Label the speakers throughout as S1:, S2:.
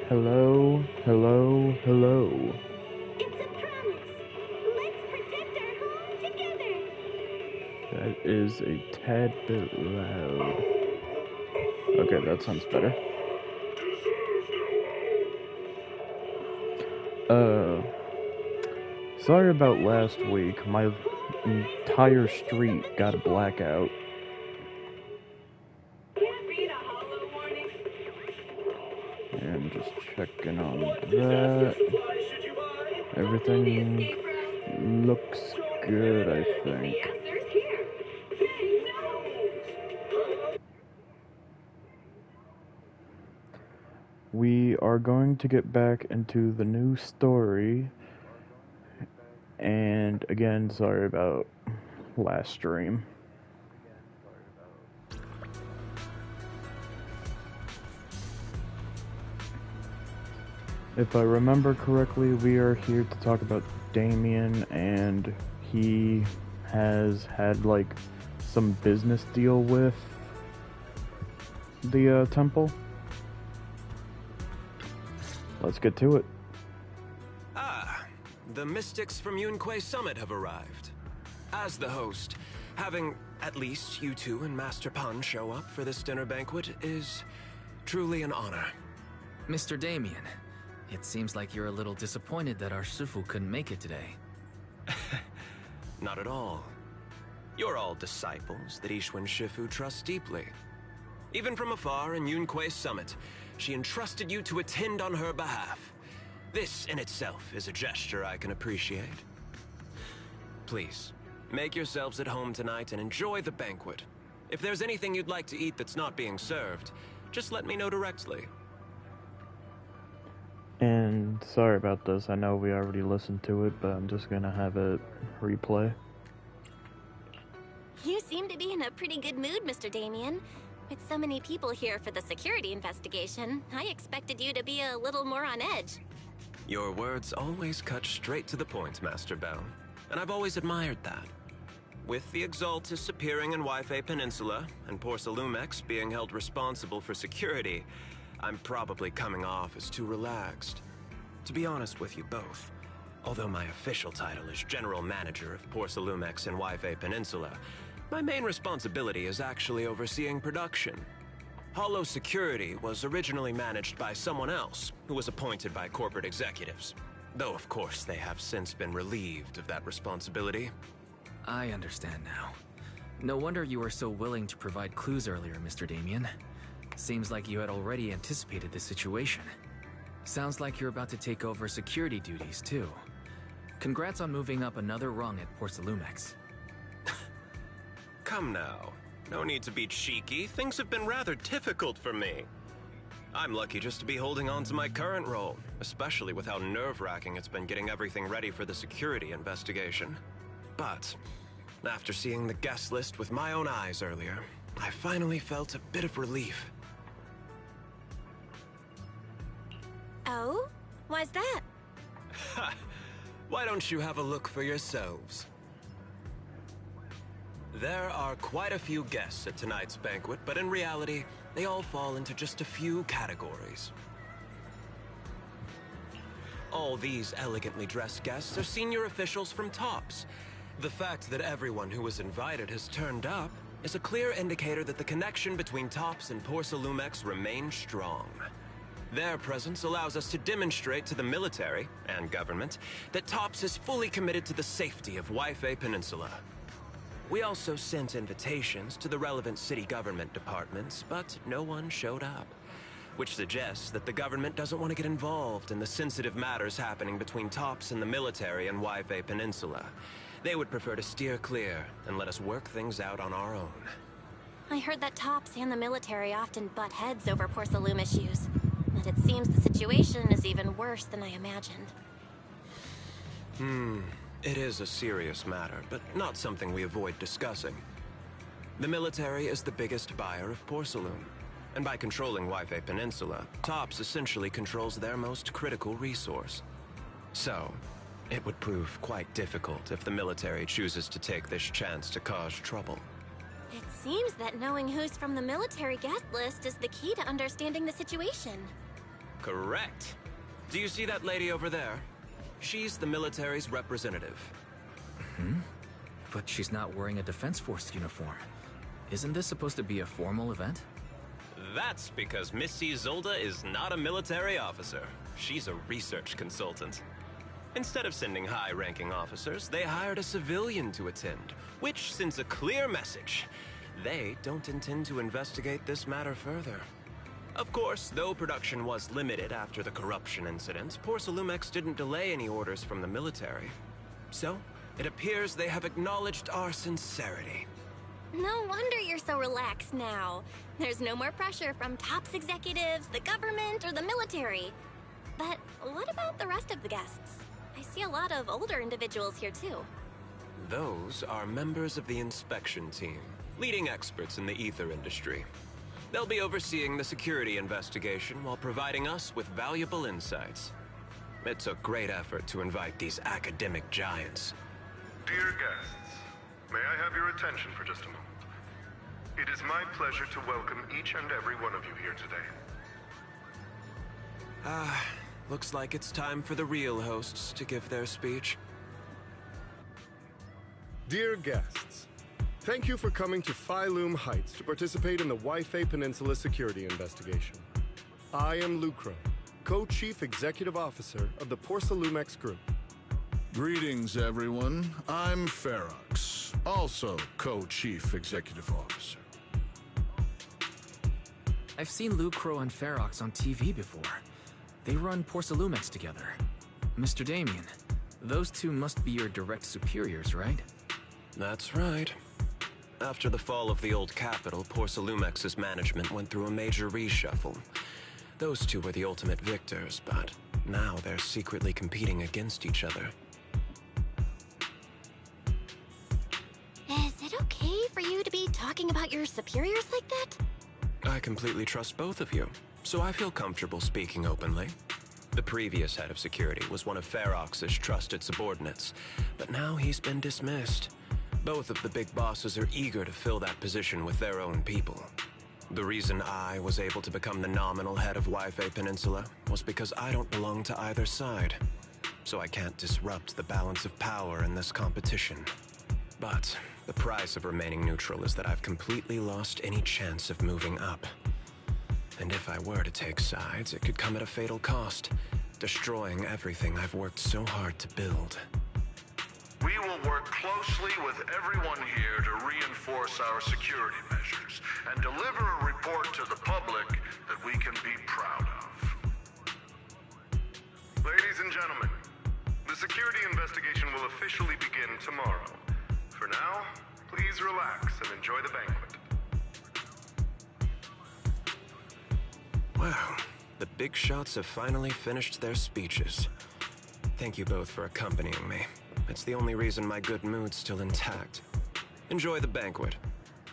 S1: Hello, hello, hello.
S2: It's a promise. Let's protect our home together.
S1: That is a tad bit loud. Okay, that sounds better. Uh, Sorry about last week. My entire street got a blackout. And just checking on that. Everything looks good, I think. We are going to get back into the new story. And again, sorry about last stream. If I remember correctly, we are here to talk about Damien, and he has had like some business deal with the temple. Let's get to it.
S3: The mystics from Yunquei Summit have arrived. As the host, having at least you two and Master Pan show up for this dinner banquet is truly an honor.
S4: Mr. Damien, it seems like you're a little disappointed that our Shifu couldn't make it today.
S3: Not at all. You're all disciples that Ishwen Shifu trusts deeply. Even from afar in Yunquei Summit, she entrusted you to attend on her behalf. This in itself is a gesture I can appreciate. Please, make yourselves at home tonight and enjoy the banquet. If there's anything you'd like to eat that's not being served, just let me know directly.
S1: And sorry about this, I know we already listened to it, but I'm just gonna have it replay.
S2: You seem to be in a pretty good mood, Mr. Damien. With so many people here for the security investigation, I expected you to be a little more on edge.
S3: Your words always cut straight to the point, Master Bell, and I've always admired that. With the Exaltus appearing in Yifei Peninsula and Porcelumex being held responsible for security, I'm probably coming off as too relaxed. To be honest with you both, although my official title is General Manager of Porcelumex and Yifei Peninsula, my main responsibility is actually overseeing production. Hollow Security was originally managed by someone else who was appointed by corporate executives. Though, of course, they have since been relieved of that responsibility.
S4: I understand now. No wonder you were so willing to provide clues earlier, Mr. Damien. Seems like you had already anticipated the situation. Sounds like you're about to take over security duties, too. Congrats on moving up another rung at Porcelumex.
S3: Come now. No need to be cheeky. Things have been rather difficult for me. I'm lucky just to be holding on to my current role, especially with how nerve-wracking it's been getting everything ready for the security investigation. But after seeing the guest list with my own eyes earlier, I finally felt a bit of relief.
S2: Oh? Why's that?
S3: Ha! Why don't you have a look for yourselves? There are quite a few guests at tonight's banquet, but in reality, they all fall into just a few categories. All these elegantly dressed guests are senior officials from TOPS. The fact that everyone who was invited has turned up is a clear indicator that the connection between TOPS and Porcelumex remains strong. Their presence allows us to demonstrate to the military and government that TOPS is fully committed to the safety of Yifei Peninsula. We also sent invitations to the relevant city government departments, but no one showed up, which suggests that the government doesn't want to get involved in the sensitive matters happening between TOPS and the military and Yifei Peninsula. They would prefer to steer clear and let us work things out on our own.
S2: I heard that TOPS and the military often butt heads over Porcelume issues, but it seems the situation is even worse than I imagined.
S3: It is a serious matter, but not something we avoid discussing. The military is the biggest buyer of porcelain, and by controlling Yifei Peninsula, TOPS essentially controls their most critical resource. So, it would prove quite difficult if the military chooses to take this chance to cause trouble.
S2: It seems that knowing who's from the military guest list is the key to understanding the situation.
S3: Correct. Do you see that lady over there? She's the military's representative.
S4: But she's not wearing a Defense Force uniform. Isn't this supposed to be a formal event?
S3: That's because Missy Zolda is not a military officer. She's a research consultant. Instead of sending high-ranking officers, they hired a civilian to attend, which sends a clear message. They don't intend to investigate this matter further. Of course, though production was limited after the corruption incident, Porcelumex didn't delay any orders from the military. So, it appears they have acknowledged our sincerity.
S2: No wonder you're so relaxed now. There's no more pressure from TOPS executives, the government, or the military. But what about the rest of the guests? I see a lot of older individuals here too.
S3: Those are members of the inspection team, leading experts in the ether industry. They'll be overseeing the security investigation while providing us with valuable insights. It took great effort to invite these academic giants.
S5: Dear guests, may I have your attention for just a moment? It is my pleasure to welcome each and every one of you here today.
S3: Looks like it's time for the real hosts to give their speech.
S5: Dear guests, thank you for coming to Phylum Heights to participate in the Wi-Fi Peninsula security investigation. I am Lucro, Co-Chief Executive Officer of the Porcelumex Group.
S6: Greetings, everyone. I'm Ferox, also Co-Chief Executive Officer.
S4: I've seen Lucro and Ferox on TV before. They run Porcelumex together. Mr. Damien, those two must be your direct superiors, right?
S3: That's right. After the fall of the old capital, Porcelumex's management went through a major reshuffle. Those two were the ultimate victors, but now they're secretly competing against each other.
S2: Is it okay for you to be talking about your superiors like that?
S3: I completely trust both of you, so I feel comfortable speaking openly. The previous head of security was one of Ferox's trusted subordinates, but now he's been dismissed. Both of the big bosses are eager to fill that position with their own people. The reason I was able to become the nominal head of Wi-Fi Peninsula was because I don't belong to either side, so I can't disrupt the balance of power in this competition. But the price of remaining neutral is that I've completely lost any chance of moving up. And if I were to take sides, it could come at a fatal cost, destroying everything I've worked so hard to build.
S7: We will work closely with everyone here to reinforce our security measures and deliver a report to the public that we can be proud of.
S5: Ladies and gentlemen, the security investigation will officially begin tomorrow. For now, please relax and enjoy the banquet.
S3: Wow, the big shots have finally finished their speeches. Thank you both for accompanying me. It's the only reason my good mood's still intact. Enjoy the banquet.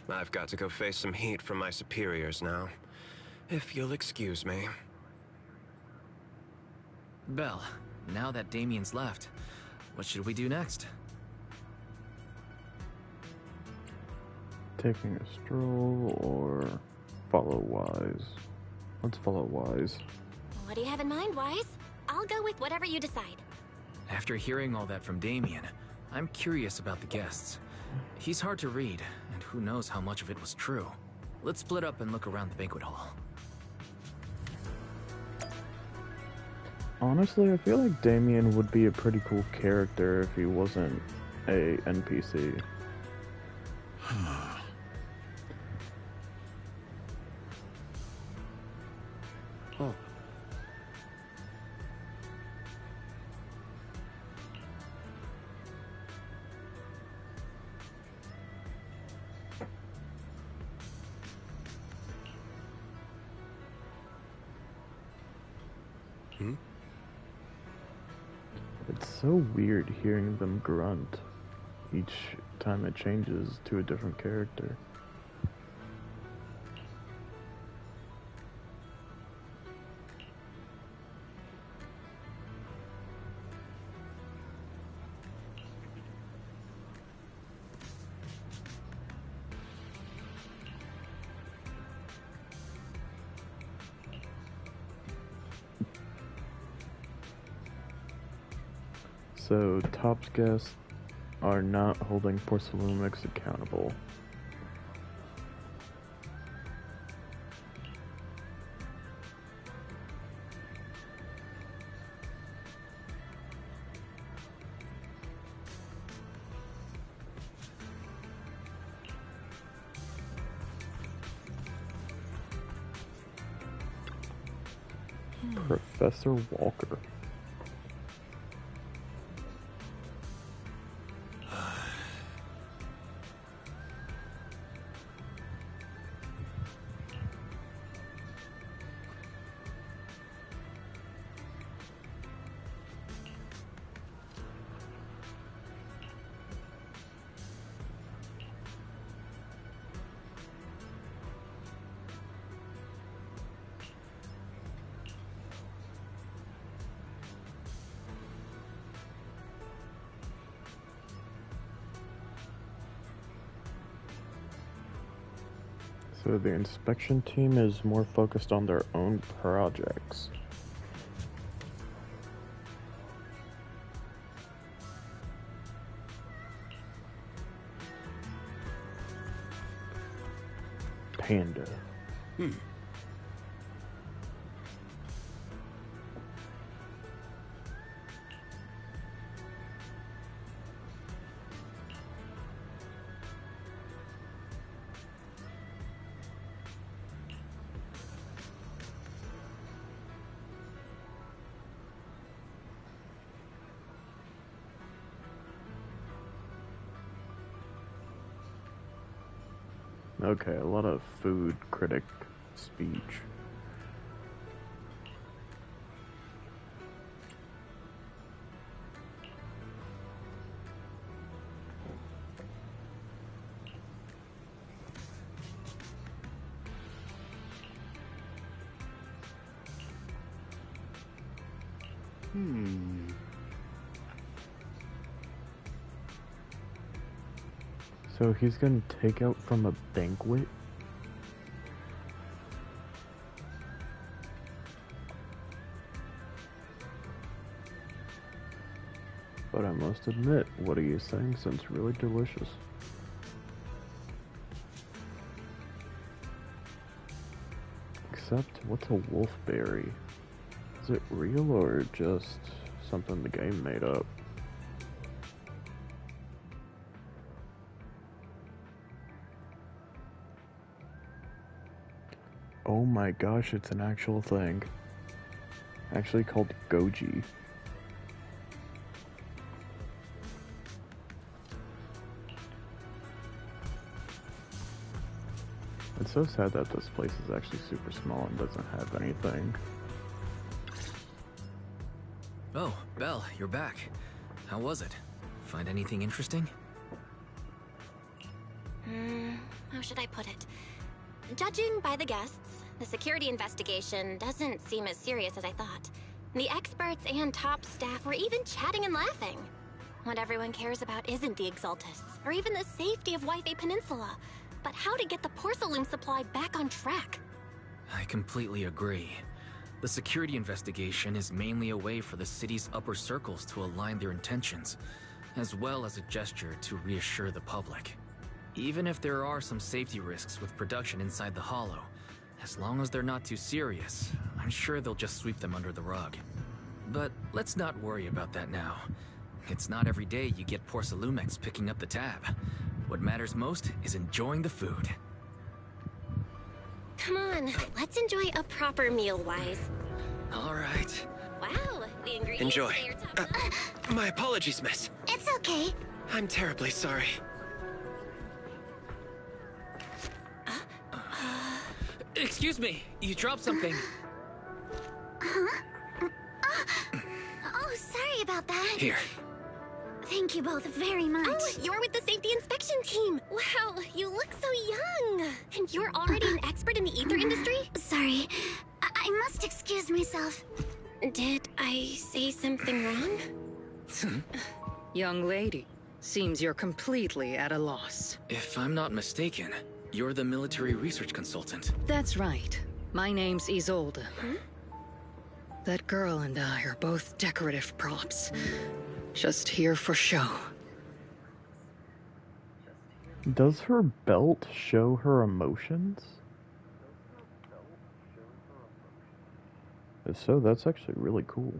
S3: I've got to go face some heat from my superiors now. If you'll excuse me.
S4: Belle, now that Damien's left, what should we do next?
S1: Taking a stroll or follow Wise? Let's follow Wise.
S2: What do you have in mind, Wise? I'll go with whatever you decide.
S4: After hearing all that from Damien, I'm curious about the guests. He's hard to read, and who knows how much of it was true. Let's split up and look around the banquet hall.
S1: Honestly, I feel like Damien would be a pretty cool character if he wasn't a NPC. Oh. It's so weird hearing them grunt each time it changes to a different character. So, Top's guests are not holding Porcelumix accountable. Professor Walker. So the inspection team is more focused on their own projects. Panda. Okay, a lot of food critic speech. So he's gonna take out from a banquet? But I must admit, what he is saying sounds really delicious. Except, what's a wolfberry? Is it real or just something the game made up? Oh my gosh, it's an actual thing. Actually called goji. It's so sad that this place is actually super small and doesn't have anything.
S4: Oh, Belle, you're back. How was it? Find anything interesting?
S2: How should I put it? Judging by the guests, the security investigation doesn't seem as serious as I thought. The experts and top staff were even chatting and laughing. What everyone cares about isn't the Exaltists, or even the safety of Wi-Fi Peninsula, but how to get the porcelain supply back on track.
S4: I completely agree. The security investigation is mainly a way for the city's upper circles to align their intentions, as well as a gesture to reassure the public. Even if there are some safety risks with production inside the Hollow, as long as they're not too serious, I'm sure they'll just sweep them under the rug. But let's not worry about that now. It's not every day you get Porcelumix picking up the tab. What matters most is enjoying the food.
S2: Come on, let's enjoy a proper meal, Wise.
S4: All right.
S2: Wow, the ingredients
S3: Enjoy.
S2: say you're top
S3: My apologies, miss.
S2: It's okay.
S3: I'm terribly sorry.
S4: Excuse me, you dropped something.
S2: Oh, sorry about that.
S4: Here.
S2: Thank you both very much. Oh, you're with the safety inspection team. Wow, you look so young. And you're already an expert in the ether industry? Sorry, I must excuse myself. Did I say something wrong?
S8: Young lady, seems you're completely at a loss.
S4: If I'm not mistaken, you're the military research consultant.
S8: That's right. My name's Isolde. That girl and I are both decorative props. Just here for show.
S1: Does her belt show her emotions? If so, that's actually really cool.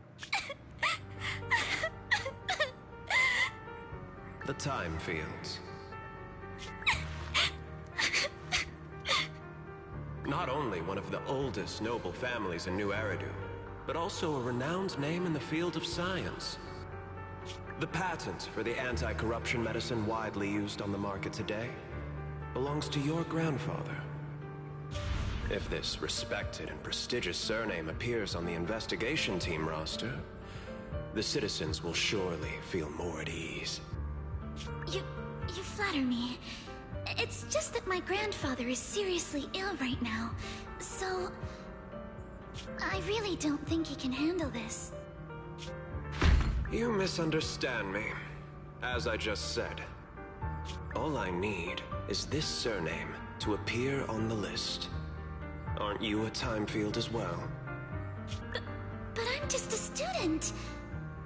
S3: The time fields. Not only one of the oldest noble families in New Eridu, but also a renowned name in the field of science. The patent for the anti-corruption medicine widely used on the market today belongs to your grandfather. If this respected and prestigious surname appears on the investigation team roster, the citizens will surely feel more at ease.
S2: You flatter me. It's just that my grandfather is seriously ill right now, so I really don't think he can handle this.
S3: You misunderstand me. As I just said, all I need is this surname to appear on the list. Aren't you a time field as well?
S2: But I'm just a student.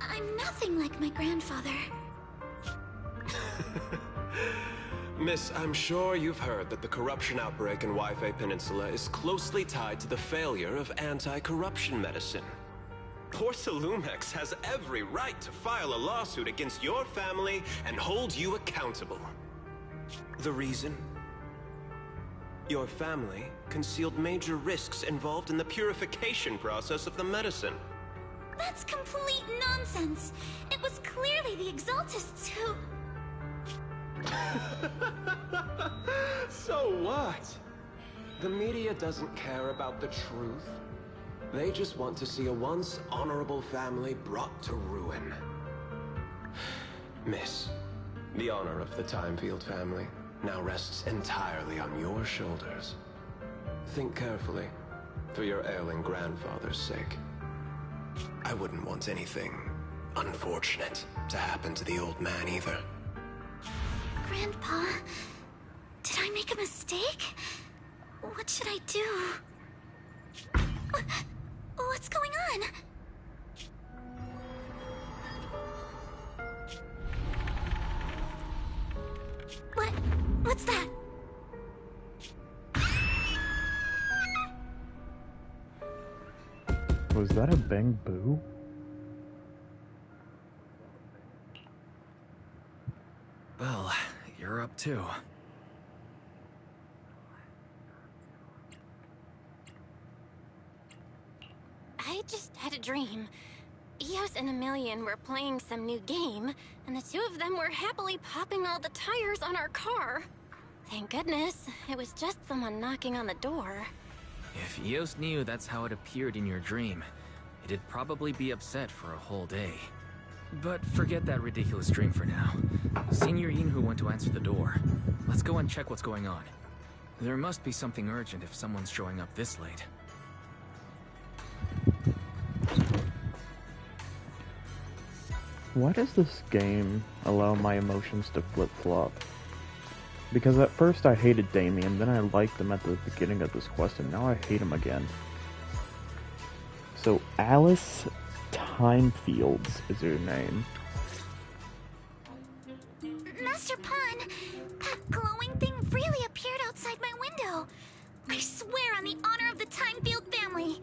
S2: I'm nothing like my grandfather.
S3: Miss, I'm sure you've heard that the corruption outbreak in Wi-Fi Peninsula is closely tied to the failure of anti-corruption medicine. Porcelumex has every right to file a lawsuit against your family and hold you accountable. The reason? Your family concealed major risks involved in the purification process of the medicine.
S2: That's complete nonsense. It was clearly the Exaltists who...
S3: So what? The media doesn't care about the truth. They just want to see a once honorable family brought to ruin. Miss, the honor of the Timefield family now rests entirely on your shoulders. Think carefully, for your ailing grandfather's sake. I wouldn't want anything unfortunate to happen to the old man either.
S2: Grandpa, did I make a mistake? What should I do? What's going on? What's that?
S1: Was that a bang boo?
S4: Well, you're up too.
S2: I just had a dream. Eos and Emilian were playing some new game, and the two of them were happily popping all the tires on our car. Thank goodness, it was just someone knocking on the door.
S4: If Eos knew that's how it appeared in your dream, it'd probably be upset for a whole day. But forget that ridiculous dream for now. Senior Yinhu went to answer the door. Let's go and check what's going on. There must be something urgent if someone's showing up this late.
S1: Why does this game allow my emotions to flip-flop? Because at first I hated Damien, then I liked him at the beginning of this quest, and now I hate him again. So Alice Timefields is her name.
S2: Master Pawn, that glowing thing really appeared outside my window. I swear on the honor of the Timefield family.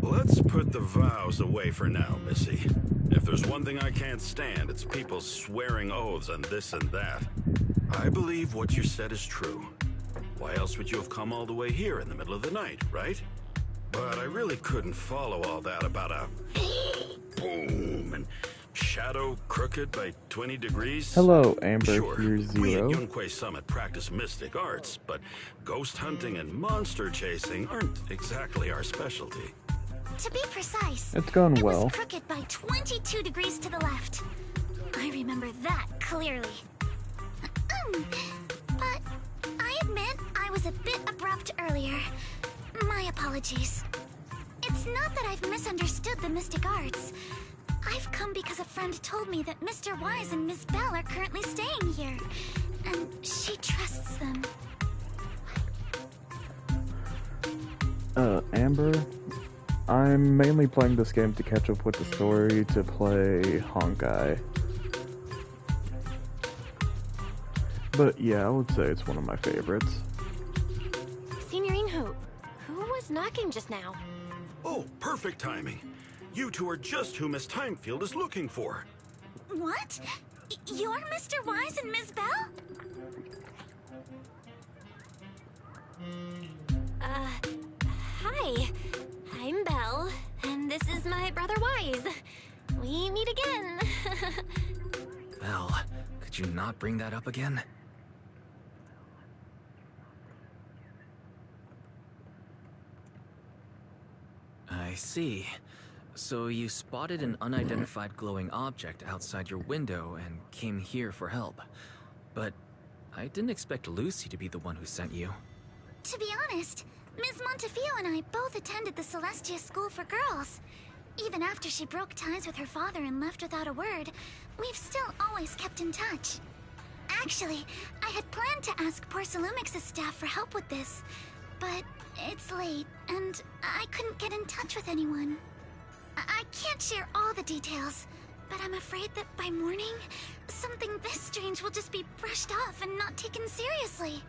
S6: Let's put the vows away for now, Missy. If there's one thing I can't stand, it's people swearing oaths on this and that. I believe what you said is true. Why else would you have come all the way here in the middle of the night, right? But I really couldn't follow all that about a boom and shadow crooked by 20 degrees.
S1: Hello, Amber,
S6: Sure,
S1: here's
S6: we at
S1: Zero.
S6: Yunquei Summit practice mystic arts, but ghost hunting and monster chasing aren't exactly our specialty.
S2: To be precise,
S1: It's going
S2: it
S1: well.
S2: was crooked by 22 degrees to the left. I remember that clearly. But I admit I was a bit abrupt earlier. My apologies. It's not that I've misunderstood the mystic arts. I've come because a friend told me that Mr. Wise and Miss Bell are currently staying here, and she trusts them.
S1: Amber, I'm mainly playing this game to catch up with the story to play Honkai. But yeah, I would say it's one of my favorites.
S2: Signorine who was knocking just now?
S6: Oh, perfect timing. You two are just who Miss Timefield is looking for.
S2: What? You're Mr. Wise and Ms. Bell? Hi. I'm Belle, and this is my brother Wise. We meet again.
S4: Belle, could you not bring that up again? I see. So you spotted an unidentified glowing object outside your window and came here for help. But I didn't expect Lucy to be the one who sent you.
S9: To be honest, Ms. Montefiore and I both attended the Celestia School for Girls. Even after she broke ties with her father and left without a word, we've still always kept in touch. Actually, I had planned to ask Porcelumix's staff for help with this, but it's late, and I couldn't get in touch with anyone. I can't share all the details, but I'm afraid that by morning, something this strange will just be brushed off and not taken seriously.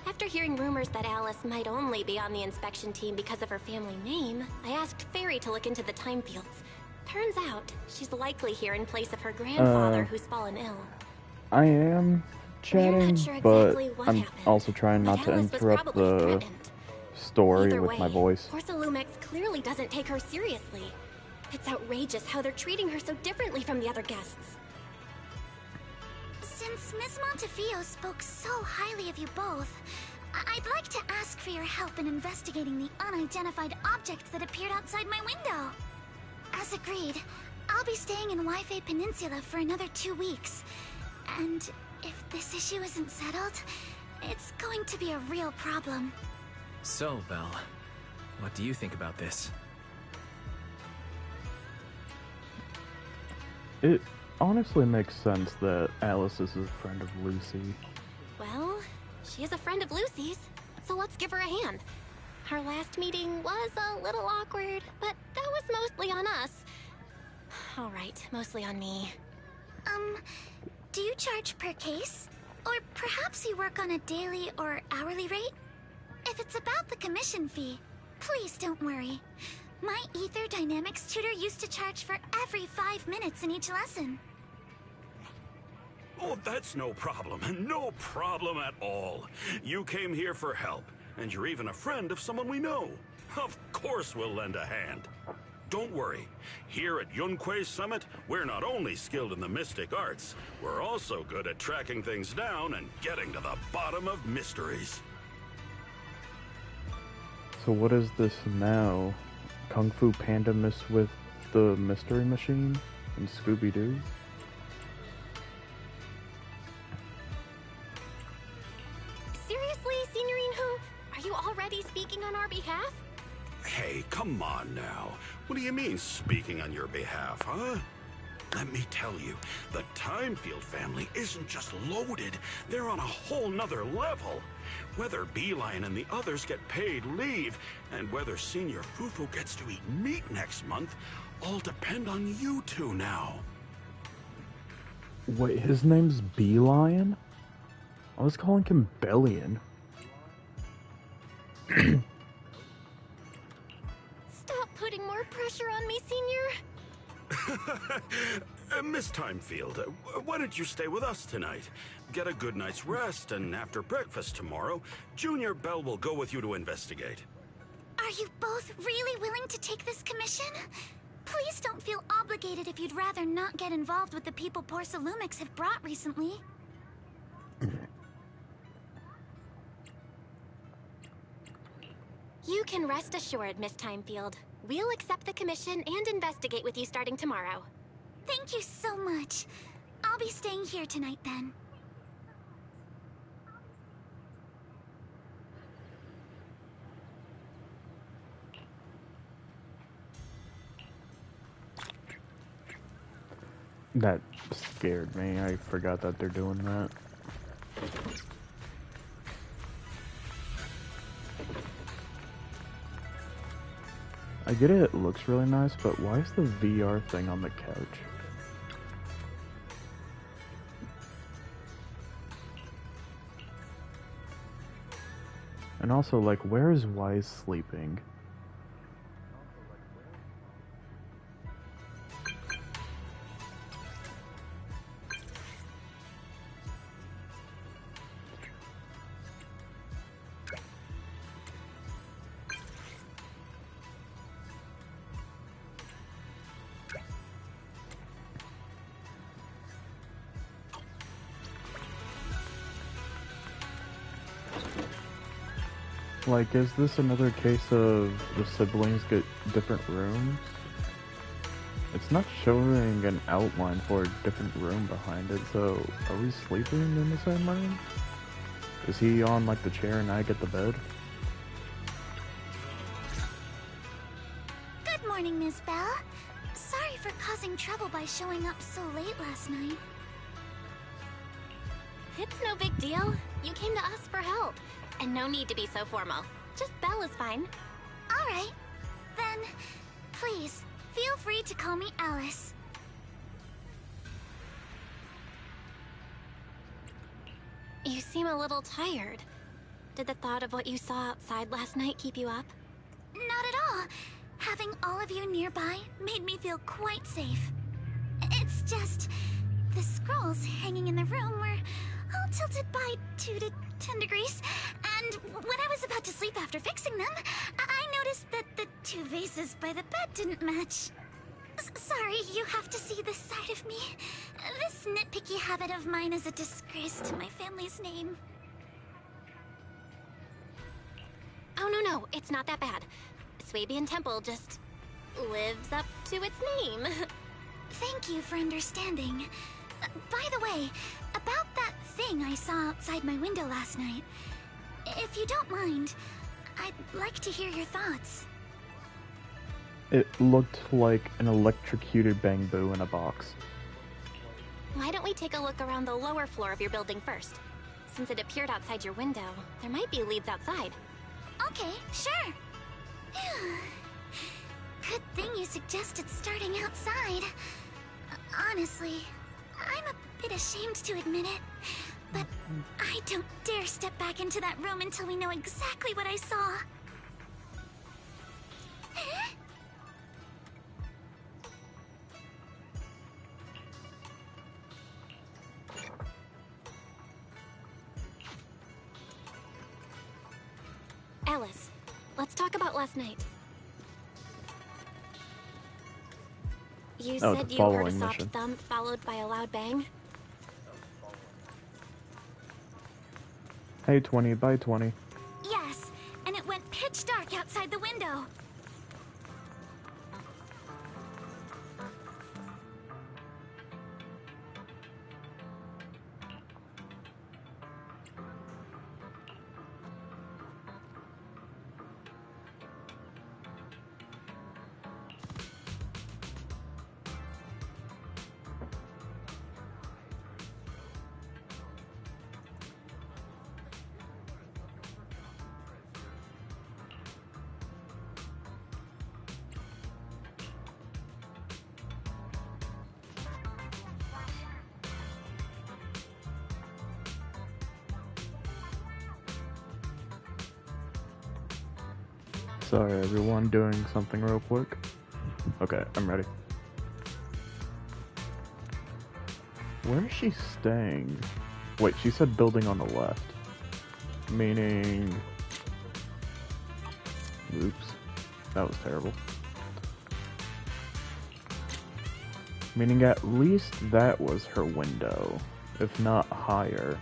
S2: After hearing rumors that Alice might only be on the inspection team because of her family name, I asked Fairy to look into the Timefields. Turns out, she's likely here in place of her grandfather who's fallen ill.
S1: I am chatting,
S2: sure
S1: but
S2: exactly what
S1: I'm
S2: happened,
S1: also trying not
S2: but
S1: to
S2: Alice was
S1: interrupt
S2: probably
S1: the
S2: threatened.
S1: story
S2: Either
S1: with
S2: way,
S1: my voice.
S2: Porcelumix clearly doesn't take her seriously. It's outrageous how they're treating her so differently from the other guests.
S9: Since Ms. Montefiore spoke so highly of you both, I'd like to ask for your help in investigating the unidentified object that appeared outside my window. As agreed, I'll be staying in Wi-Fi Peninsula for another 2 weeks. And if this issue isn't settled, it's going to be a real problem.
S4: So, Belle, what do you think about this?
S1: It honestly makes sense that Alice is a friend of Lucy.
S2: Well, she is a friend of Lucy's, so let's give her a hand. Our last meeting was a little awkward, but that was mostly on us. All right, mostly on me.
S9: Do you charge per case? Or perhaps you work on a daily or hourly rate? If it's about the commission fee, please don't worry. My Ether Dynamics tutor used to charge for every 5 minutes in each lesson.
S6: Oh, that's no problem. No problem at all. You came here for help, and you're even a friend of someone we know. Of course we'll lend a hand. Don't worry. Here at Yunque Summit, we're not only skilled in the mystic arts, we're also good at tracking things down and getting to the bottom of mysteries.
S1: So what is this now? Kung Fu Panda mixed with the Mystery Machine and Scooby-Doo?
S2: Seriously, Signorine Who? Are you already speaking on our behalf?
S6: Hey, come on now. What do you mean, speaking on your behalf, huh? Let me tell you, the Timefield family isn't just loaded, they're on a whole nother level. Whether Beeline and the others get paid leave, and whether Senior Fufu gets to eat meat next month, all depend on you two now.
S1: Wait, his name's Beeline? I was calling him Bellion.
S2: Stop putting more pressure on me, Senior.
S6: Miss Timefield, why don't you stay with us tonight? Get a good night's rest, and after breakfast tomorrow, Junior Bell will go with you to investigate.
S9: Are you both really willing to take this commission? Please don't feel obligated if you'd rather not get involved with the people Porcelumix have brought recently.
S2: You can rest assured, Miss Timefield. We'll accept the commission and investigate with you starting tomorrow.
S9: Thank you so much. I'll be staying here tonight then.
S1: That scared me. I forgot that they're doing that. I get it, it looks really nice, but why is the VR thing on the couch? And also, like, where is Wise sleeping? Like, is this another case of the siblings get different rooms? It's not showing an outline for a different room behind it, so are we sleeping in the same room? Is he on, like, the chair and I get the bed?
S9: Good morning, Miss Bell. Sorry for causing trouble by showing up so late last night.
S2: It's no big deal. You came to us for help. And no need to be so formal. Just Belle is fine.
S9: Alright. Then, please, feel free to call me Alice.
S2: You seem a little tired. Did the thought of what you saw outside last night keep you up?
S9: Not at all. Having all of you nearby made me feel quite safe. It's just, the scrolls hanging in the room were all tilted by 2 to 10 degrees, and when I was about to sleep after fixing them, I noticed that the 2 vases by the bed didn't match. Sorry, you have to see this side of me. This nitpicky habit of mine is a disgrace to my family's name.
S2: Oh, no, it's not that bad. Swabian Temple just lives up to its name.
S9: Thank you for understanding. By the way, about that thing I saw outside my window last night, if you don't mind, I'd like to hear your thoughts.
S1: It looked like an electrocuted bamboo in a box.
S2: Why don't we take a look around the lower floor of your building first? Since it appeared outside your window, there might be leads outside.
S9: Okay, sure. Good thing you suggested starting outside. Honestly, I'm a bit ashamed to admit it, but I don't dare step back into that room until we know exactly what I saw.
S2: Alice, let's talk about last night. You said you heard a soft thump followed by a loud bang?
S1: Hey, 20, bye 20.
S9: Yes, and it went pitch dark outside the window.
S1: Sorry everyone, doing something real quick. Okay, I'm ready. Where is she staying? Wait, she said building on the left. Meaning... Oops. That was terrible. Meaning at least that was her window, if not higher.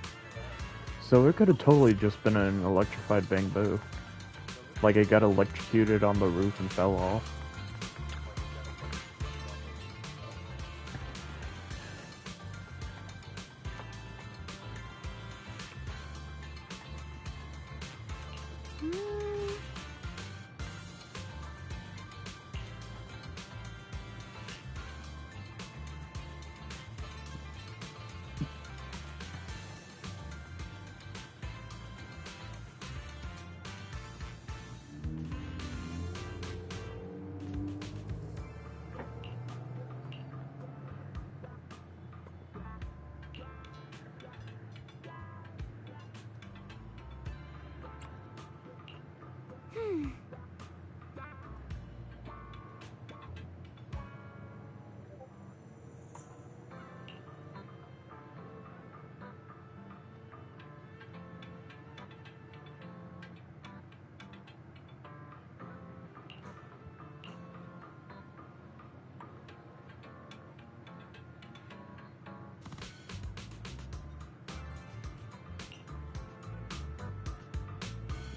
S1: So it could have totally just been an electrified bamboo. Like it got electrocuted on the roof and fell off.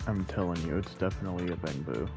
S1: I'm telling you, it's definitely a Bangbu.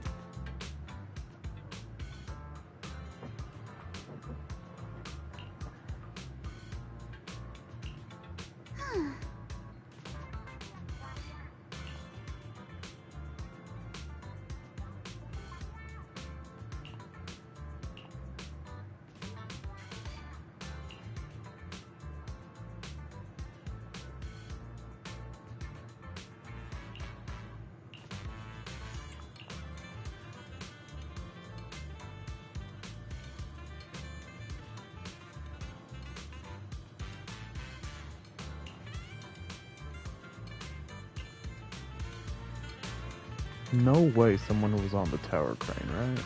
S1: No way someone was on the tower crane, right?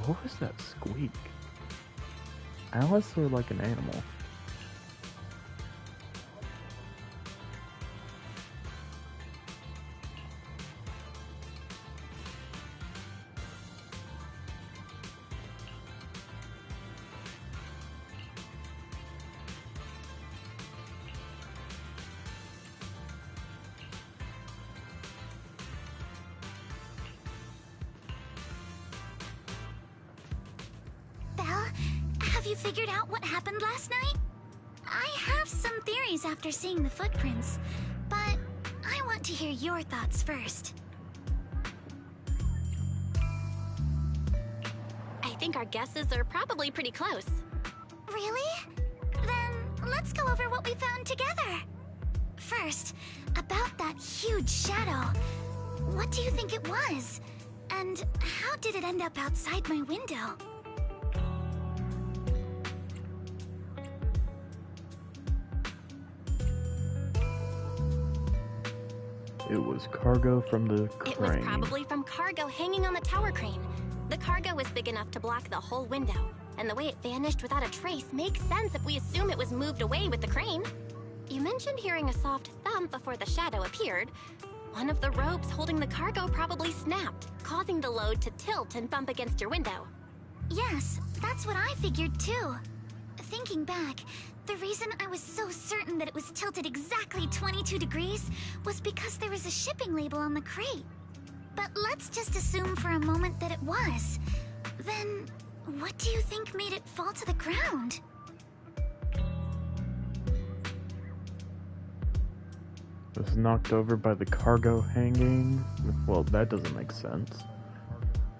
S1: What was that squeak? Alice or like an animal?
S9: Have you figured out what happened last night? I have some theories after seeing the footprints, but I want to hear your thoughts first.
S2: I think our guesses are probably pretty close.
S9: Really? Then let's go over what we found together. First, about that huge shadow. What do you think it was? And how did it end up outside my window?
S1: It was cargo from the crane.
S2: It was probably from cargo hanging on the tower crane. The cargo was big enough to block the whole window, and the way it vanished without a trace makes sense if we assume it was moved away with the crane. You mentioned hearing a soft thump before the shadow appeared. One of the ropes holding the cargo probably snapped, causing the load to tilt and bump against your window.
S9: Yes, that's what I figured too. Thinking back, the reason I was so certain that it was tilted exactly 22 degrees was because there was a shipping label on the crate. But let's just assume for a moment that it was. Then, what do you think made it fall to the ground?
S1: It was knocked over by the cargo hanging. Well, that doesn't make sense.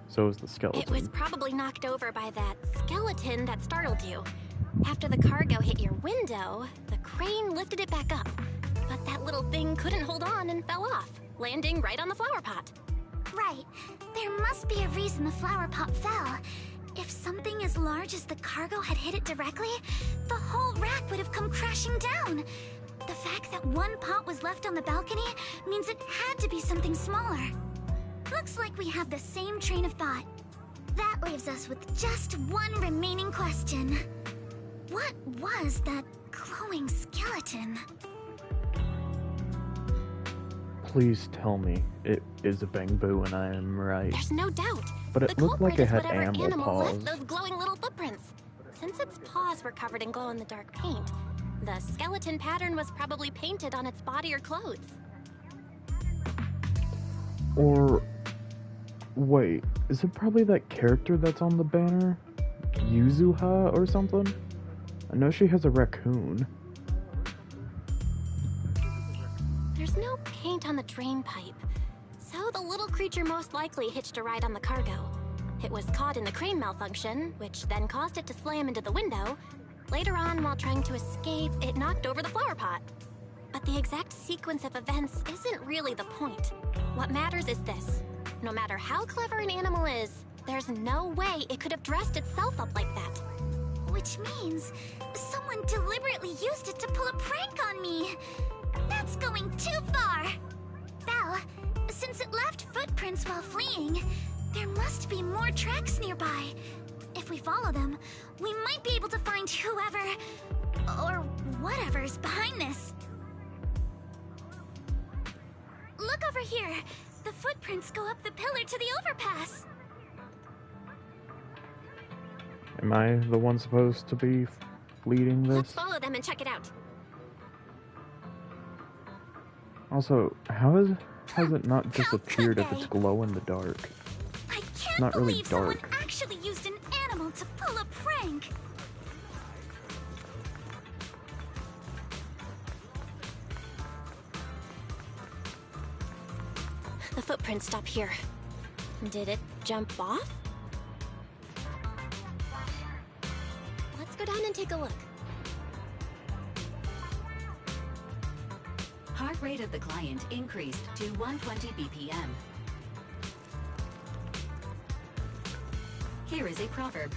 S1: So was the skeleton.
S2: It was probably knocked over by that skeleton that startled you. After the cargo hit your window, the crane lifted it back up. But that little thing couldn't hold on and fell off, landing right on the flower pot.
S9: Right. There must be a reason the flower pot fell. If something as large as the cargo had hit it directly, the whole rack would have come crashing down. The fact that one pot was left on the balcony means it had to be something smaller. Looks like we have the same train of thought. That leaves us with just one remaining question. What was that glowing skeleton?
S1: Please tell me it is a Bangbu and I am right.
S2: There's no doubt.
S1: But it
S2: the
S1: looked like
S2: culprit
S1: it
S2: is
S1: had
S2: whatever
S1: animal paws.
S2: left those glowing little footprints. Since its paws were covered in glow-in-the-dark paint, the skeleton pattern was probably painted on its body or clothes.
S1: Or... wait, is it probably that character that's on the banner? Yuzuha or something? I know she has a raccoon.
S2: There's no paint on the drain pipe, so the little creature most likely hitched a ride on the cargo. It was caught in the crane malfunction, which then caused it to slam into the window. Later on, while trying to escape, it knocked over the flower pot. But the exact sequence of events isn't really the point. What matters is this. No matter how clever an animal is, there's no way it could have dressed itself up like that.
S9: Which means someone deliberately used it to pull a prank on me. That's going too far! Belle, since it left footprints while fleeing, there must be more tracks nearby. If we follow them, we might be able to find whoever... or whatever's behind this. Look over here! The footprints go up the pillar to the overpass!
S1: Am I the one supposed to be leading this?
S2: Let's follow them and check it out.
S1: Also, has it not disappeared if it's glow in the dark?
S9: I can't
S1: Not really
S9: believe someone
S1: dark.
S9: actually used an animal to pull a prank!
S2: The footprints stop here. Did it jump off? Let's go down and take a look.
S10: Heart rate of the client increased to 120 BPM. Here is a proverb.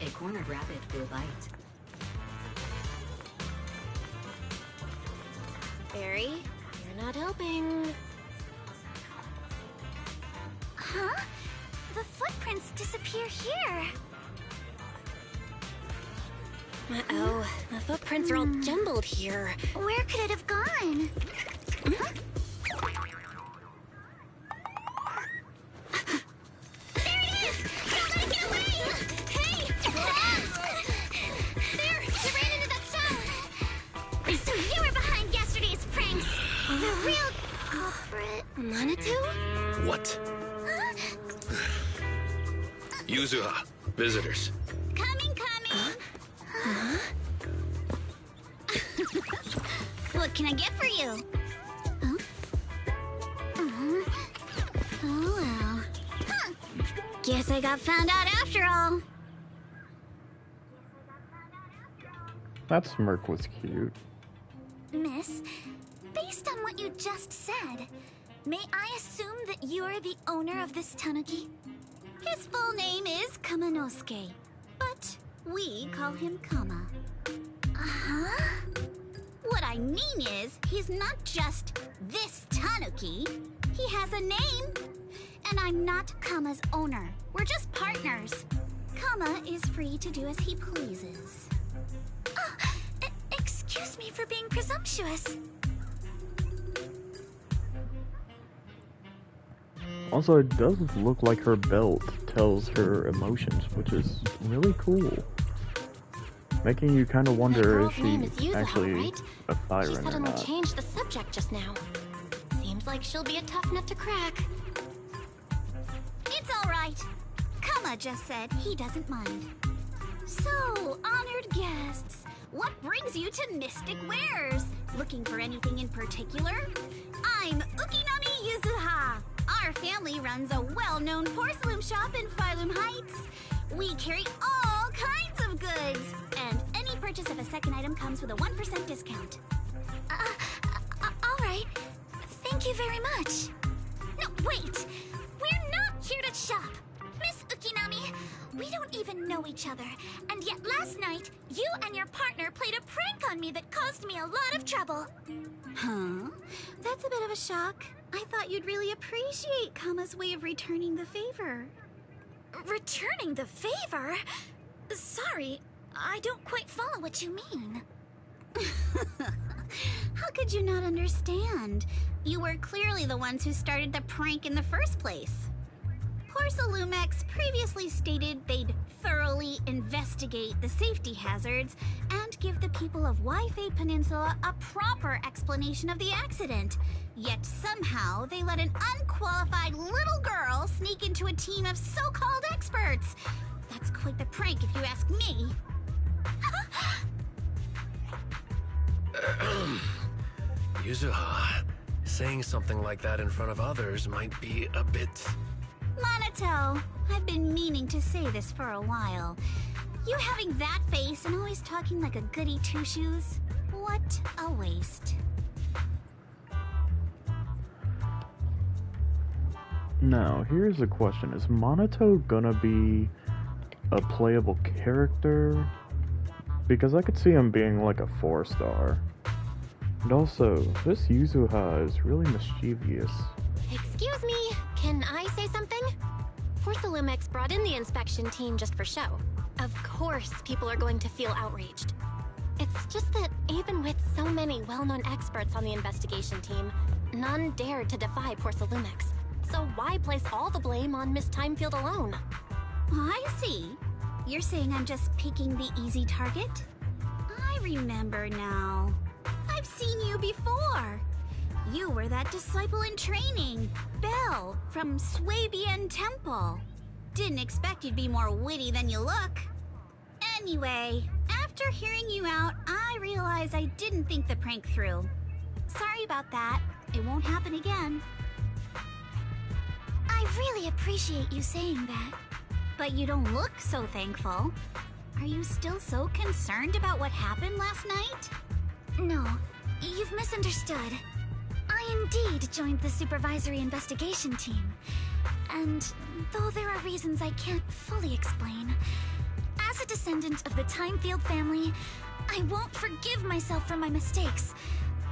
S10: A cornered rabbit will bite.
S2: Barry, you're not helping.
S9: Huh? The footprints disappear here.
S2: Uh-oh, the footprints are all jumbled here.
S9: Where could it have gone? Huh? There it is! Don't let it get away! Hey! There! You ran into that stone! So you were behind yesterday's pranks! The real culprit...
S2: Manitou?
S11: What? Yuzuha, visitors.
S9: Coming! What can I get for you? Huh? Oh well. Huh. Guess I got found out after all.
S1: That smirk was cute.
S9: Miss, based on what you just said, may I assume that you're the owner of this tanuki? His full name is Kamanosuke, but we call him Kama. Uh-huh. What I mean is, he's not just this tanuki. He has a name. And I'm not Kama's owner. We're just partners. Kama is free to do as he pleases. Oh, excuse me for being presumptuous.
S1: Also, it does look like her belt tells her emotions, which is really cool. Making you kind of wonder if she's actually
S2: right?
S1: a
S2: She
S1: siren or
S2: suddenly
S1: not.
S2: changed the subject just now. Seems like she'll be a tough nut to crack.
S9: It's all right. Kama just said he doesn't mind. So, honored guests, what brings you to Mystic Wares? Looking for anything in particular? I'm Ukinami Yuzuha. Our family runs a well-known porcelain shop in Phylum Heights. We carry all kinds of goods, and any purchase of a second item comes with a 1% discount. All right. Thank you very much. No, wait! We're not here to shop! Miss Ukinami, we don't even know each other, and yet last night, you and your partner played a prank on me that caused me a lot of trouble. Huh? That's a bit of a shock. I thought you'd really appreciate Kama's way of returning the favor. Returning the favor? Sorry, I don't quite follow what you mean. How could you not understand? You were clearly the ones who started the prank in the first place. Porcelumex previously stated they'd thoroughly investigate the safety hazards and give the people of Waifei Peninsula a proper explanation of the accident. Yet somehow they let an unqualified little girl sneak into a team of so-called experts. That's quite the prank if you ask me.
S3: Yuzuha, saying something like that in front of others might be a bit...
S9: Monato, I've been meaning to say this for a while. You having that face and always talking like a goody two-shoes? What a waste.
S1: Now, here's a question. Is Monato gonna be a playable character? Because I could see him being like a 4-star. And also, this Yuzuha is really mischievous.
S2: Excuse me, can I say something? Porcelumex brought in the inspection team just for show. Of course, people are going to feel outraged. It's just that even with so many well-known experts on the investigation team, none dared to defy Porcelumex. So why place all the blame on Miss Timefield alone?
S12: I see. You're saying I'm just picking the easy target? I remember now. I've seen you before. You were that disciple in training, Belle, from Swabian Temple. Didn't expect you'd be more witty than you look. Anyway, after hearing you out, I realized I didn't think the prank through. Sorry about that. It won't happen again.
S9: I really appreciate you saying that.
S12: But you don't look so thankful. Are you still so concerned about what happened last night?
S9: No, you've misunderstood. I indeed joined the supervisory investigation team. And though there are reasons I can't fully explain, as a descendant of the Timefield family, I won't forgive myself for my mistakes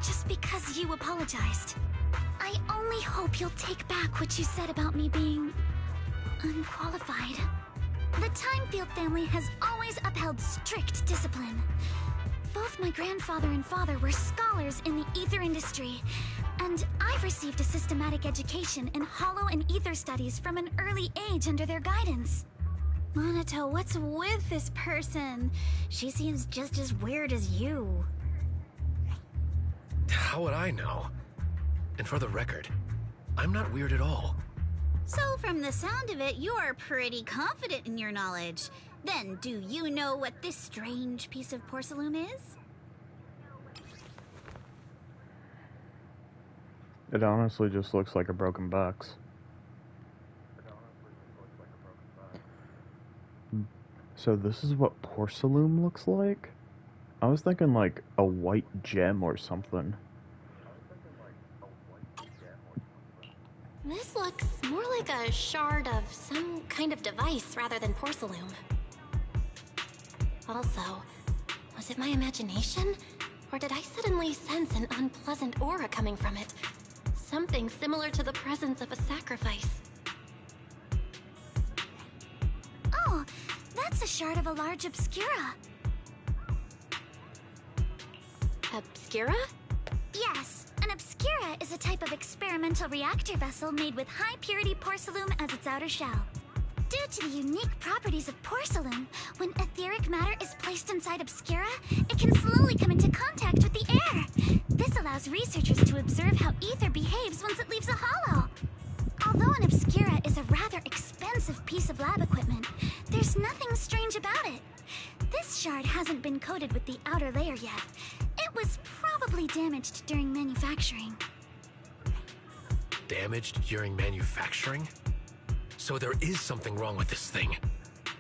S9: just because you apologized. I only hope you'll take back what you said about me being unqualified. The Timefield family has always upheld strict discipline. Both my grandfather and father were scholars in the ether industry, and I've received a systematic education in hollow and ether studies from an early age under their guidance.
S12: Monato, what's with this person? She seems just as weird as you.
S11: How would I know? And for the record, I'm not weird at all.
S12: So from the sound of it, you're pretty confident in your knowledge. Then, do you know what this strange piece of porcelain is?
S1: It honestly just looks like a broken box. So this is what porcelain looks like? I was thinking like a white gem or something.
S2: This looks more like a shard of some kind of device rather than porcelain. Also, was it my imagination? Or did I suddenly sense an unpleasant aura coming from it? Something similar to the presence of a sacrifice.
S9: Oh, that's a shard of a large obscura.
S2: Obscura?
S9: Yes, an obscura is a type of experimental reactor vessel made with high-purity porcelain as its outer shell. Due to the unique properties of porcelain, when etheric matter is placed inside obscura, it can slowly come into contact with the air. This allows researchers to observe how ether behaves once it leaves a hollow. Although an obscura is a rather expensive piece of lab equipment, there's nothing strange about it. This shard hasn't been coated with the outer layer yet. It was probably damaged during manufacturing.
S11: Damaged during manufacturing? So there is something wrong with this thing.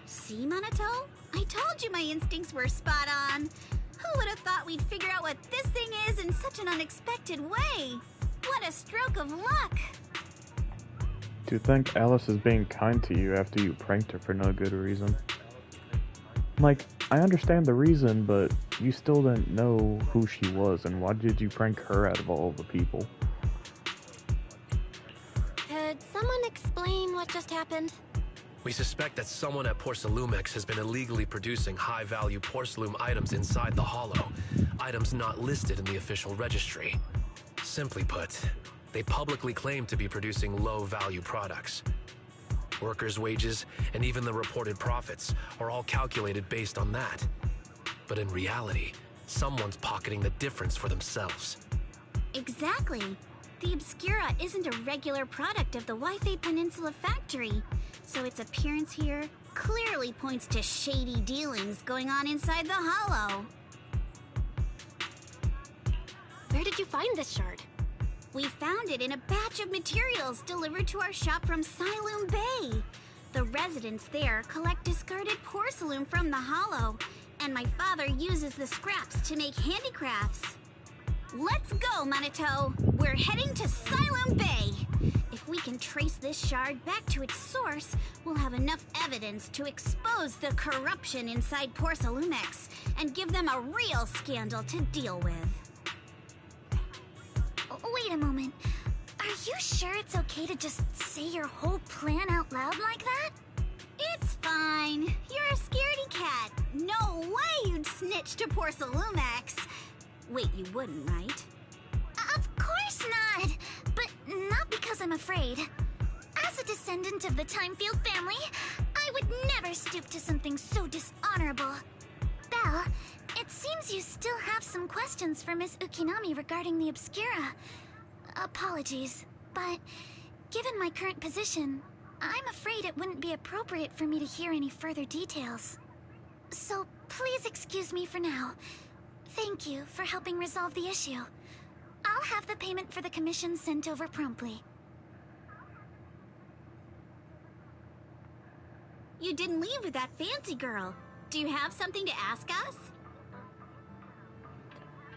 S12: See, Monato? I told you my instincts were spot on. Who would have thought we'd figure out what this thing is in such an unexpected way? What a stroke of luck!
S1: Do you think Alice is being kind to you after you pranked her for no good reason? Like, I understand the reason, but you still didn't know who she was, and why did you prank her out of all the people?
S2: Could someone explain what just happened?
S11: We suspect that someone at Porcelumex has been illegally producing high-value porcelain items inside the hollow, items not listed in the official registry. Simply put, they publicly claim to be producing low-value products. Workers' wages and even the reported profits are all calculated based on that. But in reality, someone's pocketing the difference for themselves.
S12: Exactly. The Obscura isn't a regular product of the Wi-Fi Peninsula factory, so its appearance here clearly points to shady dealings going on inside the hollow.
S2: Where did you find this shard?
S12: We found it in a batch of materials delivered to our shop from Siloam Bay. The residents there collect discarded porcelain from the hollow, and my father uses the scraps to make handicrafts. Let's go, Monato! We're heading to Siloam Bay! If we can trace this shard back to its source, we'll have enough evidence to expose the corruption inside Porcelumex and give them a real scandal to deal with.
S9: a moment. Are you sure it's okay to just say your whole plan out loud like that?
S12: It's fine. You're a scaredy cat. No way you'd snitch to poor Salumex. Wait, you wouldn't, right?
S9: Of course not! But not because I'm afraid. As a descendant of the Timefield family, I would never stoop to something so dishonorable. Belle, it seems you still have some questions for Miss Ukinami regarding the Obscura. Apologies, but given my current position, I'm afraid it wouldn't be appropriate for me to hear any further details. So please excuse me for now. Thank you for helping resolve the issue. I'll have the payment for the commission sent over promptly.
S12: You didn't leave with that fancy girl. Do you have something to ask us?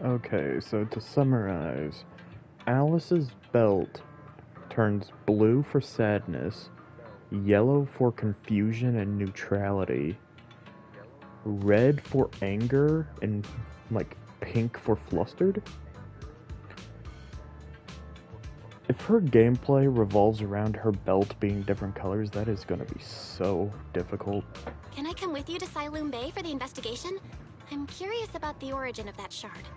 S1: Okay, so to summarize, Alice's belt turns blue for sadness, yellow for confusion and neutrality, red for anger, and like pink for flustered. If her gameplay revolves around her belt being different colors, that is gonna be so difficult.
S2: Can I come with you to Siloom Bay for the investigation? I'm curious about the origin of that shard.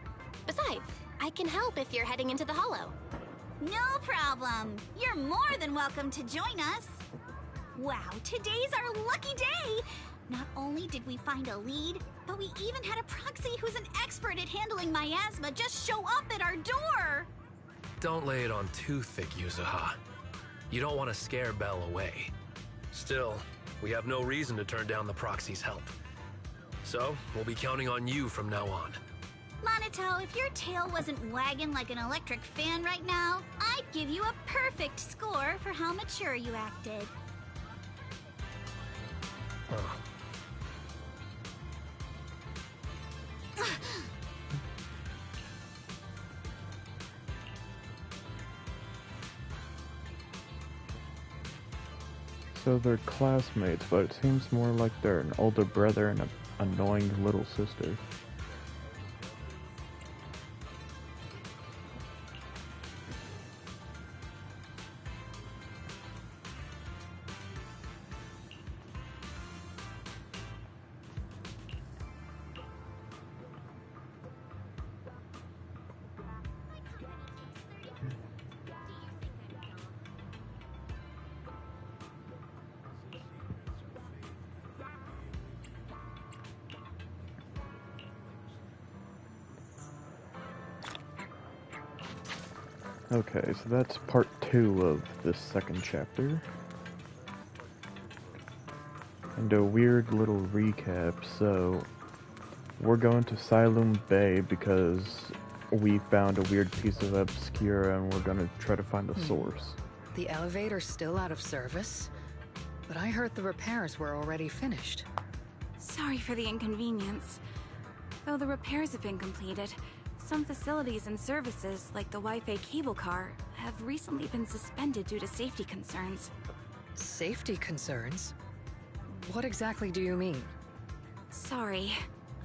S2: Besides, I can help if you're heading into the Hollow.
S12: No problem. You're more than welcome to join us. Wow, today's our lucky day. Not only did we find a lead, but we even had a proxy who's an expert at handling miasma just show up at our door.
S11: Don't lay it on too thick, Yuzuha. You don't want to scare Belle away. Still, we have no reason to turn down the proxy's help. So, we'll be counting on you from now on.
S12: Monito, if your tail wasn't wagging like an electric fan right now, I'd give you a perfect score for how mature you acted.
S1: So they're classmates, but it seems more like they're an older brother and an annoying little sister. Okay, so that's part 2 of this second chapter. And a weird little recap, so we're going to Siloom Bay because we found a weird piece of Obscura and we're gonna try to find the source.
S8: The elevator's still out of service? But I heard the repairs were already finished.
S13: Sorry for the inconvenience. Though the repairs have been completed, some facilities and services, like the Wi-Fi cable car, have recently been suspended due to safety concerns.
S8: Safety concerns? What exactly do you mean?
S13: Sorry.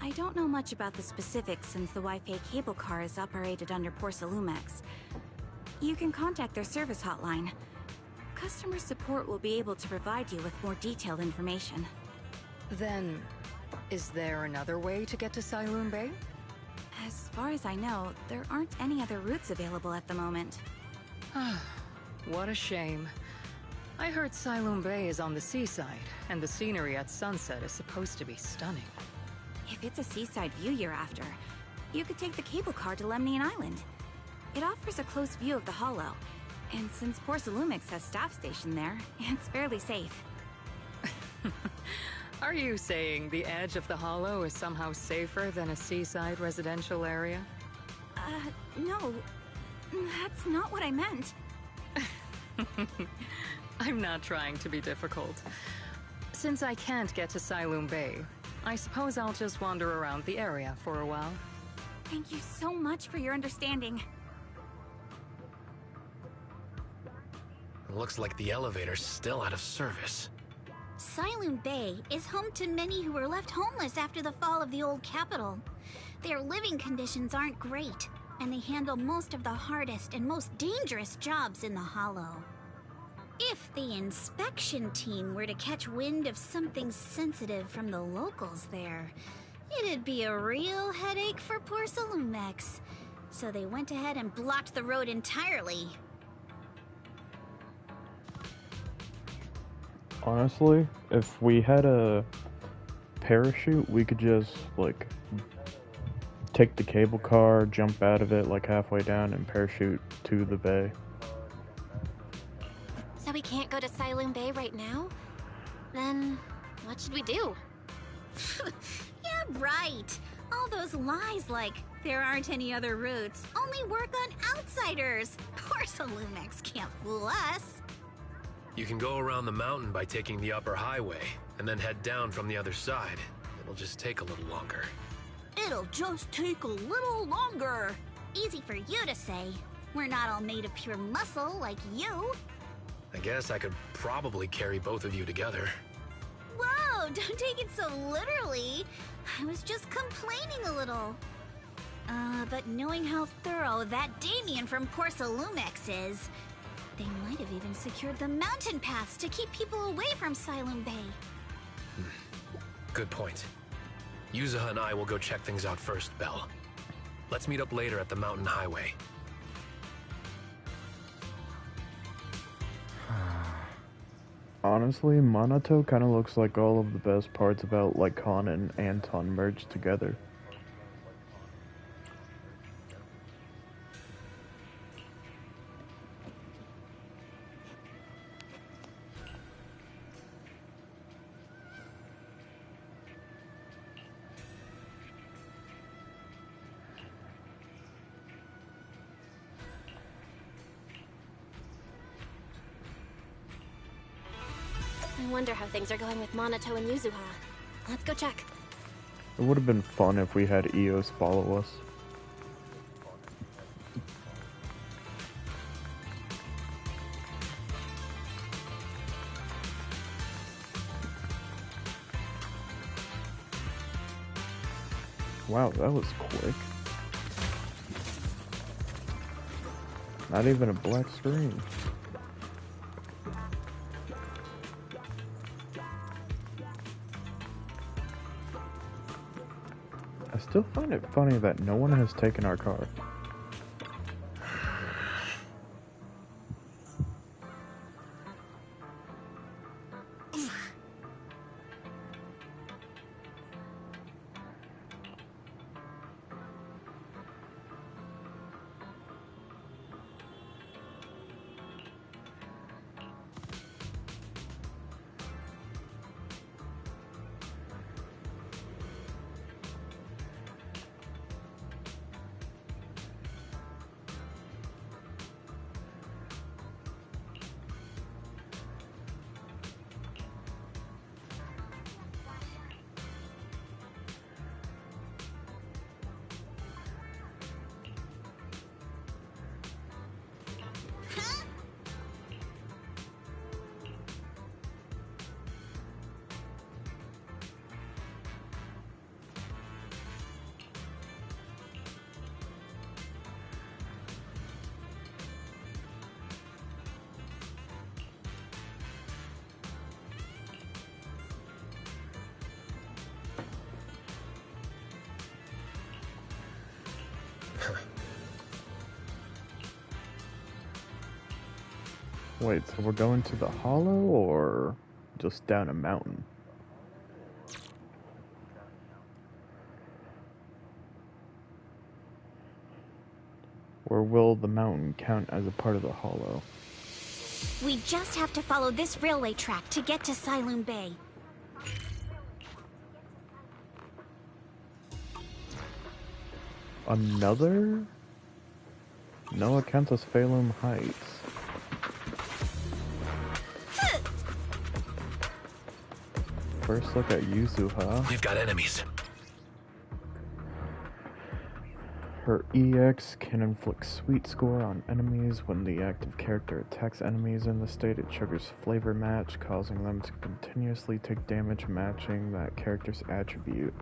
S13: I don't know much about the specifics since the Wi-Fi cable car is operated under Porsalumex. You can contact their service hotline. Customer support will be able to provide you with more detailed information.
S8: Then, is there another way to get to Siloom Bay?
S13: As far as I know, there aren't any other routes available at the moment.
S8: What a shame. I heard Siloom Bay is on the seaside, and the scenery at sunset is supposed to be stunning.
S13: If it's a seaside view you're after, you could take the cable car to Lemnian Island. It offers a close view of the Hollow, and since Porsalumex has staff stationed there, it's fairly safe.
S8: Are you saying the edge of the Hollow is somehow safer than a seaside residential area?
S13: No. That's not what I meant.
S8: I'm not trying to be difficult. Since I can't get to Siloom Bay, I suppose I'll just wander around the area for a while.
S13: Thank you so much for your understanding.
S11: Looks like the elevator's still out of service.
S12: Siloom Bay is home to many who were left homeless after the fall of the old capital. Their living conditions aren't great. and they handle most of the hardest and most dangerous jobs in the Hollow. If the inspection team were to catch wind of something sensitive from the locals there, it'd be a real headache for poor Salumex. So they went ahead and blocked the road entirely.
S1: Honestly, if we had a parachute, we could just, like, take the cable car, jump out of it, like, halfway down, and parachute to the bay.
S2: So we can't go to Siloon Bay right now? Then what should we do?
S12: Yeah, right. All those lies like there aren't any other routes only work on outsiders. Poor Salumex can't fool us.
S11: You can go around the mountain by taking the upper highway, and then head down from the other side. It'll just take a little longer.
S12: It'll just take a little longer. Easy for you to say. We're not all made of pure muscle like you.
S11: I guess I could probably carry both of you together.
S12: Whoa, don't take it so literally. I was just complaining a little. But knowing how thorough that Damien from Poor Salumex is, they might have even secured the mountain paths to keep people away from Siloon Bay.
S11: Good point. Yuzuha and I will go check things out first, Belle. Let's meet up later at the mountain highway.
S1: Honestly, Monato kind of looks like all of the best parts about Lycon and Anton merged together.
S2: I wonder how things are going with Monato and Yuzuha. Let's go check.
S1: It would have been fun if we had Eos follow us. Wow, that was quick. Not even a black screen. I still find it funny that no one has taken our car. Wait, so we're going to the hollow or just down a mountain? Or will the mountain count as a part of the hollow?
S12: We just have to follow this railway track to get to Siloon Bay.
S1: Another? No, it counts as Phalum Heights. First look at Yuzuha.
S11: We've got enemies.
S1: Her EX can inflict sweet score on enemies. When the active character attacks enemies in the state, it triggers flavor match, causing them to continuously take damage matching that character's attribute.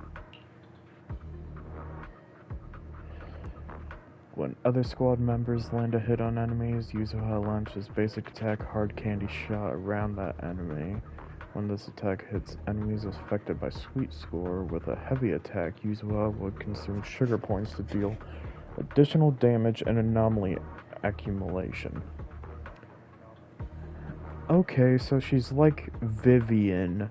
S1: When other squad members land a hit on enemies, Yuzuha launches basic attack hard candy shot around that enemy. When this attack hits enemies affected by sweet score with a heavy attack, Yuzuha would consume sugar points to deal additional damage and anomaly accumulation. Okay, so she's like Vivian,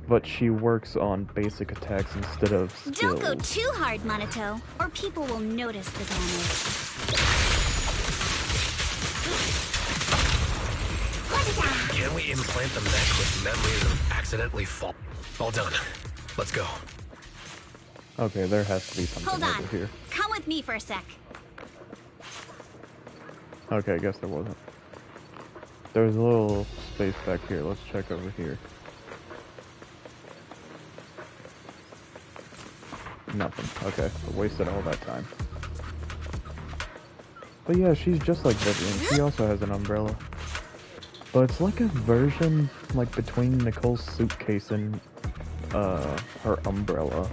S1: but she works on basic attacks instead of skills.
S12: Don't go too hard, Monato, or people will notice the damage.
S11: Can we implant the mech with memories of accidentally fall? All done. Let's go.
S1: Okay, there has to be something
S12: Hold on.
S1: over here.
S12: Come with me for a sec.
S1: Okay, I guess there wasn't. There's a little space back here. Let's check over here. Nothing. Okay, I wasted all that time. But yeah, she's just like Vivian. She also has an umbrella. But it's like a version, like, between Nicole's suitcase and, her umbrella.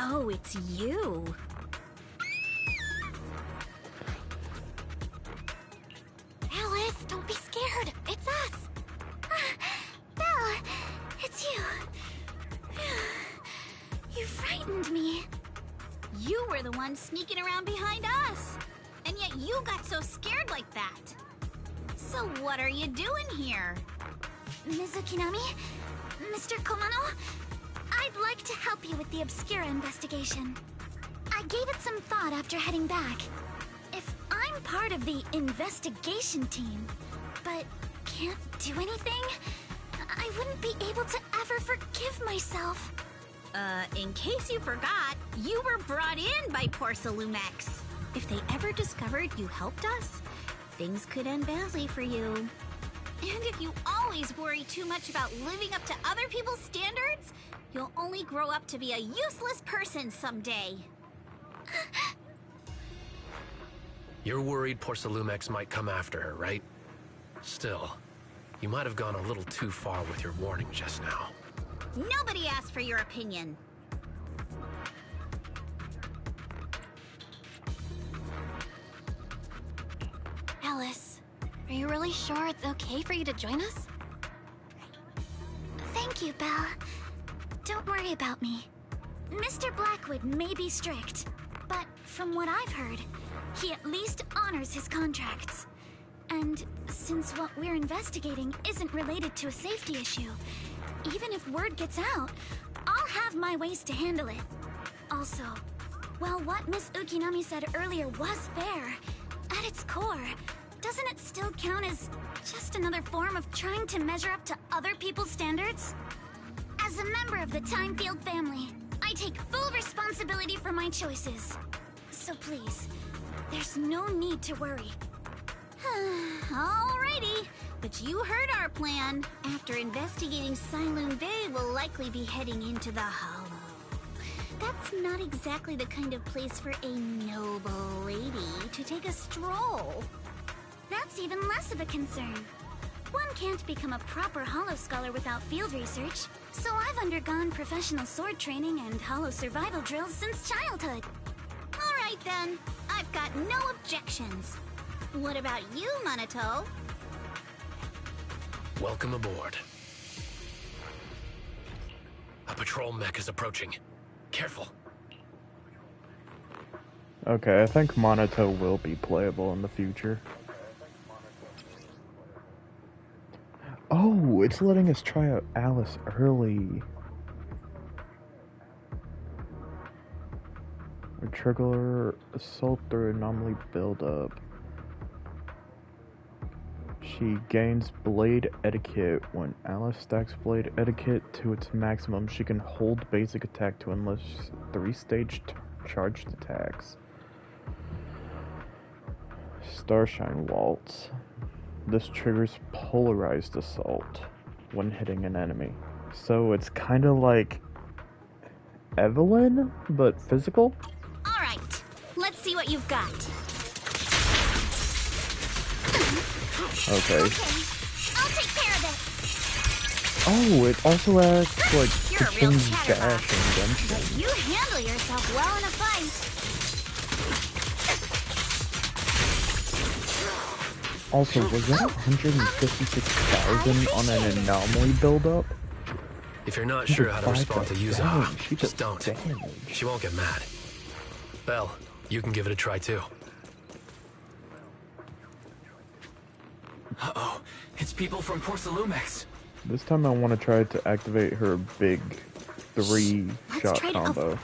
S12: Oh, it's you.
S9: Alice, don't be scared. It's us. Belle, it's you. You frightened me.
S12: You were the one sneaking around behind us. And yet you got so scared like that. So what are you doing here?
S9: Ms. Ukinami? Mr. Komano? I'd like to help you with the Obscura investigation. I gave it some thought after heading back. If I'm part of the investigation team, but can't do anything, I wouldn't be able to ever forgive myself.
S12: In case you forgot, you were brought in by Porcelumex. If they ever discovered you helped us, things could end badly for you. And if you always worry too much about living up to other people's standards, you'll only grow up to be a useless person someday.
S11: You're worried Porcelumex might come after her, right? Still, you might have gone a little too far with your warning just now.
S12: Nobody asked for your opinion.
S2: Alice, are you really sure it's okay for you to join us?
S9: Thank you, Belle. Don't worry about me. Mr. Blackwood may be strict, but from what I've heard, he at least honors his contracts. And since what we're investigating isn't related to a safety issue, even if word gets out, I'll have my ways to handle it. Also, while what Miss Ukinami said earlier was fair, at its core, doesn't it still count as just another form of trying to measure up to other people's standards? As a member of the Timefield family, I take full responsibility for my choices. So please, there's no need to worry.
S12: Alrighty, but you heard our plan. After investigating Silune Bay, we'll likely be heading into the Hollow. That's not exactly the kind of place for a noble lady to take a stroll.
S9: That's even less of a concern. One can't become a proper Hollow Scholar without field research, so I've undergone professional sword training and Hollow survival drills since childhood.
S12: Alright then, I've got no objections. What about you, Monato?
S11: Welcome aboard. A patrol mech is approaching. Careful.
S1: Okay, I think Monato will be playable in the future. Oh, it's letting us try out Alice early. A trigger assault through anomaly buildup. She gains Blade Etiquette. When Alice stacks Blade Etiquette to its maximum, she can hold basic attack to unleash 3-stage charged attacks. Starshine Waltz. This triggers Polarized Assault when hitting an enemy. So it's kind of like Evelyn, but physical?
S12: Alright, let's see what you've got.
S1: Okay.
S12: I'll take care of it.
S1: Oh, it also acts like
S12: You're
S1: to
S12: a real
S1: change
S12: chatterbox.
S1: dash and jump.
S12: But you handle yourself well in a fight.
S1: Also, was that 156,000 on an anomaly build-up?
S11: If you're not sure how to respond to Yuzo,
S1: She
S11: just don't.
S1: damage.
S11: She won't get mad. Belle, you can give it a try too.
S4: Uh-oh, it's people from Porcelumex.
S1: This time I want to try to activate her big 3-shot
S12: try to
S1: combo.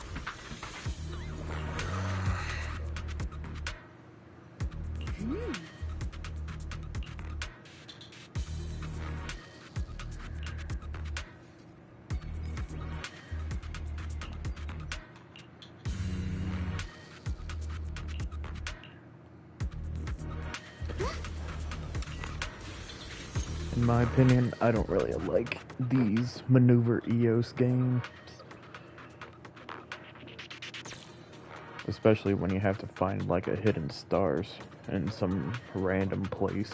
S1: In my opinion, I don't really like these maneuver EOS games. Especially when you have to find like a hidden stars in some random place.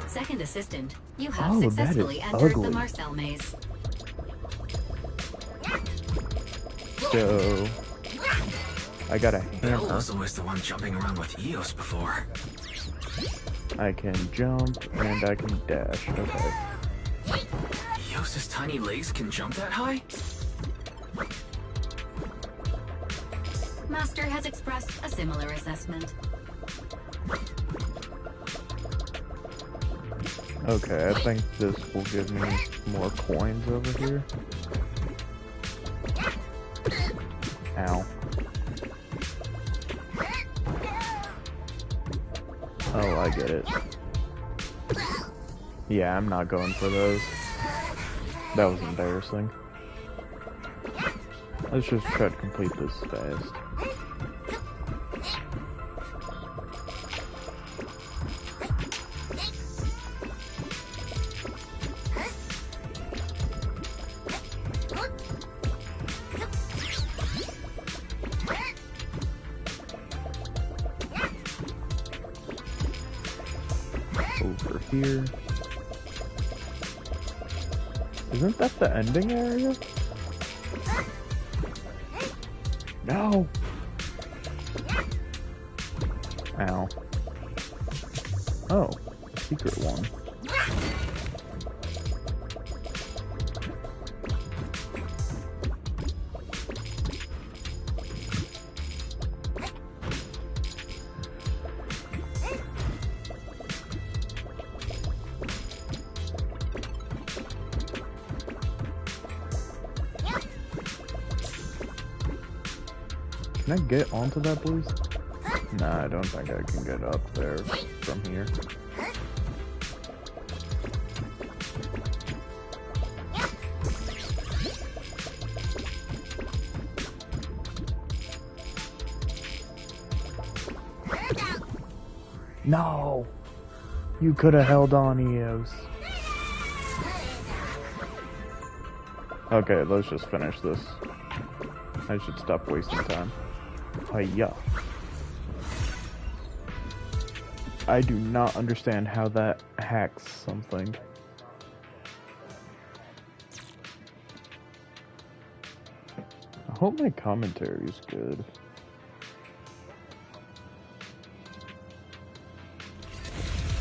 S10: Second assistant, you have
S1: Oh, that is
S10: successfully entered
S1: ugly.
S10: the Marcel maze.
S1: So I got a
S4: Belle
S1: hammer.
S4: was always the one jumping around with Eos before.
S1: I can jump and I can dash. Okay.
S4: Eos's tiny legs can jump that high?
S10: Master has expressed a similar assessment.
S1: Okay, I think this will give me more coins over here. Ow. Oh, I get it. Yeah, I'm not going for those. That was embarrassing. Let's just try to complete this fast. Over here. Isn't that the ending area? No! Ow. Oh, a secret one. Can I get onto that boost? Nah, I don't think I can get up there from here. No! You could have held on, Eos. Okay, let's just finish this. I should stop wasting time. Hiya. I do not understand how that hacks something. I hope my commentary is good.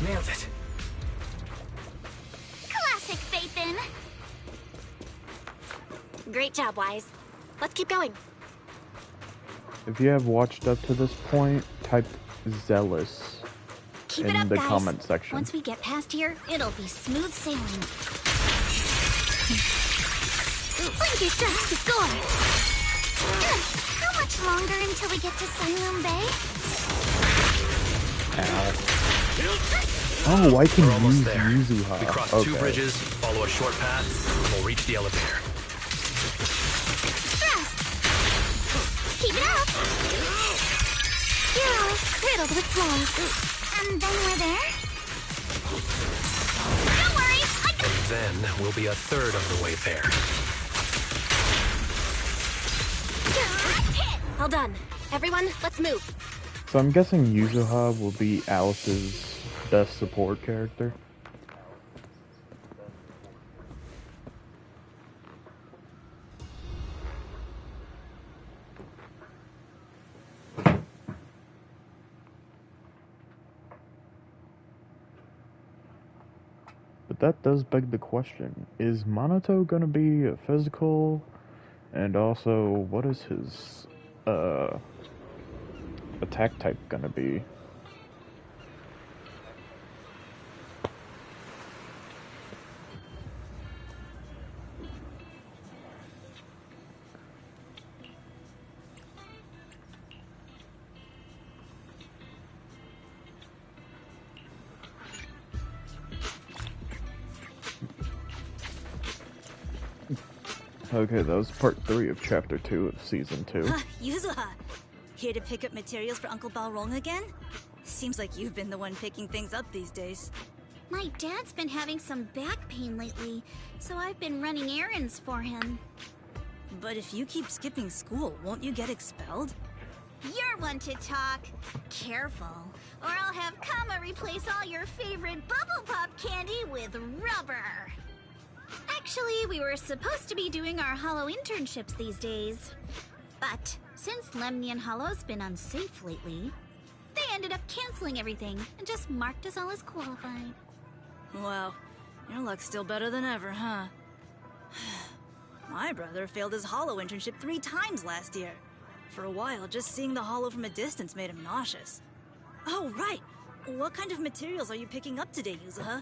S4: Nailed it.
S12: Classic Faithin.
S2: Great job, Wise. Let's keep going.
S1: If you have watched up to this point, type zealous
S12: Keep it
S1: in
S12: up,
S1: the
S12: guys.
S1: comment section.
S12: Once we get past here, it'll be smooth sailing. Leave your stress to score. How much longer until we get to Siloam Bay?
S1: Ow. Oh, I can
S11: We're almost
S1: use
S11: there.
S1: Yuzuha.
S11: We cross
S1: Okay.
S11: 2 bridges, follow a short path, and we'll reach the elevator.
S12: Keep it up! You're always riddled with flaws. And then we're there? Don't worry,
S11: And then we'll be a third of the way there.
S2: All done. Everyone, let's move.
S1: So I'm guessing Yuzuha will be Alice's best support character. But that does beg the question, is Monoto gonna be a physical? And also, what is his attack type gonna be? Okay, that was part 3 of chapter 2 of season 2.
S14: Yuzuha, here to pick up materials for Uncle Balrog again? Seems like you've been the one picking things up these days.
S12: My dad's been having some back pain lately, so I've been running errands for him.
S14: But if you keep skipping school, won't you get expelled?
S12: You're one to talk. Careful, or I'll have Kama replace all your favorite Bubble Pop candy with rubber. Actually, we were supposed to be doing our Hollow internships these days. But since Lemnian Hollow's been unsafe lately, they ended up canceling everything and just marked us all as qualified.
S14: Wow, your luck's still better than ever, huh? My brother failed his Hollow internship 3 times last year. For a while, just seeing the Hollow from a distance made him nauseous. Oh, right! What kind of materials are you picking up today, Yuzuha?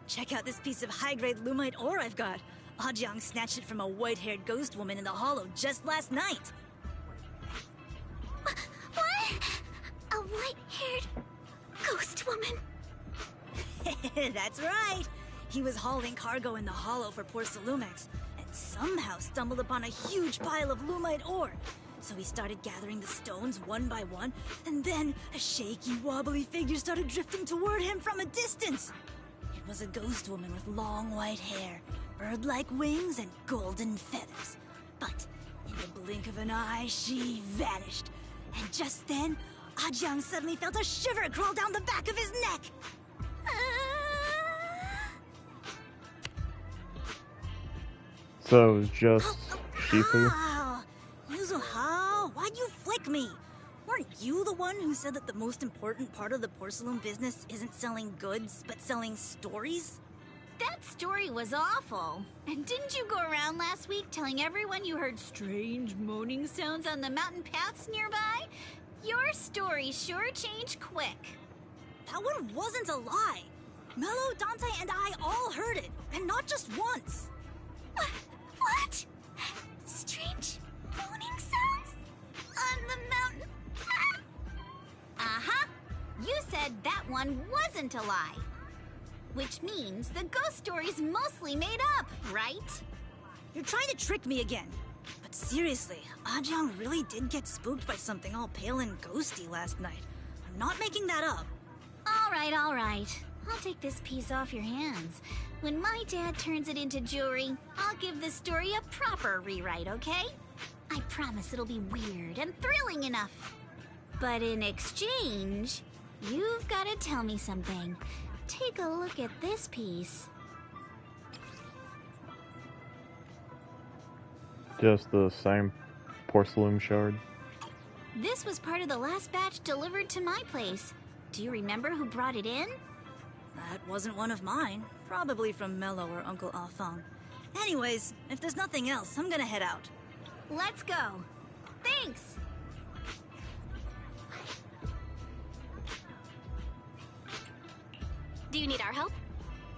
S14: Check out this piece of high-grade lumite ore I've got. Ajang snatched it from a white-haired ghost woman in the Hollow just last night.
S12: What? A white-haired ghost woman?
S14: That's right! He was hauling cargo in the Hollow for Porcelumex, and somehow stumbled upon a huge pile of lumite ore. So he started gathering the stones one by one, and then a shaky, wobbly figure started drifting toward him from a distance. It was a ghost woman with long white hair, bird-like wings, and golden feathers. But in the blink of an eye, she vanished. And just then, Ajang suddenly felt a shiver crawl down the back of his neck.
S1: So it was just Shifu?
S14: Ow! Yuzuha, why'd you flick me? Weren't you the one who said that the most important part of the porcelain business isn't selling goods, but selling stories?
S12: That story was awful. And didn't you go around last week telling everyone you heard strange moaning sounds on the mountain paths nearby? Your story sure changed quick.
S14: That one wasn't a lie. Mello, Dante, and I all heard it, and not just once.
S12: What? Strange moaning sounds? On the mountain path? Uh-huh. You said that one wasn't a lie. Which means the ghost story's mostly made up, right?
S14: You're trying to trick me again. But seriously, Ajang really did get spooked by something all pale and ghosty last night. I'm not making that up.
S12: All right. I'll take this piece off your hands. When my dad turns it into jewelry, I'll give this story a proper rewrite, okay? I promise it'll be weird and thrilling enough. But in exchange, you've got to tell me something. Take a look at this piece.
S1: Just the same porcelain shard?
S12: This was part of the last batch delivered to my place. Do you remember who brought it in?
S14: That wasn't one of mine. Probably from Mello or Uncle Alphon. Anyways, if there's nothing else, I'm gonna head out.
S12: Let's go. Thanks!
S2: Do you need our help?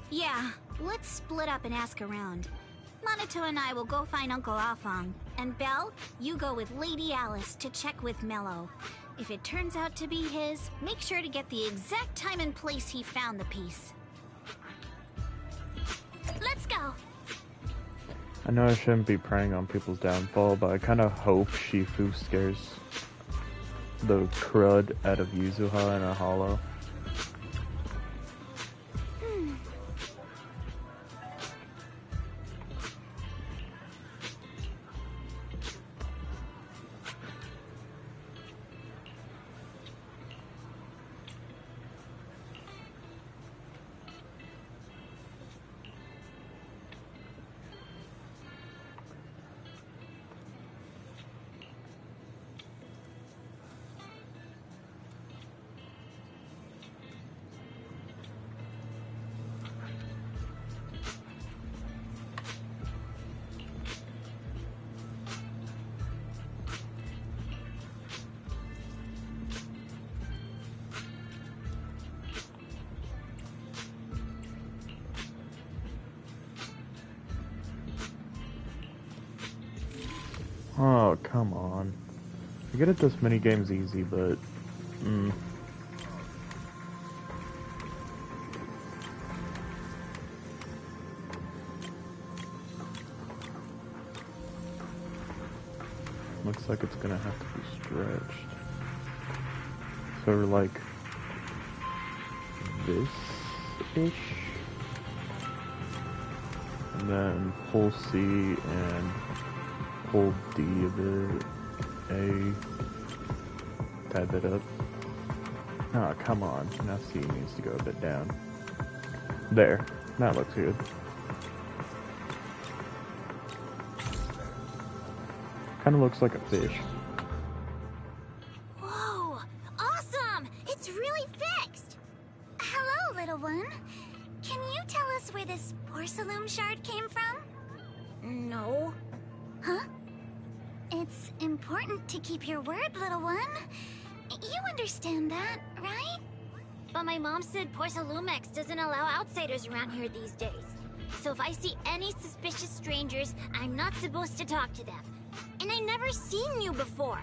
S12: Yeah, let's split up and ask around. Monoto and I will go find Uncle Alphon. And Belle, you go with Lady Alice to check with Mello. If it turns out to be his, make sure to get the exact time and place he found the piece. Let's go!
S1: I know I shouldn't be preying on people's downfall, but I kind of hope Shifu scares the crud out of Yuzuha in a hollow. Oh, come on. I get it, this minigame's easy, but... Looks like it's gonna have to be stretched. So, like... this-ish? And then pull C and pull D a bit. A. Tad bit up. Oh, come on. Now C needs to go a bit down. There. That looks good. Kind of looks like a fish.
S9: Whoa! Awesome! It's really fixed! Hello, little one. Can you tell us where this porcelain shard came from?
S12: No.
S9: Huh? It's important to keep your word, little one. You understand that, right?
S2: But my mom said Porcelumex doesn't allow outsiders around here these days. So if I see any suspicious strangers, I'm not supposed to talk to them. And I never seen you before.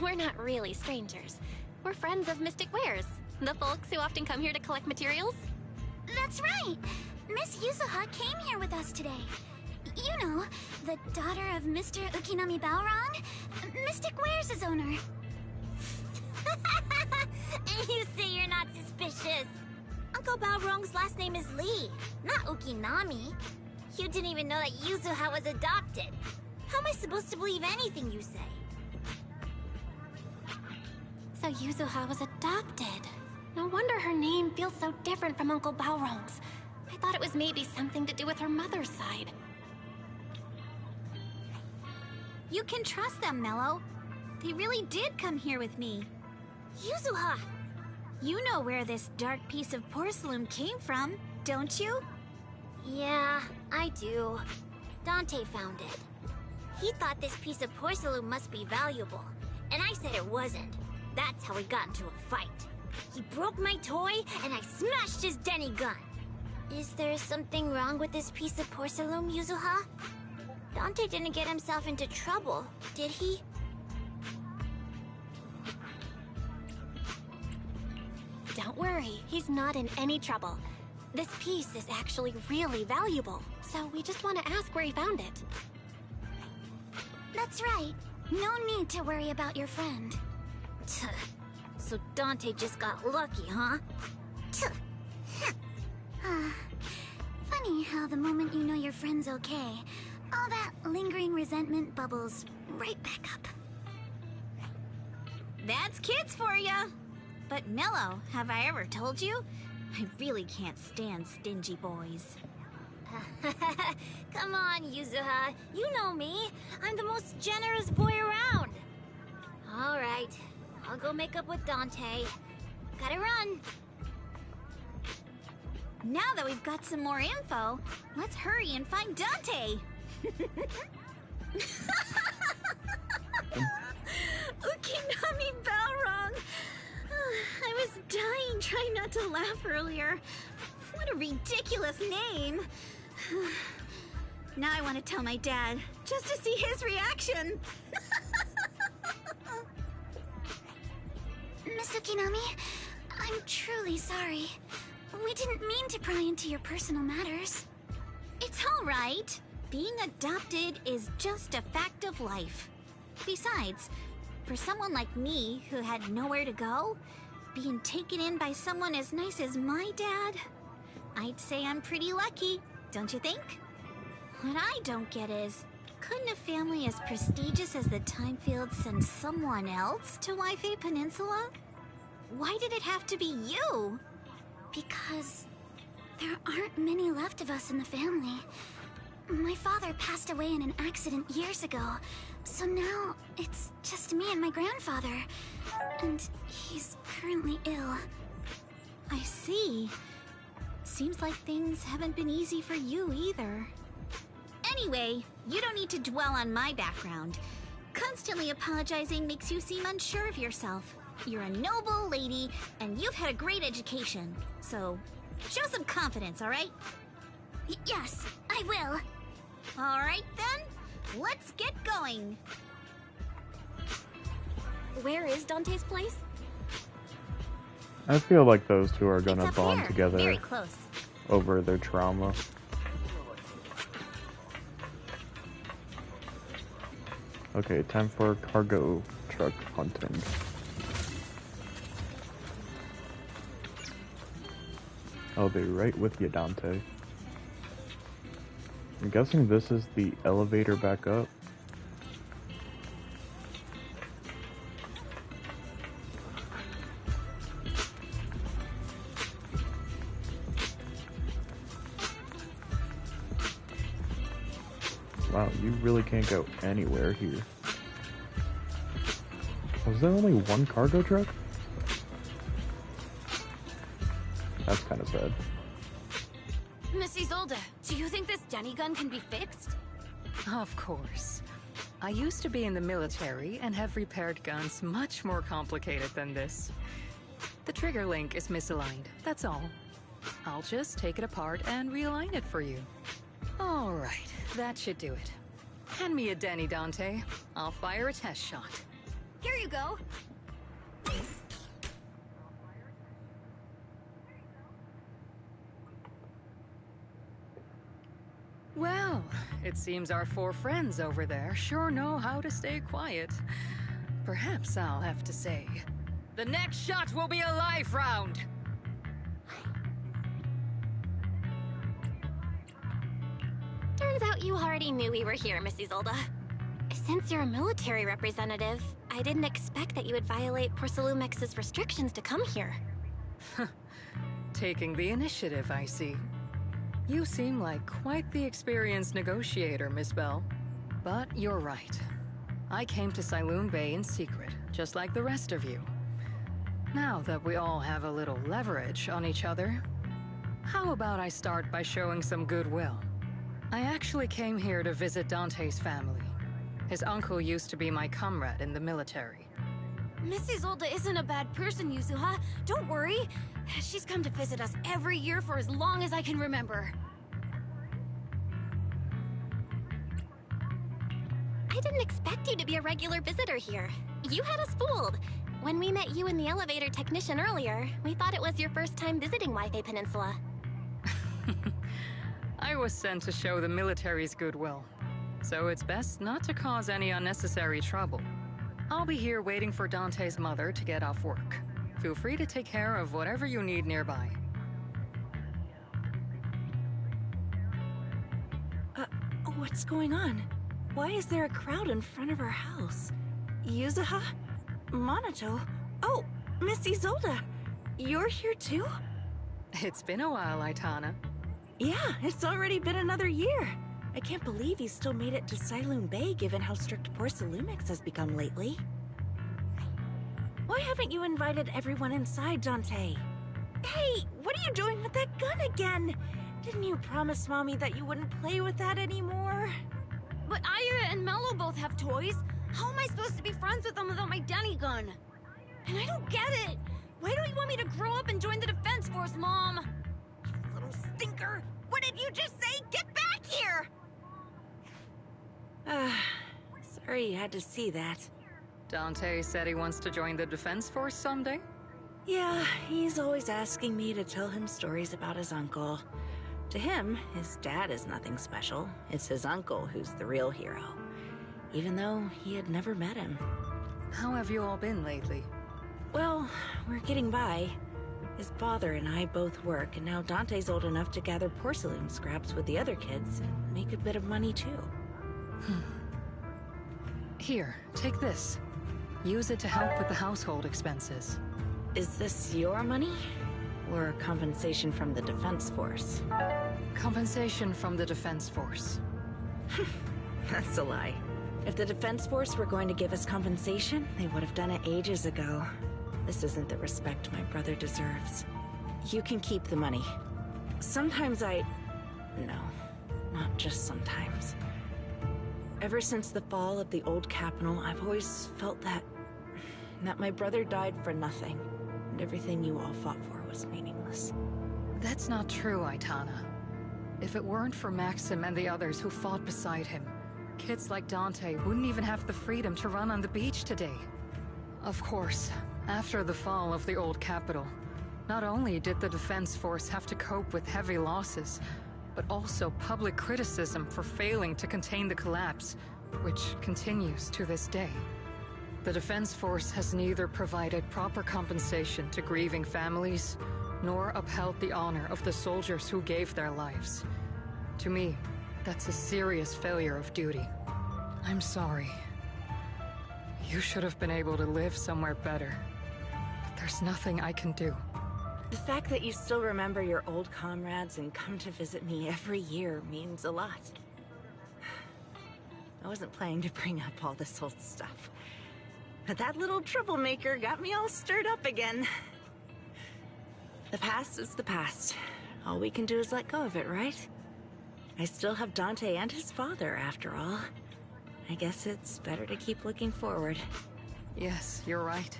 S2: We're not really strangers. We're friends of Mystic Wares, the folks who often come here to collect materials.
S9: That's right! Miss Yuzuha came here with us today. You know, the daughter of Mr. Ukinami Balrog, Mystic Wares' owner.
S2: And you say you're not suspicious. Uncle Balrog's last name is Lee, not Ukinami. You didn't even know that Yuzuha was adopted. How am I supposed to believe anything you say? So Yuzuha was adopted. No wonder her name feels so different from Uncle Balrog's. I thought it was maybe something to do with her mother's side.
S12: You can trust them, Mello. They really did come here with me.
S2: Yuzuha!
S12: You know where this dark piece of porcelain came from, don't you?
S2: Yeah, I do. Dante found it. He thought this piece of porcelain must be valuable, and I said it wasn't. That's how we got into a fight. He broke my toy, and I smashed his Denny gun. Is there something wrong with this piece of porcelain, Yuzuha? Dante didn't get himself into trouble, did he? Don't worry, he's not in any trouble. This piece is actually really valuable, so we just want to ask where he found it.
S9: That's right. No need to worry about your friend.
S2: So Dante just got lucky, huh?
S9: Funny how the moment you know your friend's okay, all that lingering resentment bubbles right back up.
S12: That's kids for ya! But Mello, have I ever told you? I really can't stand stingy boys.
S2: Come on, Yuzuha. You know me. I'm the most generous boy around. All right. I'll go make up with Dante. Gotta run.
S12: Now that we've got some more info, let's hurry and find Dante. Ukinami Balrog. I was dying trying not to laugh earlier. What a ridiculous name. Now I want to tell my dad, just to see his reaction.
S9: Miss Ukinami, I'm truly sorry. We didn't mean to pry into your personal matters.
S12: It's all right. Being adopted is just a fact of life. Besides, for someone like me who had nowhere to go, being taken in by someone as nice as my dad, I'd say I'm pretty lucky, don't you think? What I don't get is, couldn't a family as prestigious as the Timefields send someone else to Waifei Peninsula? Why did it have to be you?
S9: Because there aren't many left of us in the family. My father passed away in an accident years ago, so now it's just me and my grandfather. And he's currently ill.
S12: I see. Seems like things haven't been easy for you either. Anyway, you don't need to dwell on my background. Constantly apologizing makes you seem unsure of yourself. You're a noble lady, and you've had a great education. So, Show some confidence, alright?
S9: Yes, I will.
S12: Alright then, let's get going.
S2: Where is Dante's place?
S1: I feel like those two are gonna
S12: It's up
S1: bond
S12: here,
S1: together
S12: very close.
S1: over their trauma. Okay, time for cargo truck hunting. I'll be right with you, Dante. I'm guessing this is the elevator back up. Wow, you really can't go anywhere here. Was there only one cargo truck? That's kind of sad.
S13: Miss Isolde, do you think this Denny gun can be fixed?
S8: Of course. I used to be in the military and have repaired guns much more complicated than this. The trigger link is misaligned, that's all. I'll just take it apart and realign it for you. All right, that should do it. Hand me a Denny, Dante. I'll fire a test shot.
S13: Here you go.
S8: Well, it seems our four friends over there sure know how to stay quiet. Perhaps I'll have to say, the next shot will be a live round.
S2: Turns out you already knew we were here, Miss Isolde. Since you're a military representative, I didn't expect that you would violate Porcelumex's restrictions to come here.
S8: Taking the initiative, I see. You seem like quite the experienced negotiator, Miss Bell. But you're right. I came to Siloon Bay in secret, just like the rest of you. Now that we all have a little leverage on each other, how about I start by showing some goodwill? I actually came here to visit Dante's family. His uncle used to be my comrade in the military.
S13: Miss Isolde isn't a bad person, Yuzuha. Don't worry. She's come to visit us every year for as long as I can remember.
S2: I didn't expect you to be a regular visitor here. You had us fooled. When we met you and the elevator technician earlier, we thought it was your first time visiting Wi-Fi Peninsula.
S8: I was sent to show the military's goodwill, so it's best not to cause any unnecessary trouble. I'll be here waiting for Dante's mother to get off work. Feel free to take care of whatever you need nearby.
S14: What's going on? Why is there a crowd in front of our house? Yuzuha? Monato? Oh, Miss Isolde! You're here too?
S8: It's been a while, Aitana.
S14: Yeah, it's already been another year. I can't believe you still made it to Siloon Bay given how strict Porcelumix has become lately. Why haven't you invited everyone inside, Dante? Hey, what are you doing with that gun again? Didn't you promise Mommy that you wouldn't play with that anymore?
S13: But Aya and Mello both have toys. How am I supposed to be friends with them without my Denny gun? And I don't get it. Why don't you want me to grow up and join the Defense Force, Mom? You little stinker. What did you just say? Get back here!
S14: Sorry you had to see that.
S8: Dante said he wants to join the Defense Force someday?
S14: Yeah, he's always asking me to tell him stories about his uncle. To him, his dad is nothing special. It's his uncle who's the real hero. Even though he had never met him.
S8: How have you all been lately?
S14: Well, we're getting by. His father and I both work, and now Dante's old enough to gather porcelain scraps with the other kids and make a bit of money too.
S8: Here, take this. Use it to help with the household expenses.
S14: Is this your money? Or compensation from the Defense Force?
S8: Compensation from the Defense Force.
S14: That's a lie. If the Defense Force were going to give us compensation, they would have done it ages ago. This isn't the respect my brother deserves. You can keep the money. Sometimes No, not just sometimes. Ever since the fall of the old capital, I've always felt that my brother died for nothing, and everything you all fought for was meaningless.
S8: That's not true, Aitana. If it weren't for Maxim and the others who fought beside him, kids like Dante wouldn't even have the freedom to run on the beach today. Of course, after the fall of the old capital, not only did the Defense Force have to cope with heavy losses, but also public criticism for failing to contain the collapse, which continues to this day. The Defense Force has neither provided proper compensation to grieving families, nor upheld the honor of the soldiers who gave their lives. To me, that's a serious failure of duty. I'm sorry. You should have been able to live somewhere better. But there's nothing I can do.
S15: The fact that you still remember your old comrades and come to visit me every year means a lot. I wasn't planning to bring up all this old stuff, but that little troublemaker got me all stirred up again. The past is the past. All we can do is let go of it, right? I still have Dante and his father, after all. I guess it's better to keep looking forward.
S8: Yes, you're right.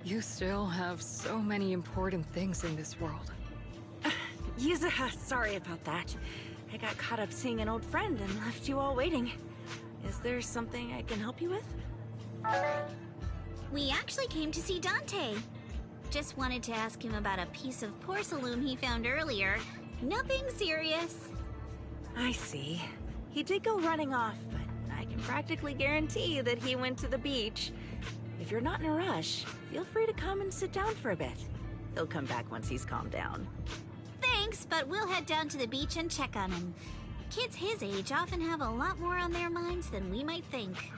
S8: You still have so many important things in this world.
S15: Yuzuha, sorry about that. I got caught up seeing an old friend and left you all waiting. Is there something I can help you with?
S12: We actually came to see Dante. Just wanted to ask him about a piece of porcelain he found earlier. Nothing serious.
S15: I see. He did go running off, but I can practically guarantee that he went to the beach. If you're not in a rush, feel free to come and sit down for a bit. He'll come back once he's calmed down.
S12: Thanks, but we'll head down to the beach and check on him. Kids his age often have a lot more on their minds than we might think.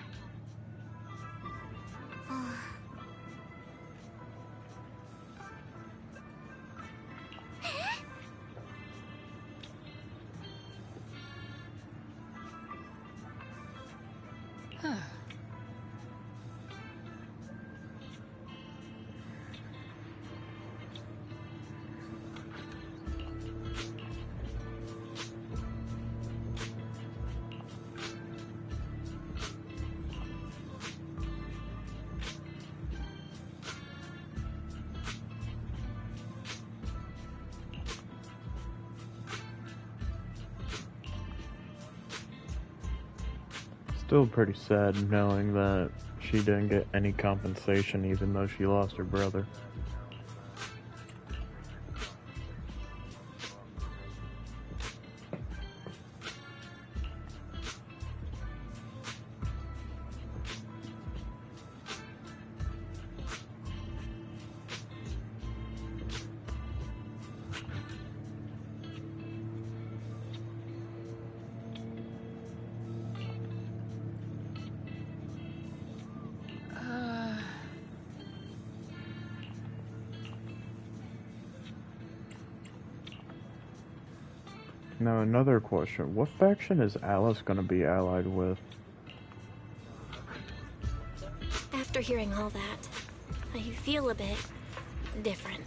S1: Still pretty sad knowing that she didn't get any compensation even though she lost her brother. Now another question, what faction is Alice gonna be allied with?
S2: After hearing all that, I feel a bit different.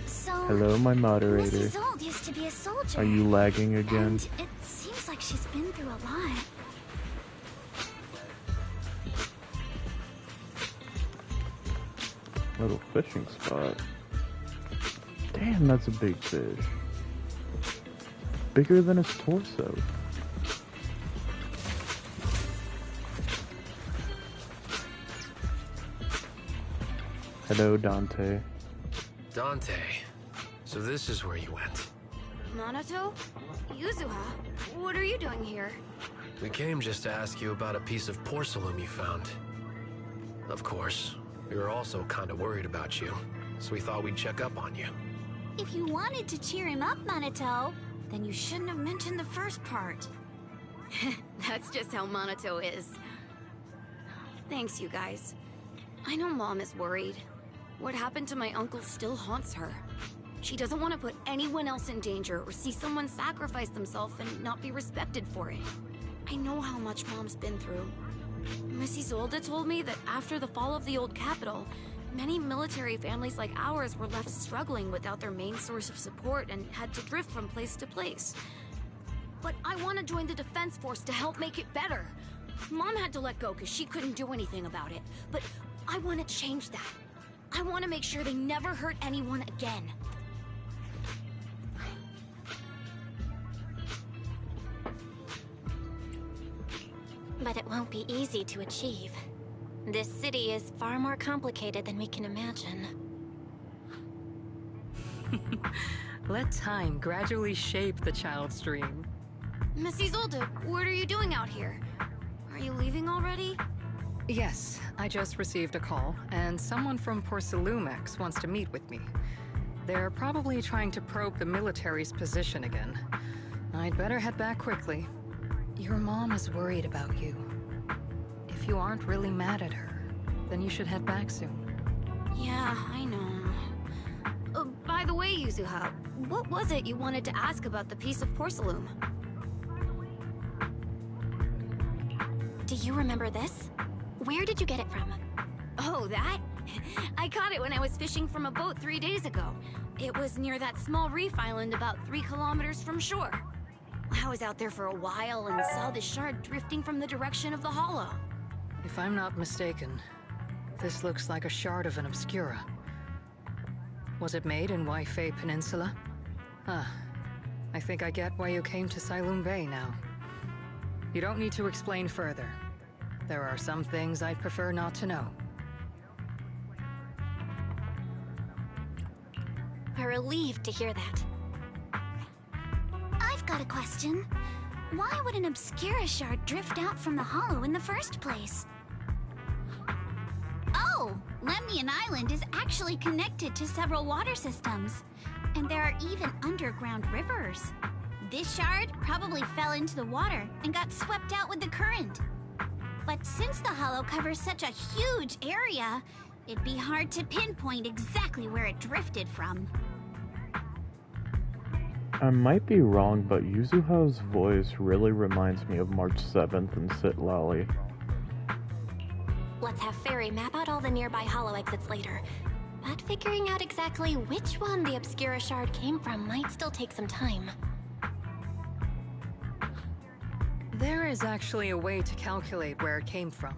S9: So,
S1: Hello, my moderator.
S9: Mrs. Old used to be a soldier.
S1: Are you lagging again?
S9: And it seems like she's been through a lot.
S1: Little fishing spot. Damn, that's a big fish. Bigger than his torso. Hello, Dante.
S11: Dante. So this is where you went.
S13: Minato? Yuzuha? What are you doing here?
S11: We came just to ask you about a piece of porcelain you found. Of course, we were also kind of worried about you, so we thought we'd check up on you.
S12: If you wanted to cheer him up, Minato, then you shouldn't have mentioned the first part.
S13: That's just how Minato is. Thanks, you guys. I know Mom is worried. What happened to my uncle still haunts her. She doesn't want to put anyone else in danger or see someone sacrifice themselves and not be respected for it. I know how much Mom's been through. Mrs. Zolda told me that after the fall of the old capital, many military families like ours were left struggling without their main source of support and had to drift from place to place. But I want to join the Defense Force to help make it better. Mom had to let go because she couldn't do anything about it. But I want to change that. I want to make sure they never hurt anyone again.
S2: But it won't be easy to achieve. This city is far more complicated than we can imagine.
S8: Let time gradually shape the child's dream.
S13: Miss Isolde, what are you doing out here? Are you leaving already?
S8: Yes, I just received a call, and someone from Porcelumex wants to meet with me. They're probably trying to probe the military's position again. I'd better head back quickly. Your mom is worried about you. If you aren't really mad at her, then you should head back soon.
S13: Yeah, I know. By the way, Yuzuha, what was it you wanted to ask about the piece of porcelain?
S2: Do you remember this? Where did you get it from?
S13: Oh, that? I caught it when I was fishing from a boat 3 days ago. It was near that small reef island about 3 kilometers from shore. I was out there for a while and saw the shard drifting from the direction of the hollow.
S8: If I'm not mistaken, this looks like a shard of an Obscura. Was it made in Waifei Peninsula? Ah, I think I get why you came to Sailoon Bay now. You don't need to explain further. There are some things I'd prefer not to know.
S2: We're relieved to hear that.
S9: I've got a question. Why would an Obscura shard drift out from the hollow in the first place?
S12: Oh, Lemnian Island is actually connected to several water systems. And there are even underground rivers. This shard probably fell into the water and got swept out with the current. But since the hollow covers such a huge area, it'd be hard to pinpoint exactly where it drifted from.
S1: I might be wrong, but Yuzuha's voice really reminds me of March 7th in Sit Lally.
S2: Let's have Fairy map out all the nearby hollow exits later. But figuring out exactly which one the Obscura shard came from might still take some time.
S8: There is actually a way to calculate where it came from.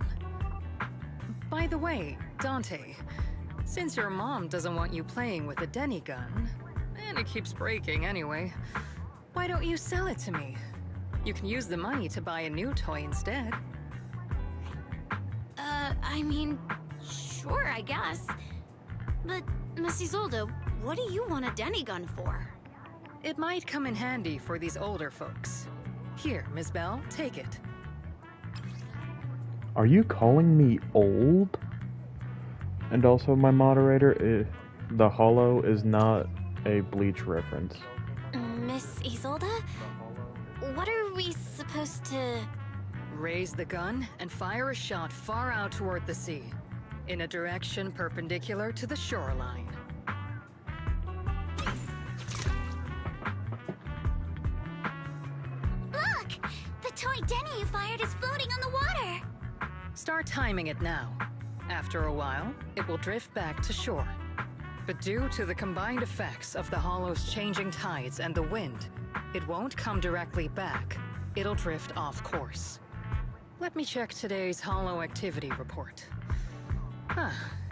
S8: By the way, Dante, since your mom doesn't want you playing with a Denny gun, and it keeps breaking anyway, why don't you sell it to me? You can use the money to buy a new toy instead.
S13: I mean, sure, I guess. But, Miss Isolde, what do you want a Denny gun for?
S8: It might come in handy for these older folks. Here, Miss Bell, take it.
S1: Are you calling me old? And also, my moderator, the hollow is not a Bleach reference.
S2: Miss Isolde? What are we supposed to...
S8: Raise the gun and fire a shot far out toward the sea, in a direction perpendicular to the shoreline.
S9: Look! The toy Denny you fired is floating on the water!
S8: Start timing it now. After a while, it will drift back to shore. But due to the combined effects of the hollow's changing tides and the wind, it won't come directly back. It'll drift off course. Let me check today's hollow activity report.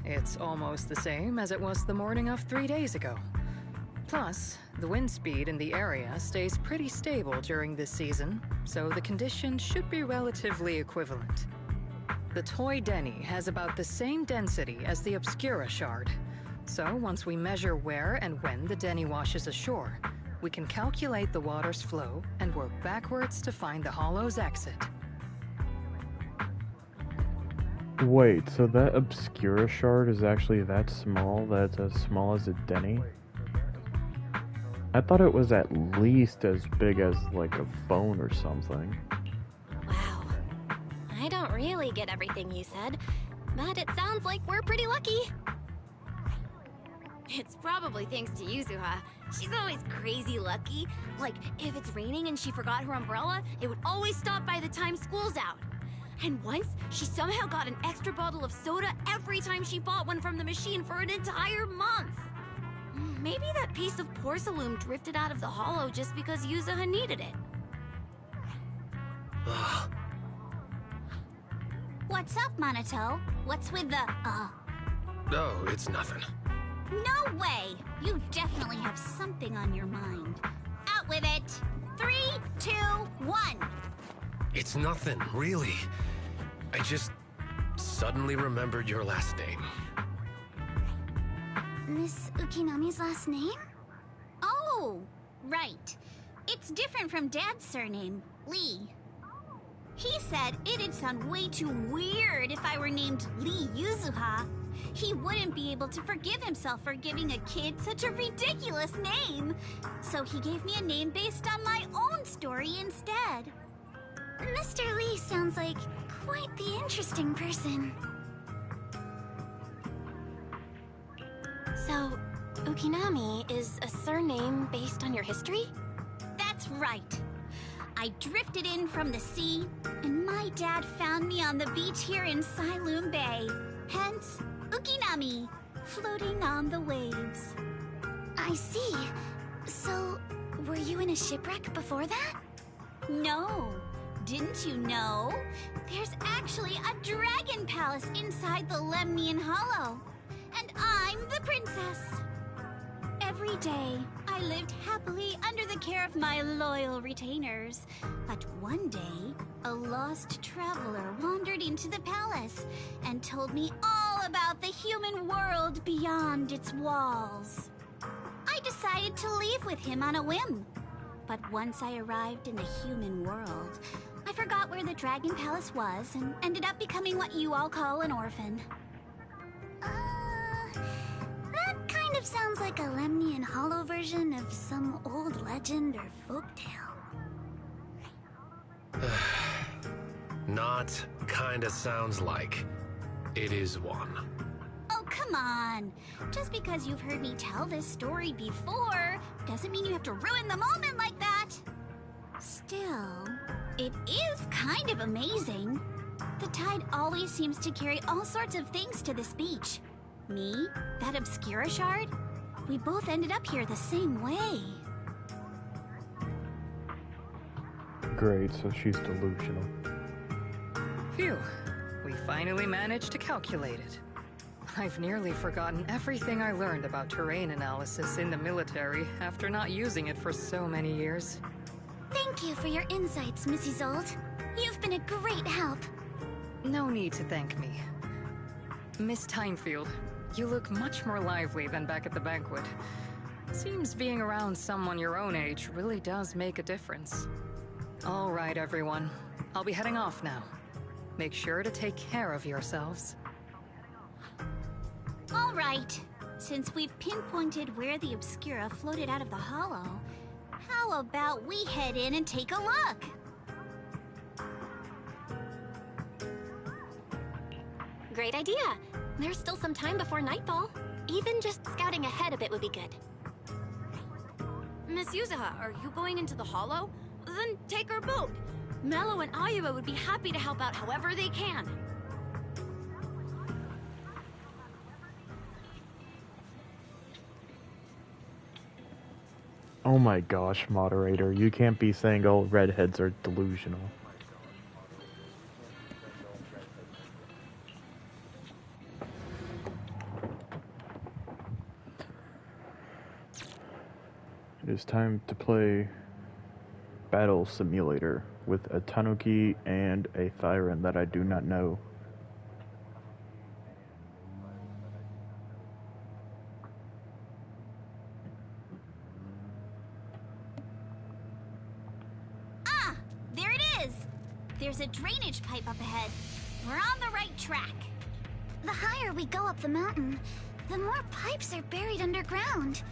S8: It's almost the same as it was the morning of 3 days ago. Plus, the wind speed in the area stays pretty stable during this season, so the conditions should be relatively equivalent. The toy Denny has about the same density as the Obscura shard. So once we measure where and when the Denny washes ashore, we can calculate the water's flow and work backwards to find the hollow's exit.
S1: Wait, so that Obscura shard is actually that small? That's as small as a Denny? I thought it was at least as big as, like, a phone or something.
S2: Wow. I don't really get everything you said, but it sounds like we're pretty lucky.
S13: It's probably thanks to Yuzuha. She's always crazy lucky. Like, if it's raining and she forgot her umbrella, it would always stop by the time school's out. And once, she somehow got an extra bottle of soda every time she bought one from the machine for an entire month. Maybe that piece of porcelain drifted out of the hollow just because Yuzuha needed it.
S12: What's up, Monato? What's with the,
S11: Oh, it's nothing.
S12: No way! You definitely have something on your mind. Out with it! 3, 2, 1!
S11: It's nothing, really. I just suddenly remembered your last name.
S9: Miss Ukinami's last name?
S12: Oh, right. It's different from Dad's surname, Lee. He said it'd sound way too weird if I were named Lee Yuzuha. He wouldn't be able to forgive himself for giving a kid such a ridiculous name. So he gave me a name based on my own story instead.
S9: Mr. Lee sounds like quite the interesting person.
S2: So, Ukinami is a surname based on your history?
S12: That's right. I drifted in from the sea, and my dad found me on the beach here in Sailoon Bay. Hence, Ukinami, floating on the waves.
S9: I see. So, were you in a shipwreck before that?
S12: No. Didn't you know? There's actually a dragon palace inside the Lemnian Hollow. And I'm the princess. Every day, I lived happily under the care of my loyal retainers. But one day, a lost traveler wandered into the palace and told me all about the human world beyond its walls. I decided to leave with him on a whim. But once I arrived in the human world, I forgot where the Dragon Palace was and ended up becoming what you all call an orphan.
S9: That kind of sounds like a Lemnian Hollow version of some old legend or folktale.
S11: Not kinda sounds like. It is one.
S12: Oh, come on. Just because you've heard me tell this story before doesn't mean you have to ruin the moment like that. Still, it is kind of amazing. The tide always seems to carry all sorts of things to this beach. Me, that Obscura shard, we both ended up here the same way.
S1: Great, so she's delusional.
S8: Phew. We finally managed to calculate it. I've nearly forgotten everything I learned about terrain analysis in the military after not using it for so many years.
S9: Thank you for your insights, Mrs. Old. You've been a great help.
S8: No need to thank me. Miss Timefield, you look much more lively than back at the banquet. Seems being around someone your own age really does make a difference. All right, everyone. I'll be heading off now. Make sure to take care of yourselves.
S12: All right. Since we've pinpointed where the Obscura floated out of the hollow, how about we head in and take a look?
S2: Great idea. There's still some time before nightfall. Even just scouting ahead a bit would be good.
S16: Miss Yuzuha, are you going into the hollow? Then take our boat. Mello and Ayuba would be happy to help out however they can.
S1: Oh my gosh, moderator, you can't be saying all redheads are delusional. It is time to play Battle Simulator with a Tanuki and a Thyron that I do not know.
S12: Ah, there it is. There's a drainage pipe up ahead. We're on the right track.
S9: The higher we go up the mountain, the more pipes are buried underground.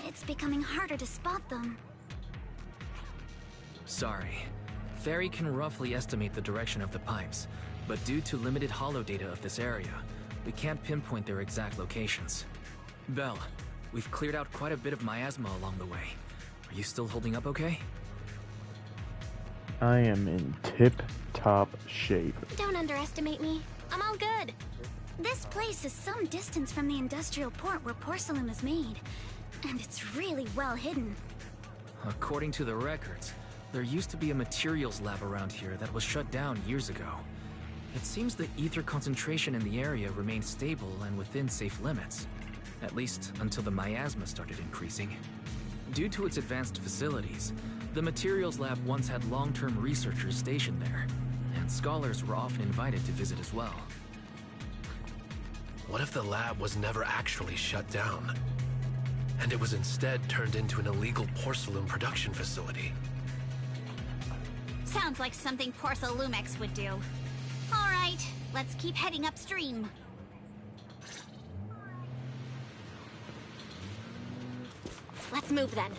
S9: It's becoming harder to spot them.
S4: Sorry. Fairy can roughly estimate the direction of the pipes, but due to limited holo data of this area, we can't pinpoint their exact locations. Belle, we've cleared out quite a bit of miasma along the way. Are you still holding up okay?
S1: I am in tip-top shape.
S2: Don't underestimate me. I'm all good.
S9: This place is some distance from the industrial port where porcelain is made, and it's really well hidden.
S4: According to the records, there used to be a materials lab around here that was shut down years ago. It seems the ether concentration in the area remained stable and within safe limits, at least until the miasma started increasing. Due to its advanced facilities, the materials lab once had long-term researchers stationed there, and scholars were often invited to visit as well.
S11: What if the lab was never actually shut down, and it was instead turned into an illegal porcelain production facility?
S12: Sounds like something Porcelumex would do. All right, let's keep heading upstream.
S2: Let's move then.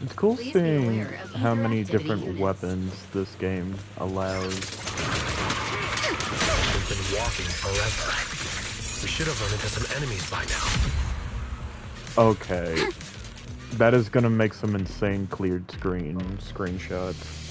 S1: It's cool
S2: Please be
S1: seeing
S2: aware of
S1: how
S2: ether
S1: many
S2: activity
S1: different
S2: units.
S1: weapons this game allows.
S11: We've been walking forever. We should have run into some enemies by now.
S1: Okay. That is gonna make some insane cleared screenshots.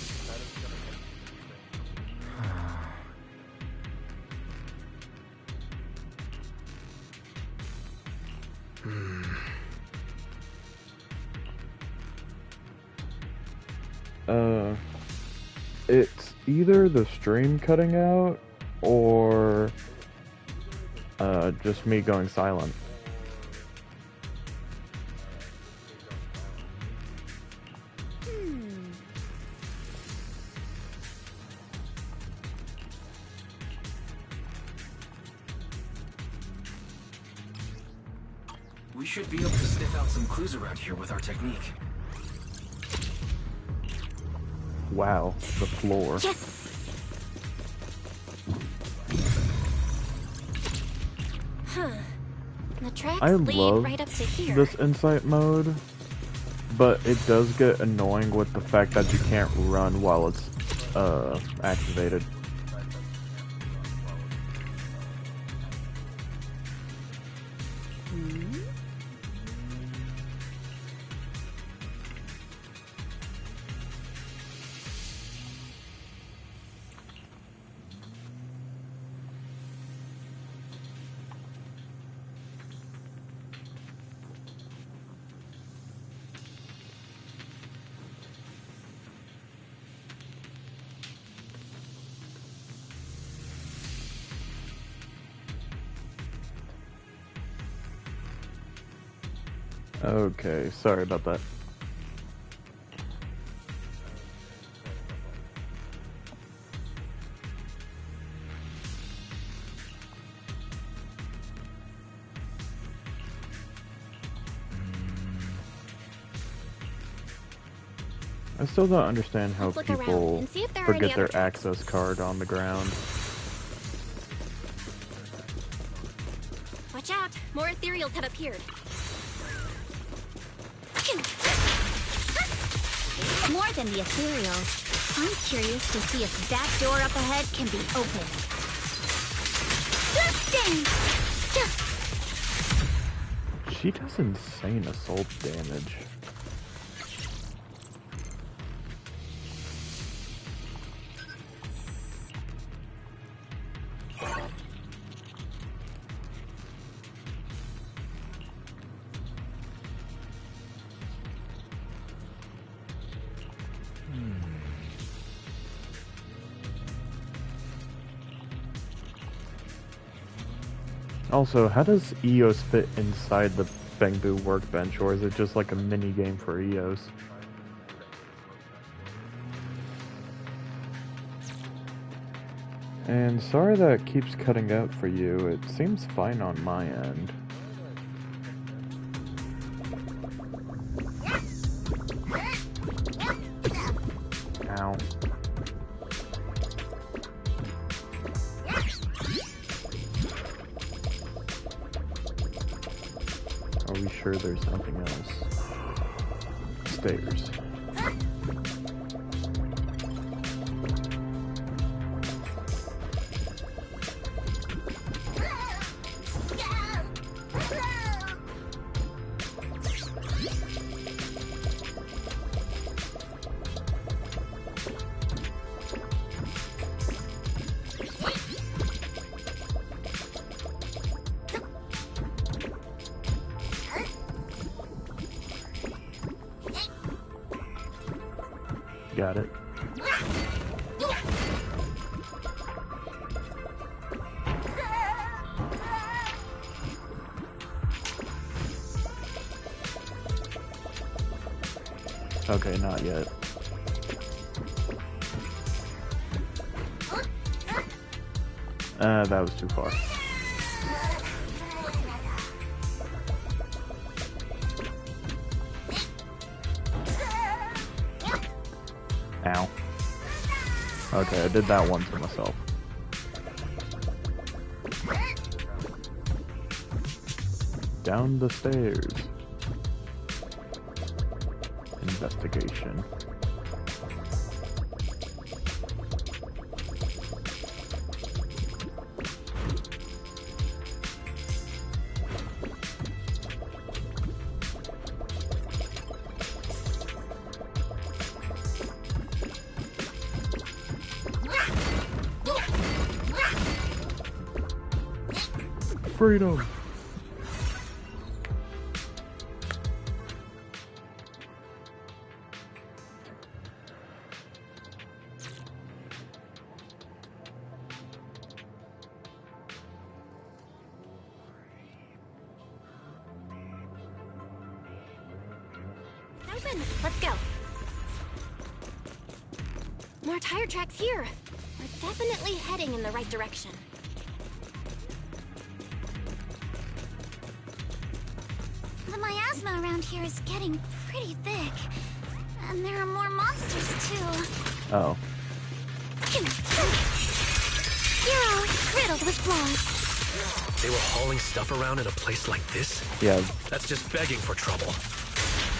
S1: It's either the stream cutting out or just me going silent.
S4: We should be able to sniff out some clues around here with our technique.
S1: Wow, the floor.
S2: Huh. The tracks
S1: I
S2: lead
S1: love
S2: right up to here.
S1: this insight mode, but it does get annoying with the fact that you can't run while it's activated. Okay, sorry about that. I still don't understand how
S2: Let's look around
S1: people
S2: and see if there are any
S1: forget
S2: other
S1: their
S2: tracks.
S1: access card on the ground.
S2: Watch out! More ethereals have appeared.
S12: More than the ethereals. I'm curious to see if that door up ahead can be opened. Let's dance!
S1: She does insane assault damage. Also, how does EOS fit inside the Bangbu workbench, or is it just like a mini game for EOS? And sorry that it keeps cutting out for you, it seems fine on my end. Ow. Are we sure there's nothing else? Stairs. Got it. Okay, not yet. That was too far. Ow. Okay, I did that one to myself. Down the stairs. Investigation. Freedom!
S2: Open! Let's go! More tire tracks here! We're definitely heading in the right direction.
S9: The miasma around here is getting pretty thick. And there are more monsters, too.
S1: Oh.
S9: Hero, riddled with flaws.
S11: They were hauling stuff around in a place like this?
S1: Yeah.
S11: That's just begging for trouble.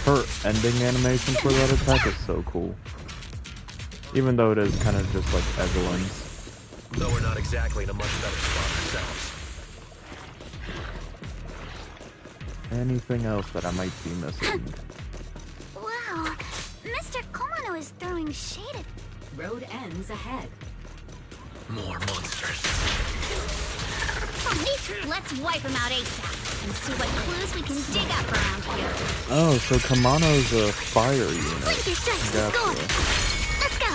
S1: Her ending animation for that attack is so cool. Even though it is kind of just like Evelyn's.
S11: Though we're not exactly in a much better spot ourselves.
S1: Anything else that I might be missing?
S9: Wow, Mr. Komano is throwing shade at...
S10: Road ends ahead.
S11: More monsters.
S12: Let's wipe them out ASAP and see what clues we can dig up around here.
S1: Oh, so Kamano's a fire unit.
S12: Laser strikes,
S1: Gotcha.
S12: let's go! Let's go!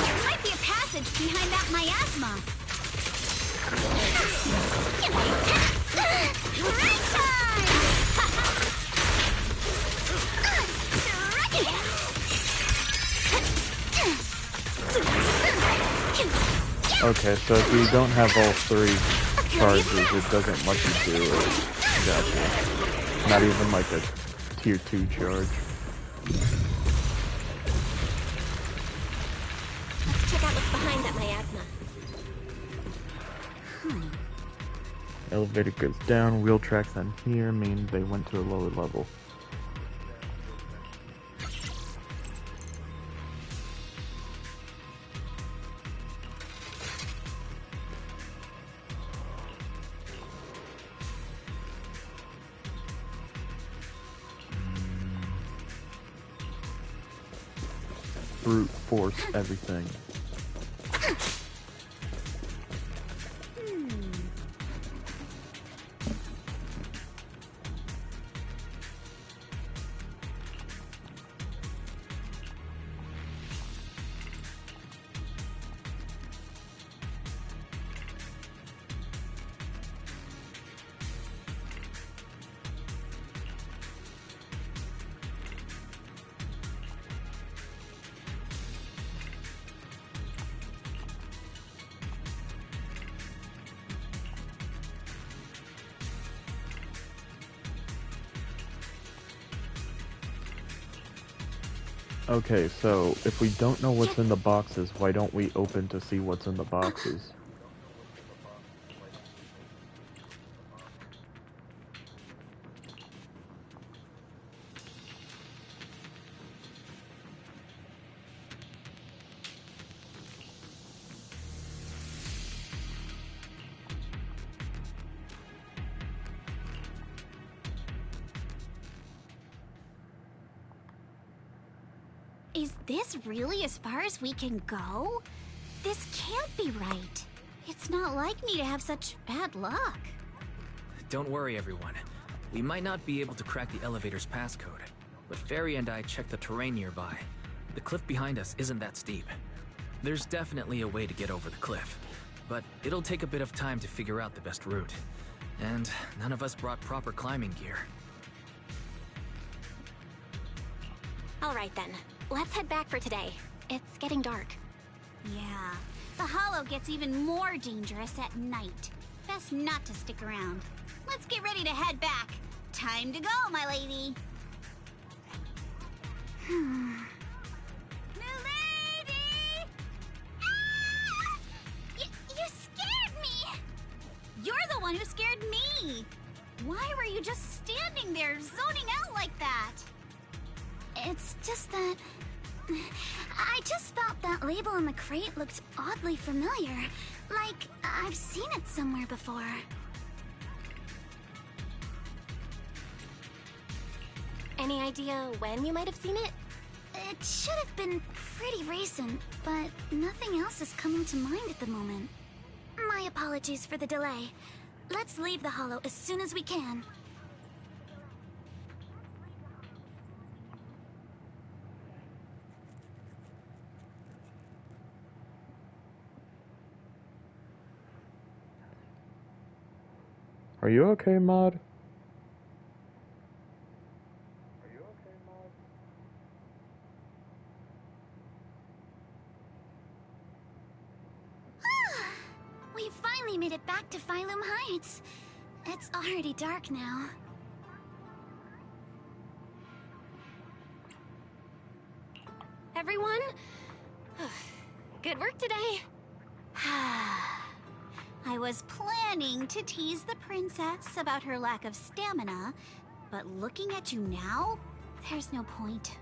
S12: There might be a passage behind that miasma. Right time!
S1: Okay, so if you don't have all three charges, it doesn't let you do it. Gotcha. Not even like a tier 2 charge.
S2: Let's check out what's behind that miasma.
S1: Elevator goes down, wheel tracks on here mean they went to a lower level. Brute force everything. Okay, so if we don't know what's in the boxes, why don't we open to see what's in the boxes?
S12: Is this really as far as we can go? This can't be right. It's not like me to have such bad luck.
S4: Don't worry, everyone. We might not be able to crack the elevator's passcode, but Fairy and I checked the terrain nearby. The cliff behind us isn't that steep. There's definitely a way to get over the cliff, but it'll take a bit of time to figure out the best route. And none of us brought proper climbing gear.
S2: Alright then, let's head back for today. It's getting dark.
S12: Yeah, the Hollow gets even more dangerous at night. Best not to stick around. Let's get ready to head back. Time to go, my lady. Milady! Ah! You scared me! You're the one who scared me! Why were you just standing there, zoning out like that?
S9: It's just that... I just felt that label on the crate looked oddly familiar. Like, I've seen it somewhere before.
S2: Any idea when you might have seen it?
S9: It should have been pretty recent, but nothing else is coming to mind at the moment. My apologies for the delay. Let's leave the Hollow as soon as we can.
S1: Are you okay, Maud?
S9: We finally made it back to Phylum Heights. It's already dark now.
S2: Everyone? Good work today.
S12: I was planning to tease the princess about her lack of stamina, but looking at you now, there's no point.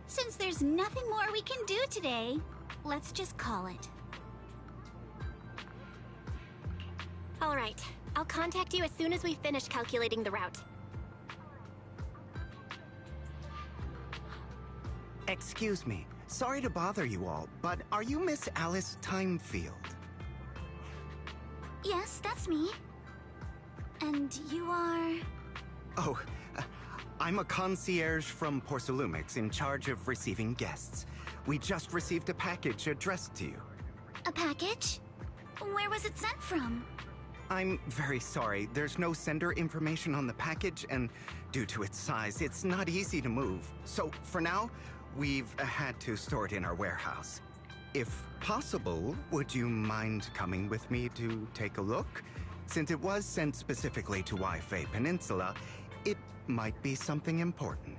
S12: Since there's nothing more we can do today, let's just call it.
S2: Alright, I'll contact you as soon as we finish calculating the route.
S17: Excuse me. Sorry to bother you all, but are you Miss Alice Timefield?
S9: Yes, that's me. And you are...
S17: Oh, I'm a concierge from Porcelumix in charge of receiving guests. We just received a package addressed to you.
S9: A package? Where was it sent from?
S17: I'm very sorry. There's no sender information on the package, and due to its size, it's not easy to move. So, for now, we've had to store it in our warehouse. If possible, would you mind coming with me to take a look? Since it was sent specifically to Wi-Fi Peninsula, it might be something important.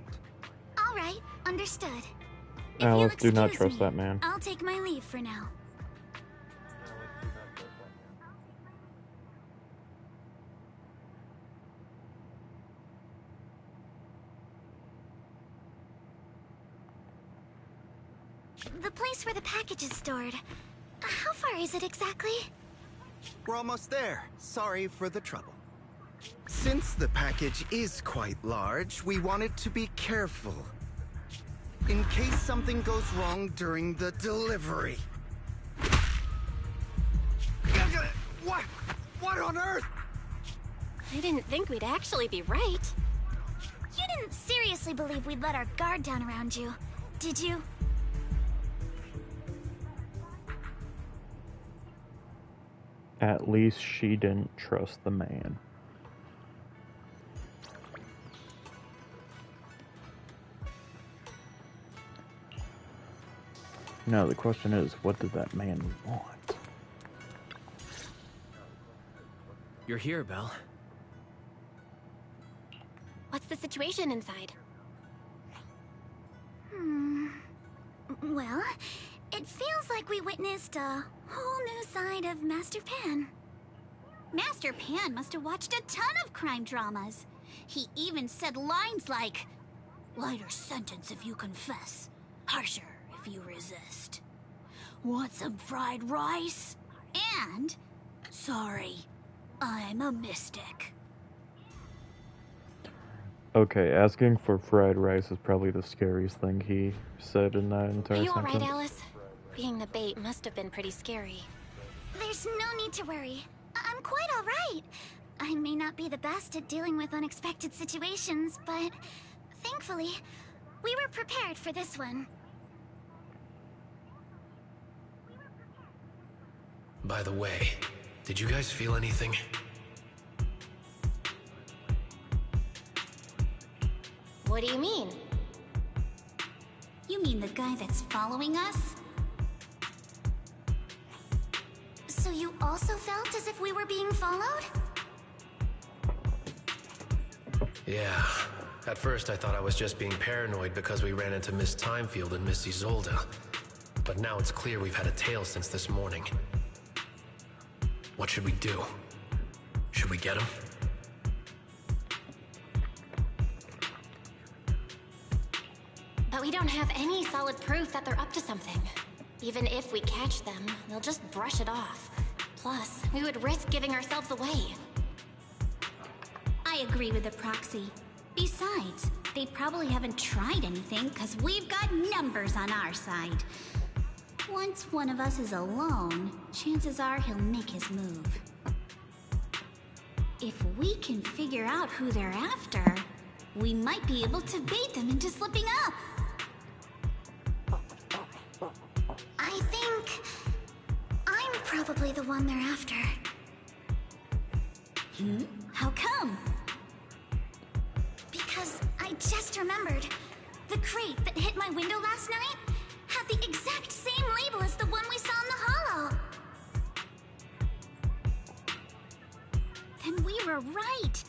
S9: All right, understood. If
S1: Alice,
S9: you'll
S1: do not
S9: excuse
S1: trust
S9: me,
S1: that man.
S9: I'll take my leave for now. The place where the package is stored. How far is it exactly?
S17: We're almost there. Sorry for the trouble. Since the package is quite large, we wanted to be careful. In case something goes wrong during the delivery. What? What on earth?
S2: I didn't think we'd actually be right.
S9: You didn't seriously believe we'd let our guard down around you, did you?
S1: At least she didn't trust the man. Now the question is, what did that man want?
S4: You're here, Belle.
S2: What's the situation inside?
S9: Well, it feels like we witnessed a whole new side of Master Pan.
S12: Master Pan must have watched a ton of crime dramas. He even said lines like, "Lighter sentence if you confess, harsher if you resist. Want some fried rice?" And, "Sorry, I'm a mystic."
S1: Okay, asking for fried rice is probably the scariest thing he said in that entire
S2: Are you
S1: sentence.
S2: alright, Alice? Being the bait must have been pretty scary.
S9: There's no need to worry. I'm quite all right. I may not be the best at dealing with unexpected situations, but thankfully, we were prepared for this one.
S11: By the way, did you guys feel anything?
S2: What do you mean?
S12: You mean the guy that's following us?
S9: So you also felt as if we were being followed?
S11: Yeah. At first I thought I was just being paranoid because we ran into Miss Timefield and Miss Isolde. But now it's clear we've had a tail since this morning. What should we do? Should we get him?
S2: But we don't have any solid proof that they're up to something. Even if we catch them, they'll just brush it off. Plus, we would risk giving ourselves away.
S12: I agree with the proxy. Besides, they probably haven't tried anything because we've got numbers on our side. Once one of us is alone, chances are he'll make his move. If we can figure out who they're after, we might be able to bait them into slipping up.
S9: I think I'm probably the one they're after.
S12: How come?
S9: Because I just remembered. The crate that hit my window last night had the exact same label as the one we saw in the hollow.
S12: Then we were right.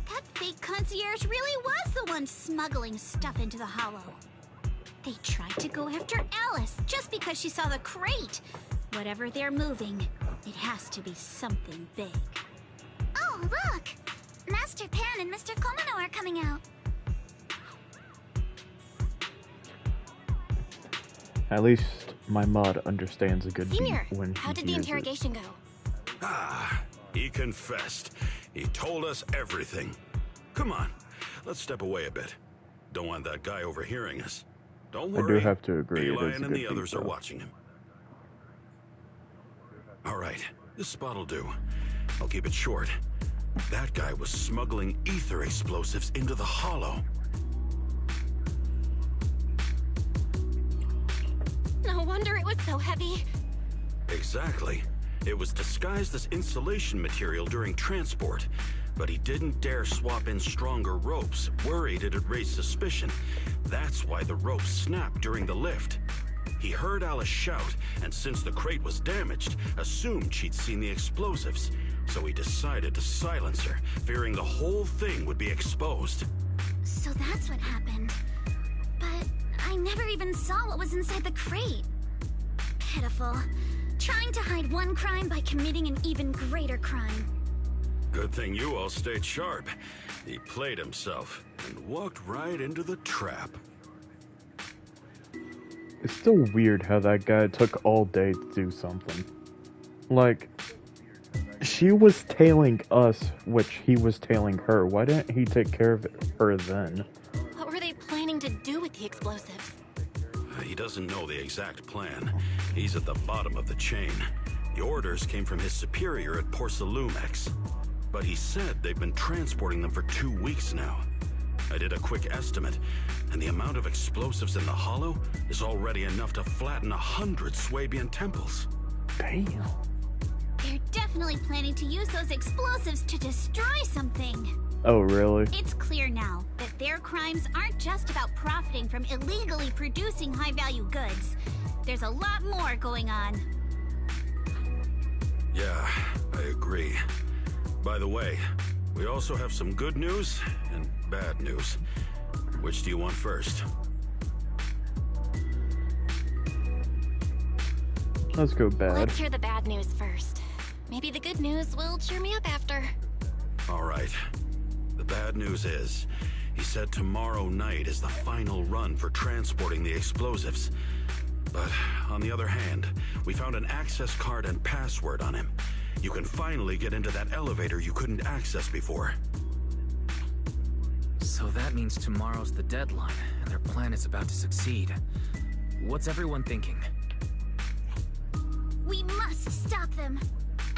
S12: That fake concierge really was the one smuggling stuff into the hollow. They tried to go after Alice just because she saw the crate. Whatever they're moving, it has to be something big.
S9: Oh, look! Master Pan and Mr. Komino are coming out.
S1: At least my mod understands a good
S2: Senior,
S1: beat when
S2: how
S1: he
S2: did the
S1: hears
S2: interrogation go?
S6: Ah, he confessed. He told us everything. Come on, let's step away a bit. Don't want that guy overhearing us. Don't
S1: it. I
S6: worry.
S1: do have to agree. It is a
S6: Lion
S1: good
S6: and the
S1: beat,
S6: others are
S1: though.
S6: watching him. All right, this spot'll do. I'll keep it short. That guy was smuggling ether explosives into the hollow.
S2: No wonder it was so heavy.
S6: Exactly. It was disguised as insulation material during transport, but he didn't dare swap in stronger ropes, worried it'd raise suspicion. That's why the ropes snapped during the lift. He heard Alice shout, and since the crate was damaged, assumed she'd seen the explosives. So he decided to silence her, fearing the whole thing would be exposed.
S9: So that's what happened. But I never even saw what was inside the crate. Pitiful. Trying to hide one crime by committing an even greater crime.
S6: Good thing you all stayed sharp. He played himself and walked right into the trap.
S1: It's still weird how that guy took all day to do something. Like, she was tailing us, which he was tailing her. Why didn't he take care of her then?
S2: What were they planning to do with the explosives?
S6: He doesn't know the exact plan. He's at the bottom of the chain. The orders came from his superior at Porcelumex. But he said they've been transporting them for 2 weeks now. I did a quick estimate, and the amount of explosives in the hollow is already enough to flatten 100 Swabian temples.
S1: Damn.
S12: They're definitely planning to use those explosives to destroy something.
S1: Oh, really?
S12: It's clear now that their crimes aren't just about profiting from illegally producing high-value goods. There's a lot more going on.
S6: Yeah, I agree. By the way, we also have some good news and bad news. Which do you want first?
S1: Let's go bad.
S2: Let's hear the bad news first. Maybe the good news will cheer me up after.
S6: All right. The bad news is, he said tomorrow night is the final run for transporting the explosives. But on the other hand, we found an access card and password on him. You can finally get into that elevator you couldn't access before.
S4: So that means tomorrow's the deadline, and their plan is about to succeed. What's everyone thinking?
S9: We must stop them.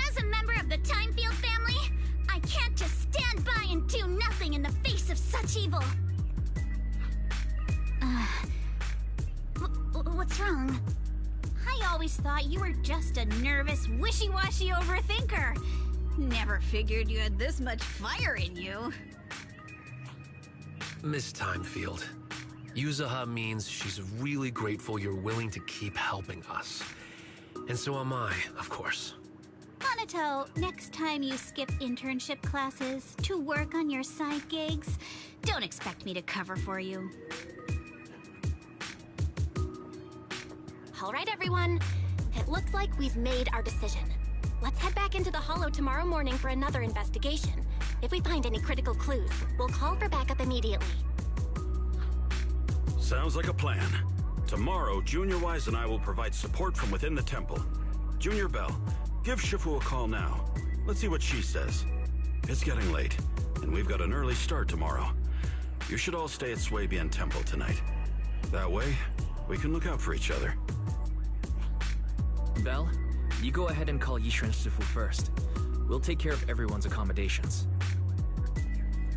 S9: As a member of the Timefield family, I can't just stand by and do nothing in the face of such evil. What's wrong?
S12: I always thought you were just a nervous, wishy-washy overthinker. Never figured you had this much fire in you.
S11: Miss Timefield, Yuzaha means she's really grateful you're willing to keep helping us. And so am I, of course.
S12: Hanato, next time you skip internship classes to work on your side gigs, don't expect me to cover for you.
S2: All right, everyone. It looks like we've made our decision. Let's head back into the Hollow tomorrow morning for another investigation. If we find any critical clues, we'll call for backup immediately.
S6: Sounds like a plan. Tomorrow, Junior Wise and I will provide support from within the temple. Junior Bell, give Shifu a call now. Let's see what she says. It's getting late, and we've got an early start tomorrow. You should all stay at Swabian Temple tonight. That way, we can look out for each other.
S4: Belle, you go ahead and call Yishan Shifu first. We'll take care of everyone's accommodations.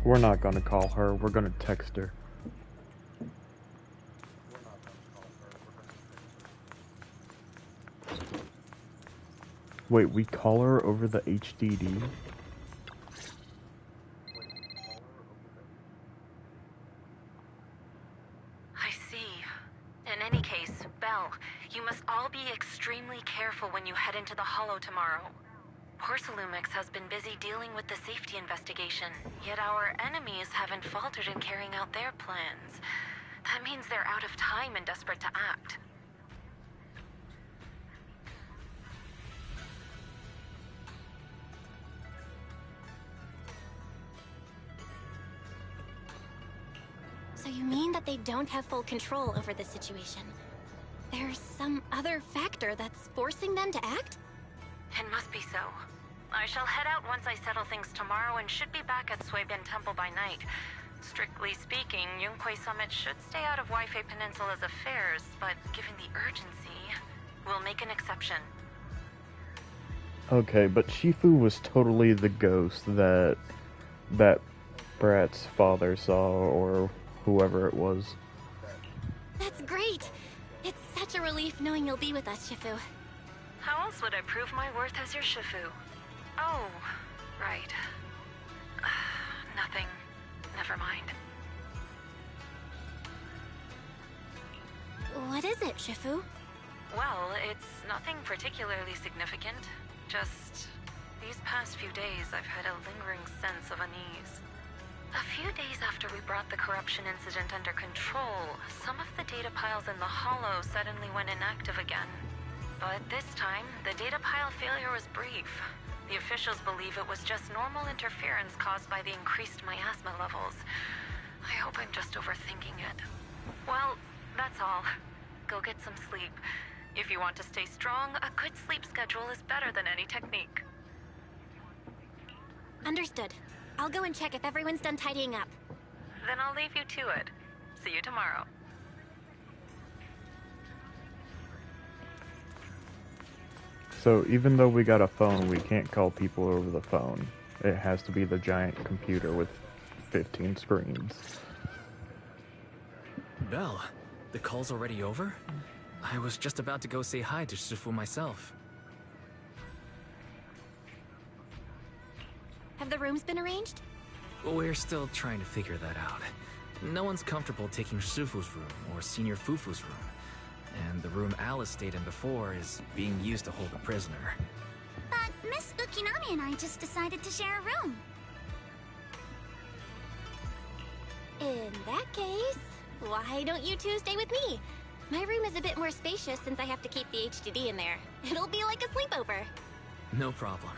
S1: We're not gonna call her, we're gonna text her. Wait, we call her over the HDD?
S18: I see. In any case, Belle, you must all be extremely careful when you head into the Hollow tomorrow. Porcelumix has been busy dealing with the safety investigation, yet our enemies haven't faltered in carrying out their plans. That means they're out of time and desperate to act.
S2: So you mean that they don't have full control over the situation? There's some other factor that's forcing them to act?
S18: It must be so. I shall head out once I settle things tomorrow and should be back at Swabian Temple by night. Strictly speaking, Yunquei Summit should stay out of Waifei Peninsula's affairs, but given the urgency, we'll make an exception.
S1: Okay, but Shifu was totally the ghost that Brat's father saw, or whoever it was.
S2: That's great! It's such a relief knowing you'll be with us, Shifu.
S18: How else would I prove my worth as your Shifu? Oh, right. Nothing. Never mind.
S2: What is it, Shifu?
S18: Well, it's nothing particularly significant. Just these past few days I've had a lingering sense of unease. A few days after we brought the corruption incident under control, some of the data piles in the Hollow suddenly went inactive again. But this time, the data pile failure was brief. The officials believe it was just normal interference caused by the increased miasma levels. I hope I'm just overthinking it. Well, that's all. Go get some sleep. If you want to stay strong, a good sleep schedule is better than any technique.
S2: Understood. I'll go and check if everyone's done tidying up.
S18: Then I'll leave you to it. See you tomorrow.
S1: So even though we got a phone, we can't call people over the phone. It has to be the giant computer with 15 screens.
S4: Belle, the call's already over? I was just about to go say hi to Shifu myself.
S2: Have the rooms been arranged?
S4: We're still trying to figure that out. No one's comfortable taking Shifu's room or Senior Fufu's room. And the room Alice stayed in before is being used to hold a prisoner.
S9: But Miss Ukinami and I just decided to share a room.
S2: In that case, why don't you two stay with me? My room is a bit more spacious since I have to keep the HDD in there. It'll be like a sleepover.
S4: No problem.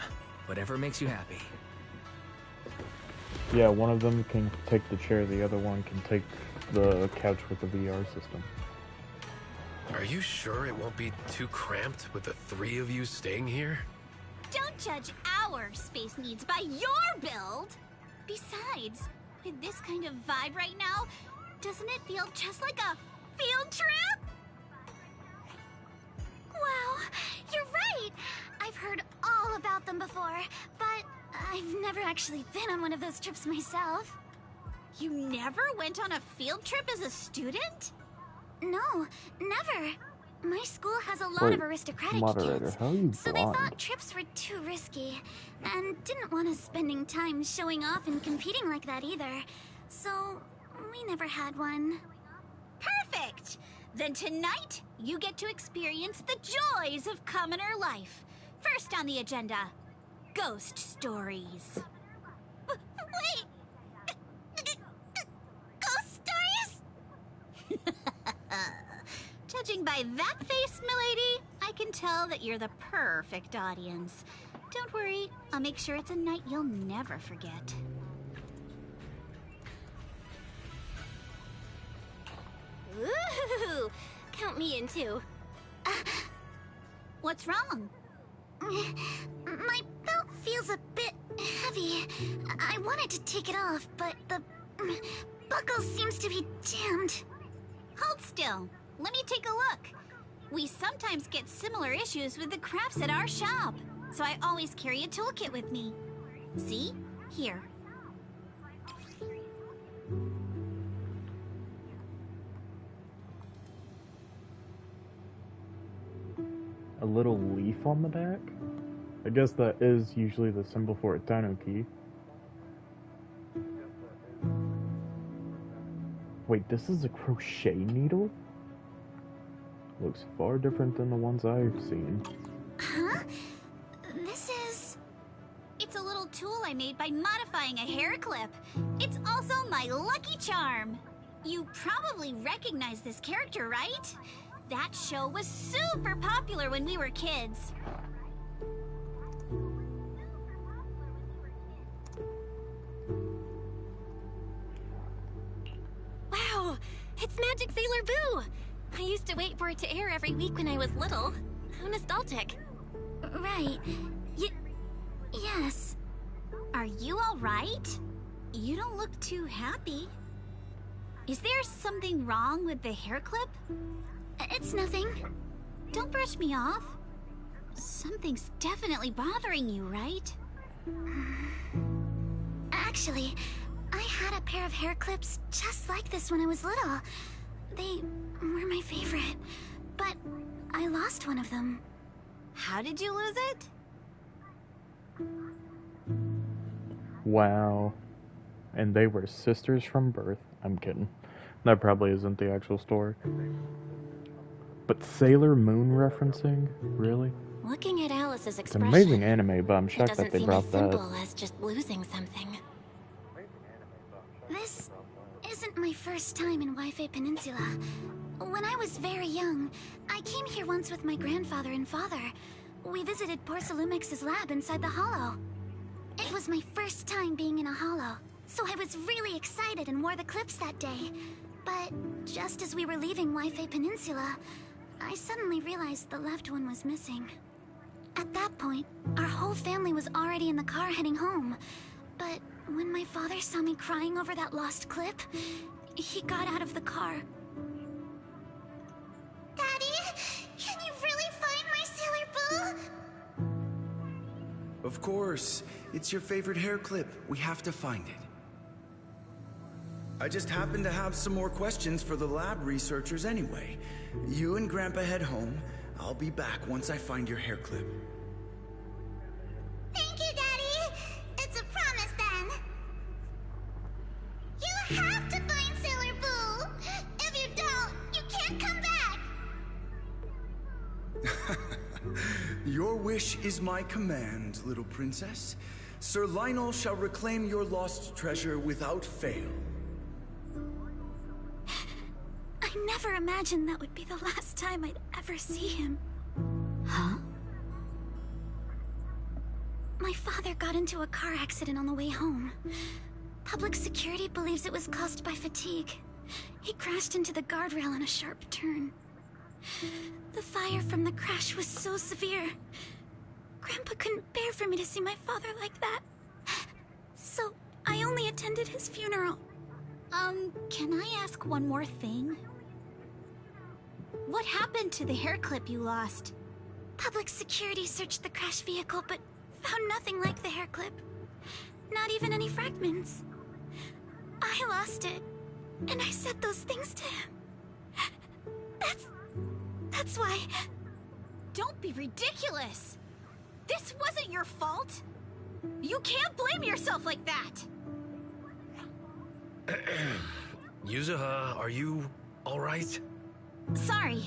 S4: Whatever makes you happy.
S1: Yeah, one of them can take the chair, the other one can take the couch with the VR system.
S11: Are you sure it won't be too cramped with the three of you staying here?
S12: Don't judge our space needs by your build! Besides, with this kind of vibe right now, doesn't it feel just like a field trip?
S9: Wow, you're right! I've heard all about them before, but I've never actually been on one of those trips myself.
S12: You never went on a field trip as a student?
S9: No, never. My school has a lot of aristocratic
S1: moderator,
S9: kids,
S1: how are you
S9: so they thought trips were too risky, and didn't want us spending time showing off and competing like that either. So, we never had one.
S12: Perfect! Then tonight, you get to experience the joys of commoner life. First on the agenda, ghost stories. Wait! Ghost stories? Judging by that face, milady, I can tell that you're the perfect audience. Don't worry, I'll make sure it's a night you'll never forget.
S2: Ooh, count me in too.
S12: What's wrong?
S9: My belt feels a bit heavy. I wanted to take it off, but the buckle seems to be jammed.
S12: Hold still. Let me take a look. We sometimes get similar issues with the crafts at our shop, so I always carry a toolkit with me. See? Here.
S1: A little leaf on the back? I guess that is usually the symbol for a Dino key. Wait, this is a crochet needle? Looks far different than the ones I've seen.
S9: Huh? This is...
S12: It's a little tool I made by modifying a hair clip. It's also my lucky charm. You probably recognize this character, right? That show was super popular when we were kids.
S2: Wow, it's Magic Sailor Boo! I used to wait for it to air every week when I was little. How nostalgic.
S9: Right. Yes.
S12: Are you all right? You don't look too happy. Is there something wrong with the hair clip?
S9: It's nothing.
S12: Don't brush me off. Something's definitely bothering you, right?
S9: Actually, I had a pair of hair clips just like this when I was little. They were my favorite, but I lost one of them.
S12: How did you lose it?
S1: Wow. And they were sisters from birth. I'm kidding. That probably isn't the actual story. But Sailor Moon referencing? Really?
S2: Looking at Alice's
S1: It's an
S2: expression,
S1: amazing anime, but I'm
S2: it
S1: shocked
S2: doesn't
S1: that they
S2: seem as
S1: brought that.
S2: simple as just losing something.
S9: This isn't my first time in Wi-Fi Peninsula. When I was very young, I came here once with my grandfather and father. We visited Porcelumex's lab inside the hollow. It was my first time being in a hollow, so I was really excited and wore the clips that day. But just as we were leaving Wi-Fi Peninsula, I suddenly realized the left one was missing. At that point, our whole family was already in the car heading home. But when my father saw me crying over that lost clip, he got out of the car. Daddy, can you really find my Sailor Boo?
S19: Of course. It's your favorite hair clip. We have to find it. I just happen to have some more questions for the lab researchers anyway. You and Grandpa head home. I'll be back once I find your hair clip.
S9: Thank you, Daddy. It's a promise then. You have to find Sailor Boo. If you don't, you can't come back.
S19: Your wish is my command, little princess. Sir Lionel shall reclaim your lost treasure without fail.
S9: I never imagined that would be the last time I'd ever see him.
S12: Huh?
S9: My father got into a car accident on the way home. Public security believes it was caused by fatigue. He crashed into the guardrail on a sharp turn. The fire from the crash was so severe. Grandpa couldn't bear for me to see my father like that. So I only attended his funeral.
S12: Can I ask one more thing? What happened to the hair clip you lost?
S9: Public security searched the crashed vehicle, but found nothing like the hair clip. Not even any fragments. I lost it, and I said those things to him. That's why...
S12: Don't be ridiculous! This wasn't your fault! You can't blame yourself like that!
S11: Yuzuha, are you alright?
S12: Sorry.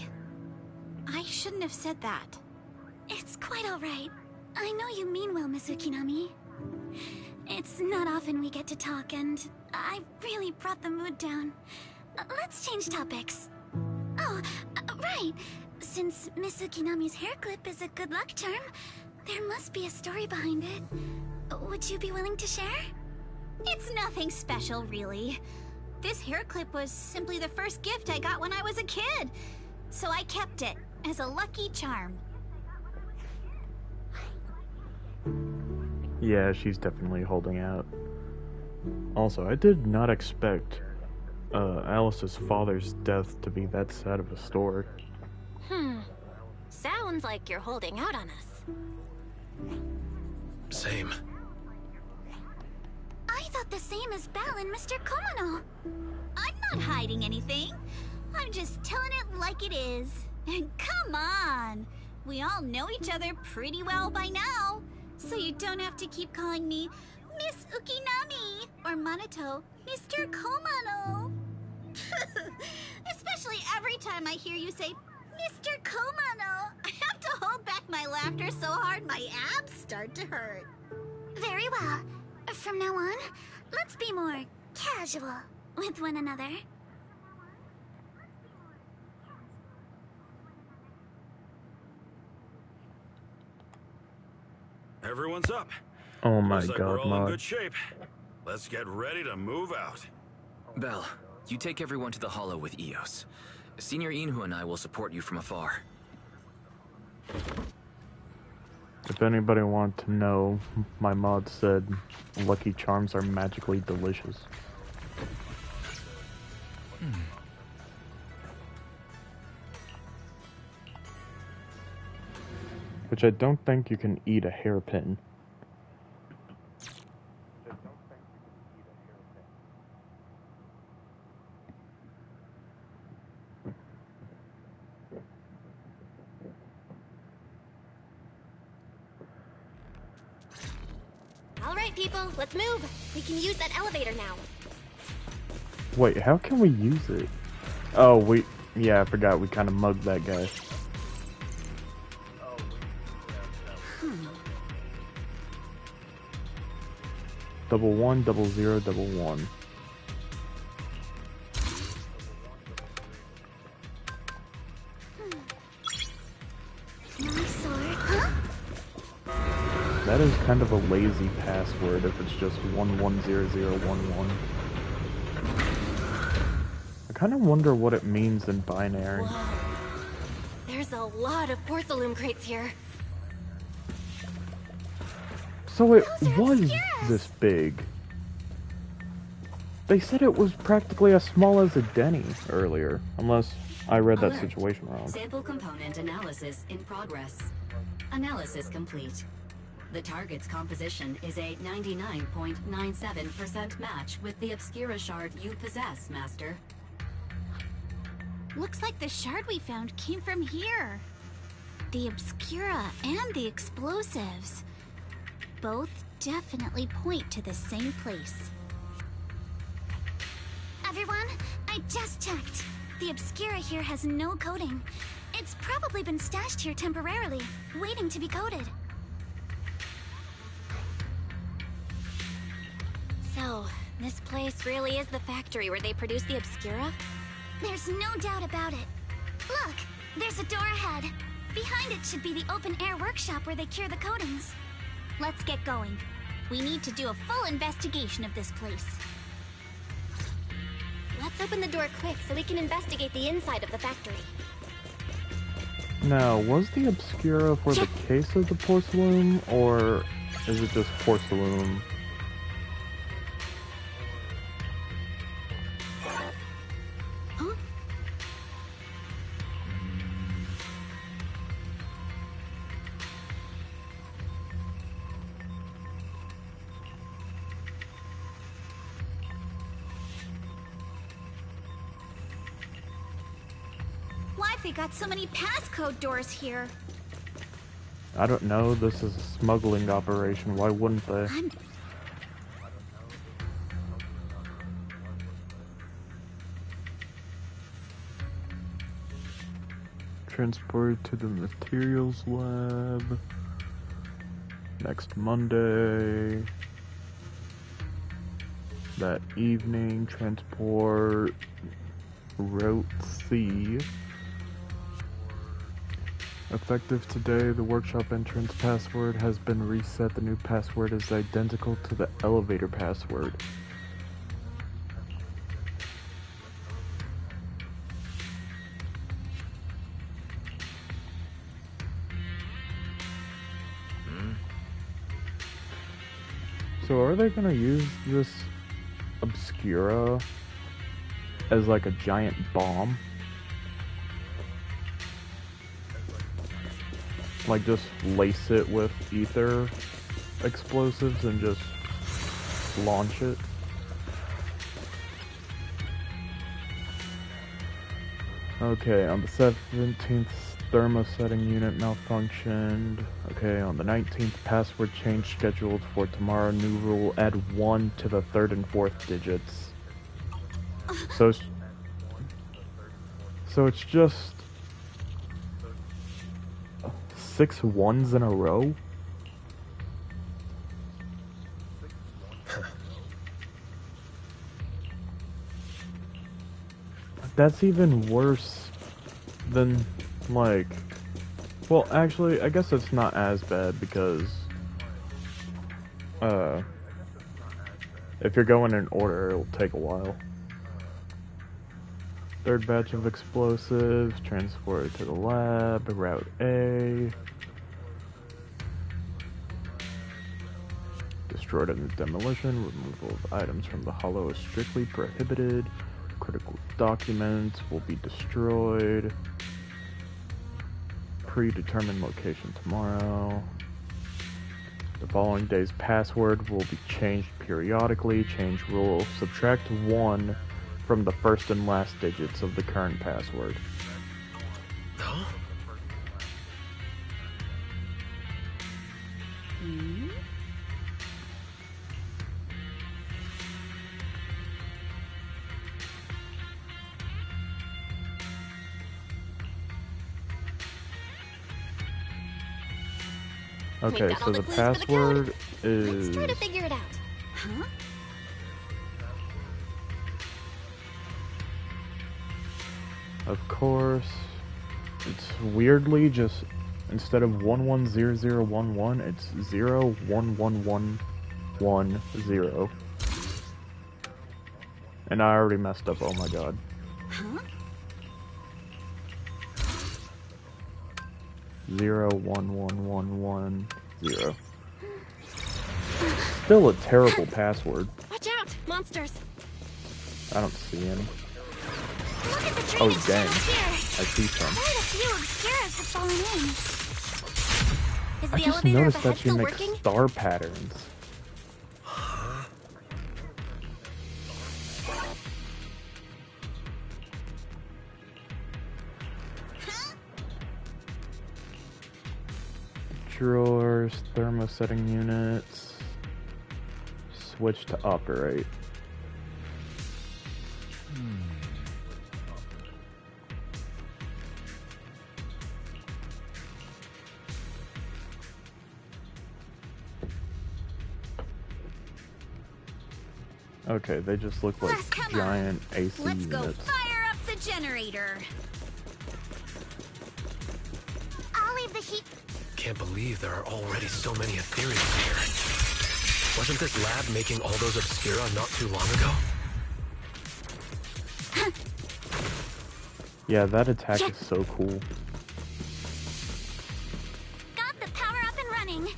S12: I shouldn't have said that.
S9: It's quite alright. I know you mean well, Miss Ukinami. It's not often we get to talk, and I really brought the mood down. Let's change topics. Oh, right. Since Miss Ukinami's hair clip is a good luck charm, there must be a story behind it. Would you be willing to share?
S12: It's nothing special, really. This hair clip was simply the first gift I got when I was a kid. So I kept it as a lucky charm.
S1: Yeah, she's definitely holding out. Also, I did not expect Alice's father's death to be that sad of a story.
S2: Sounds like you're holding out on us.
S11: Same.
S9: I thought the same as Belle and Mr. Komano.
S12: I'm not hiding anything. I'm just telling it like it is. And come on! We all know each other pretty well by now. So you don't have to keep calling me Miss Ukinami or Manato Mr. Komano. Especially every time I hear you say Mr. Komano. I have to hold back my laughter so hard my abs start to hurt.
S9: Very well. From now on, let's be more casual with one another.
S6: Everyone's up.
S1: Oh my
S6: Looks like
S1: god,
S6: we're all in
S1: Mod.
S6: good shape. Let's get ready to move out.
S4: Belle, you take everyone to the Hollow with Eos. Senior Inhu and I will support you from afar.
S1: If anybody wanted to know, my mod said Lucky Charms are magically delicious. Which I don't think you can eat a hairpin.
S2: All right, people, let's move. We can use that elevator now.
S1: Wait, how can we use it? Oh, yeah, I forgot we kind of mugged that guy. Double one, 00, 1.
S9: My sword, huh?
S1: That is kind of a lazy password if it's just 110011. I kind of wonder what it means in binary.
S2: There's a lot of porcelain crates here.
S1: So it was this big. They said it was practically as small as a Denny earlier, unless I read that situation wrong.
S10: Sample component analysis in progress. Analysis complete. The target's composition is a 99.97% match with the Obscura shard you possess, Master.
S12: Looks like the shard we found came from here. The Obscura and the explosives. Both definitely point to the same place.
S9: Everyone, I just checked. The Obscura here has no coding. It's probably been stashed here temporarily, waiting to be coded.
S2: So, this place really is the factory where they produce the Obscura?
S9: There's no doubt about it. Look, there's a door ahead. Behind it should be the open-air workshop where they cure the coatings.
S12: Let's get going. We need to do a full investigation of this place.
S2: Let's open the door quick so we can investigate the inside of the factory.
S1: Now, was the Obscura for the case of the porcelain, or is it just porcelain?
S12: Huh? Why've they got so many passcode doors here?
S1: I don't know, this is a smuggling operation, why wouldn't they? transported to the materials lab next Monday. That evening, transport Route C. Effective today, the workshop entrance password has been reset. The new password is identical to the elevator password. So are they gonna use this Obscura as like a giant bomb? Like just lace it with ether explosives and just launch it? Okay, on the 17th, thermosetting unit malfunctioned. Okay, on the 19th, password change scheduled for tomorrow. New rule, add 1 to the 3rd and 4th digits. So it's just 6 ones in a row? That's even worse than, like... Well, actually, I guess it's not as bad because... if you're going in order, it'll take a while. Third batch of explosives, transported to the lab, Route A. Destroyed in the demolition, removal of items from the hollow is strictly prohibited. Critical documents will be destroyed. Predetermined location tomorrow. The following day's password will be changed periodically. Change rule, subtract 1 from the first and last digits of the current password.
S11: Huh?
S1: Okay, so the password is...
S2: Let's try to figure it out. Huh?
S1: Of course, it's weirdly just, instead of 110011, it's 011110. And I already messed up, oh my god.
S2: Huh?
S1: 011110. Still a terrible password.
S2: Watch out, monsters!
S1: I don't see any.
S2: Look at the
S1: Oh
S2: drainage
S1: dang,
S2: channels here.
S1: I see some.
S9: Quite a few Obscuras have fallen in.
S2: Is
S1: I
S2: the
S1: just
S2: elevator
S1: noticed
S2: up
S1: that
S2: ahead
S1: she
S2: still
S1: makes
S2: working?
S1: star patterns. Drawers, thermosetting units. Switch to operate. Okay, they just look like giant AC
S12: Let's go
S1: units.
S12: fire up the generator.
S9: I'll leave the heat.
S11: Can't believe there are already so many Ethereals here. Wasn't this lab making all those Obscura not too long ago?
S1: Yeah, that attack is so cool.
S9: Got the power up and running.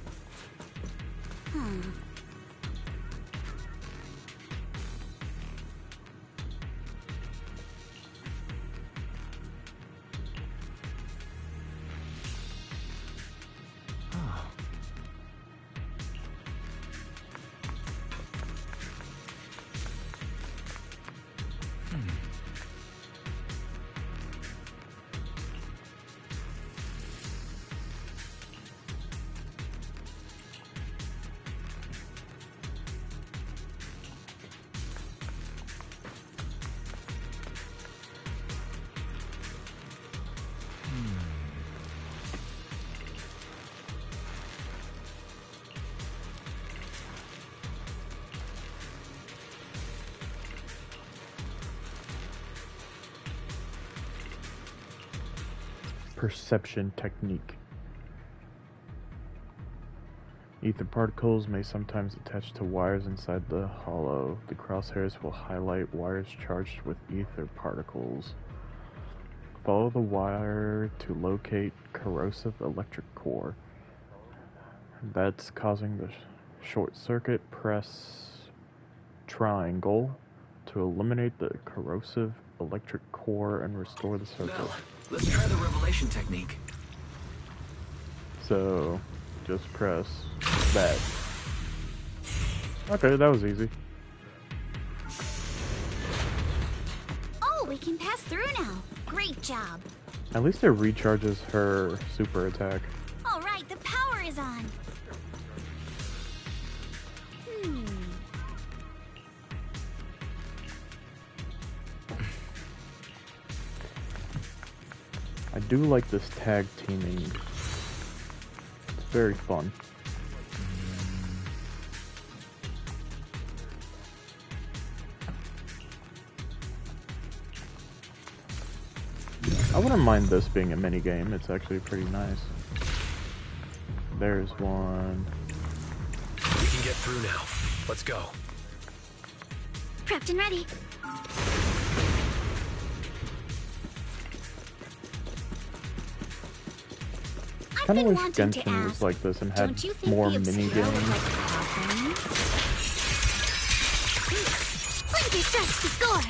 S1: perception technique. Ether particles may sometimes attach to wires inside the hollow. The crosshairs will highlight wires charged with ether particles. Follow the wire to locate corrosive electric core that's causing the short circuit. Press triangle to eliminate the corrosive electric core and restore the circuit.
S4: Bell, let's try the revelation technique.
S1: So, just press that. Okay, that was easy.
S12: Oh, we can pass through now. Great job.
S1: At least it recharges her super attack.
S12: All right, the power is on.
S1: I do like this tag teaming. It's very fun. I wouldn't mind this being a mini game. It's actually pretty nice. There's one.
S11: We can get through now. Let's go.
S12: Prepped and ready.
S1: Kind of wish Genshin was like this and had more mini games.
S12: Plenty starts to score.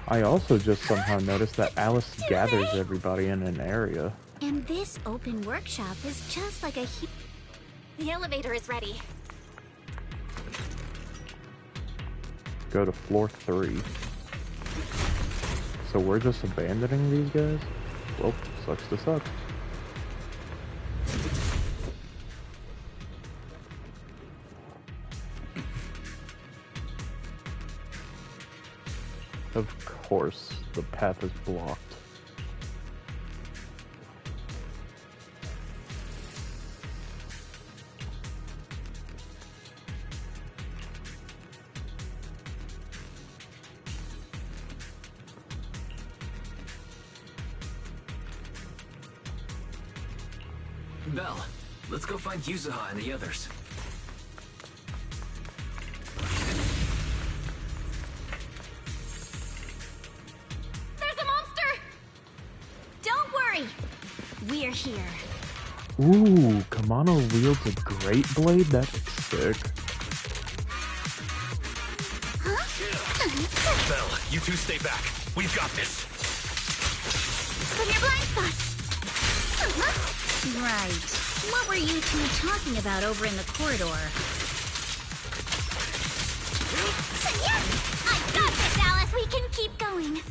S1: I also just somehow noticed that Alice gathers everybody in an area.
S12: And this open workshop is just like a
S2: The elevator is ready.
S1: Go to floor 3. So we're just abandoning these guys? Well, sucks to suck. Of course, the path is blocked.
S4: Bell, let's go find Yuzuha and the others.
S12: We're here.
S1: Ooh, Kamano wields a great blade? That's sick.
S11: Bell, you two stay back. We've got this.
S12: From your blind spots. Right. What were you two talking about over in the corridor? I got this, Alice. We can keep going.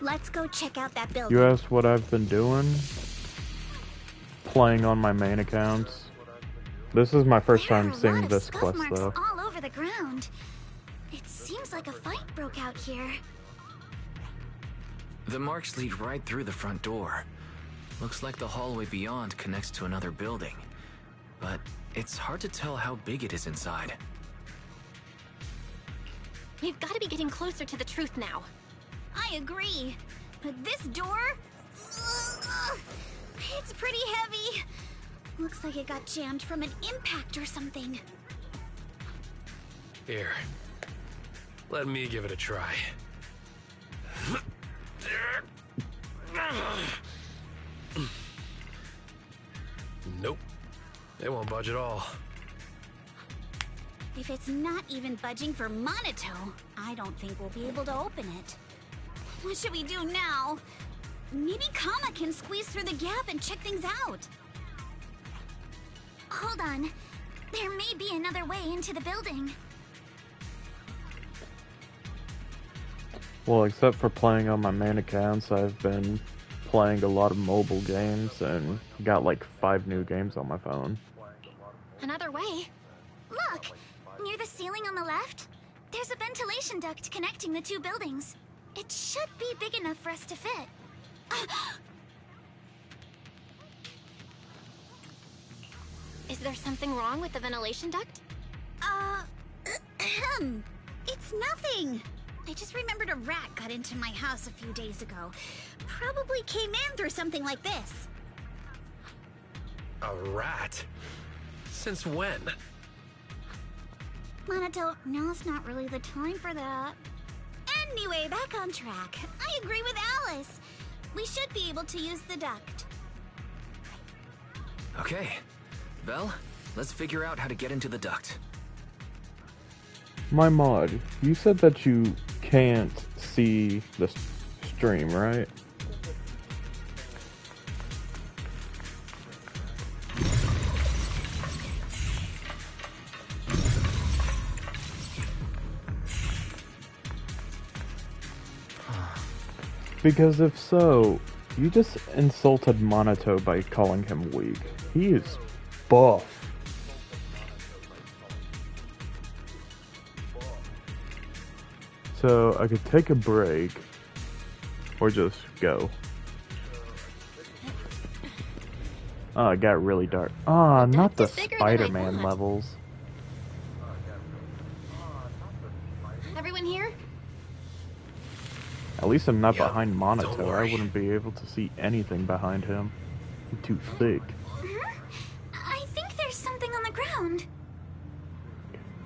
S12: Let's go check out that building.
S1: You asked what I've been doing? Playing on my main accounts. This is my first time seeing this quest, though.
S12: All over the ground. It seems like a fight broke out here.
S4: The marks lead right through the front door. Looks like the hallway beyond connects to another building. But it's hard to tell how big it is inside.
S2: We've got to be getting closer to the truth now.
S12: I agree. But this door... it's pretty heavy. Looks like it got jammed from an impact or something.
S11: Here. Let me give it a try. Nope. It won't budge at all.
S12: If it's not even budging for Monito, I don't think we'll be able to open it. What should we do now? Maybe Kama can squeeze through the gap and check things out. Hold on. There may be another way into the building.
S1: Well, except for playing on my main accounts, I've been playing a lot of mobile games and got like 5 new games on my phone.
S2: Another way?
S12: Look! Near the ceiling on the left, there's a ventilation duct connecting the 2 buildings. It should be big enough for us to fit.
S2: Is there something wrong with the ventilation duct?
S12: It's nothing. I just remembered a rat got into my house a few days ago. Probably came in through something like this.
S11: A rat? Since when?
S12: Monato, now's not really the time for that. Anyway, back on track. I agree with Alice. We should be able to use the duct.
S4: Okay. Belle, let's figure out how to get into the duct.
S1: My mod, you said that you can't see the stream, right? Because if so, you just insulted Monato by calling him weak. He is buff. So I could take a break or just go. Oh, it got really dark. Ah, not the Spider-Man levels.
S16: Everyone here?
S1: At least I'm not behind Monato. I wouldn't be able to see anything behind him. He's too thick.
S12: I think there's something on the ground.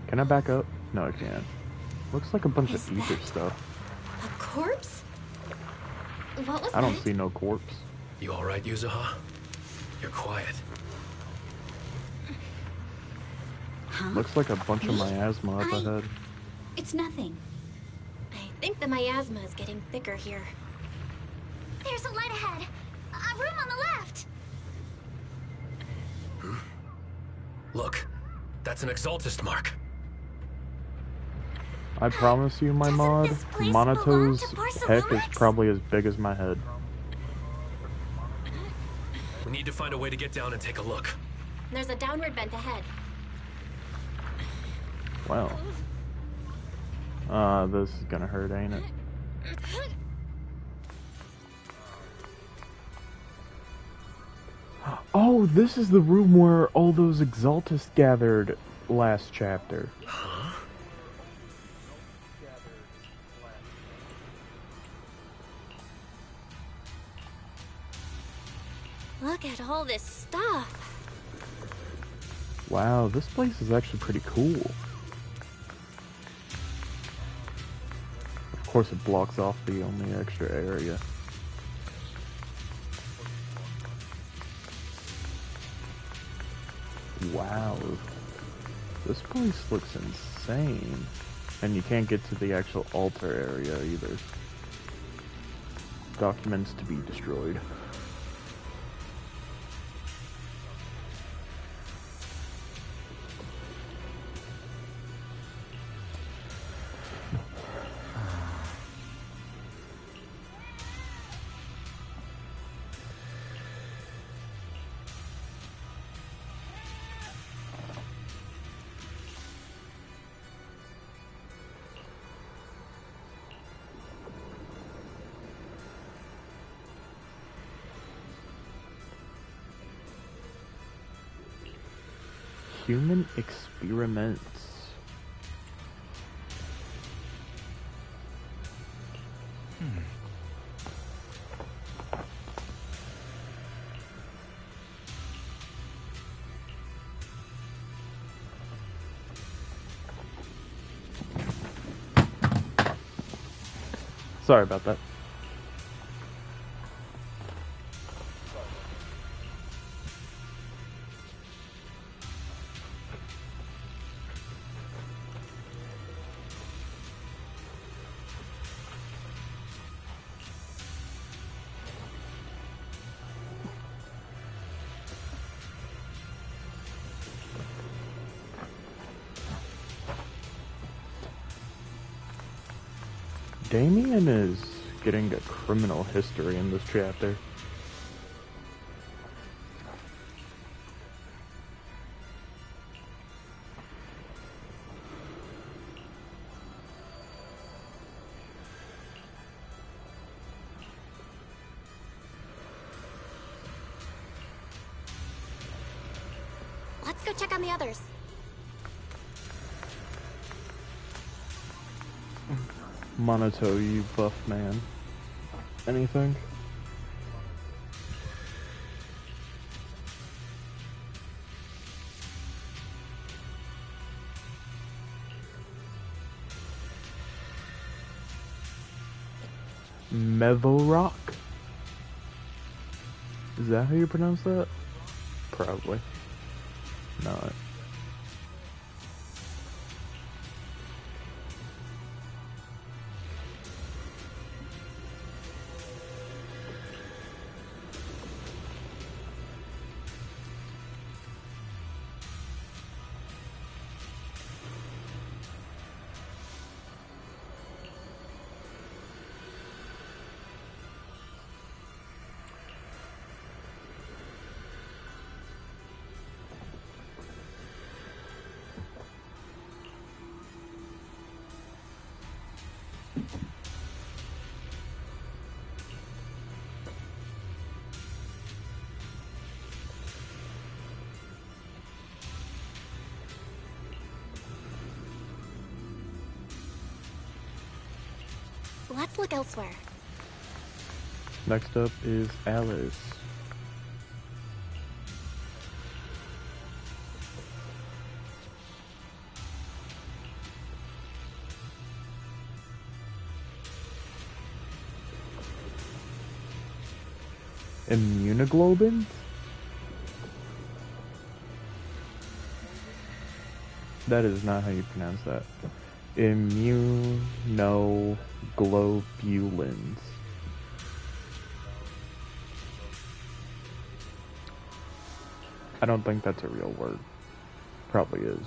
S1: Can I back up? No, I can't. Looks like a bunch of ether stuff.
S16: A corpse? What was that?
S1: I don't see no corpse.
S11: You alright, Yuzuha? You're quiet.
S1: Looks like a bunch of miasma up ahead.
S12: It's nothing.
S2: I think the miasma is getting thicker here.
S12: There's a light ahead. A room on the left.
S11: Look, that's an Exaltist mark.
S1: I promise you, my mod, Monato's heck is probably as big as my head.
S11: We need to find a way to get down and take a look.
S2: There's a downward vent ahead.
S1: Wow. This is gonna hurt, ain't it? Oh, this is the room where all those Exaltists gathered last chapter.
S2: Look at all this stuff.
S1: Wow, this place is actually pretty cool. Of course, it blocks off the only extra area. Wow, this place looks insane. And you can't get to the actual altar area either. Documents to be destroyed. Human experiments. Sorry about that. Damien is getting a criminal history in this chapter.
S2: Let's go check on the others.
S1: Monato, you buff man. Anything? Mevorok? Is that how you pronounce that? Probably. Not.
S2: Let's look elsewhere.
S1: Next up is Alice. Immunoglobins? That is not how you pronounce that. Immunoglobulins. I don't think that's a real word. Probably is.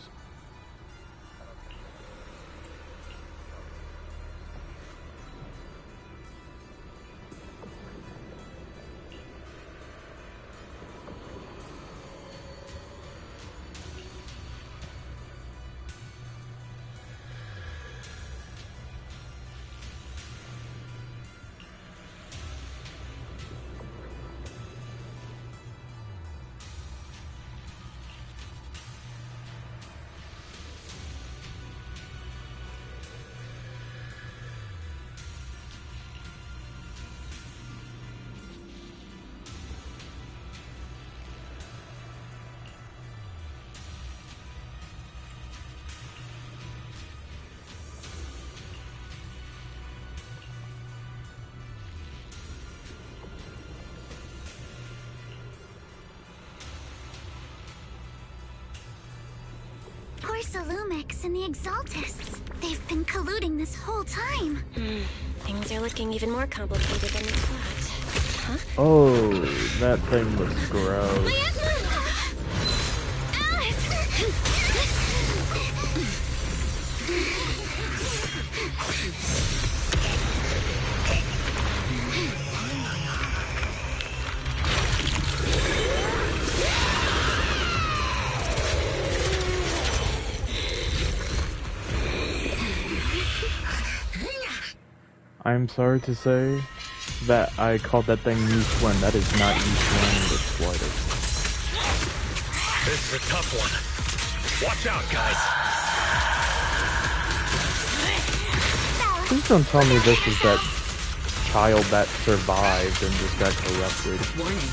S9: Lumix and the Exaltists. They've been colluding this whole time.
S2: Things are looking even more complicated than we thought. Huh?
S1: Oh, that thing looks gross. I'm sorry to say that I called that thing Yuxuan. That is not Yuxuan in the slightest.
S11: This is a tough one. Watch out, guys.
S1: Please don't tell me this is that child that survived and just got corrupted.
S10: Warning.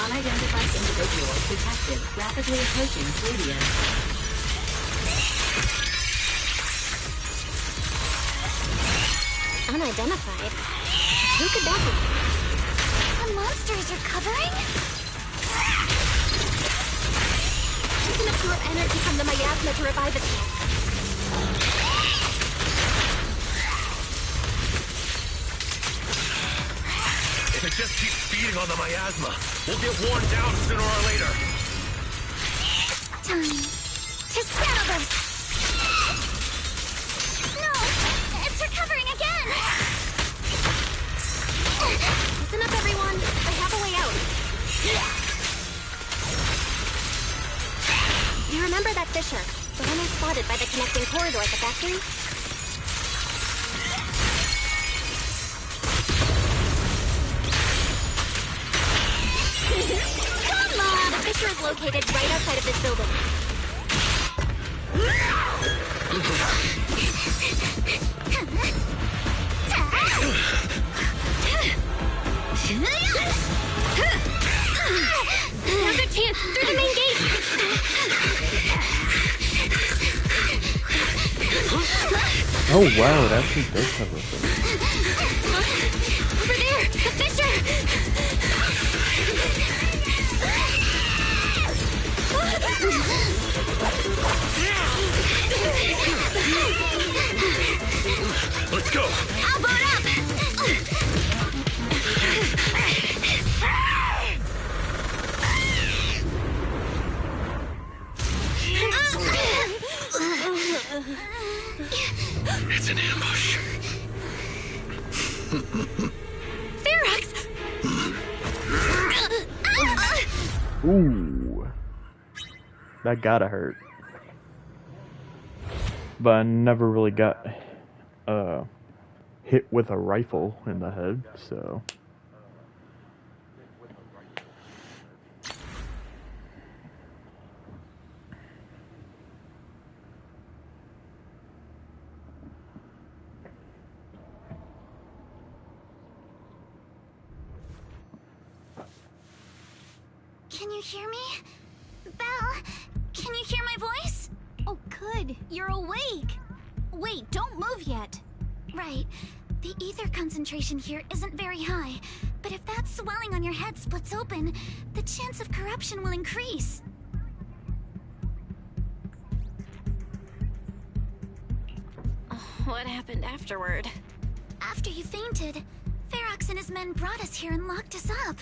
S10: Unidentified individual detected rapidly approaching Fladian.
S2: Unidentified? Who could that be?
S9: The monsters are covering?
S2: She's gonna absorb energy from the miasma to revive it.
S11: If it just keeps feeding on the miasma, we'll get worn down sooner or later.
S9: Time to settle this! No! It's recovering again!
S2: Listen up, everyone. I have a way out. You remember that fissure? The one I spotted by the connecting corridor at the factory? Come on! The fissure is located right outside of this building. Now's our chance! Through the main gate!
S1: Oh wow, it actually does have a thing.
S2: Over there! The fissure!
S6: Let's go!
S2: I'll boot up!
S11: It's an ambush.
S2: Ferox!
S1: Ooh. That gotta hurt. But I never really got hit with a rifle in the head, so.
S9: Can you hear me? Belle, can you hear my voice?
S12: Oh, good. You're awake. Wait, don't move yet.
S9: Right. The ether concentration here isn't very high, but if that swelling on your head splits open, the chance of corruption will increase.
S2: What happened afterward?
S9: After you fainted, Ferox and his men brought us here and locked us up.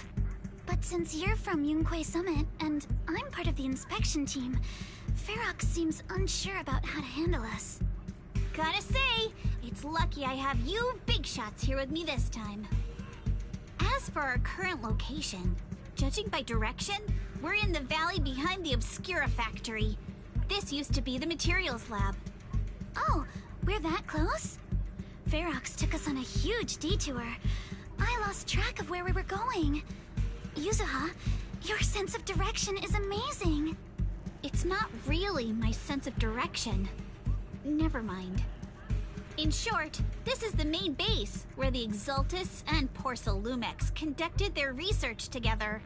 S9: But since you're from Yunque Summit, and I'm part of the inspection team, Ferox seems unsure about how to handle us.
S12: Gotta say, it's lucky I have you big shots here with me this time. As for our current location, judging by direction, we're in the valley behind the Obscura factory. This used to be the materials lab.
S9: Oh, we're that close? Ferox took us on a huge detour. I lost track of where we were going. Yuzuha, your sense of direction is amazing.
S12: It's not really my sense of direction. Never mind. In short, this is the main base, where the Exultus and Porcelumex conducted their research together.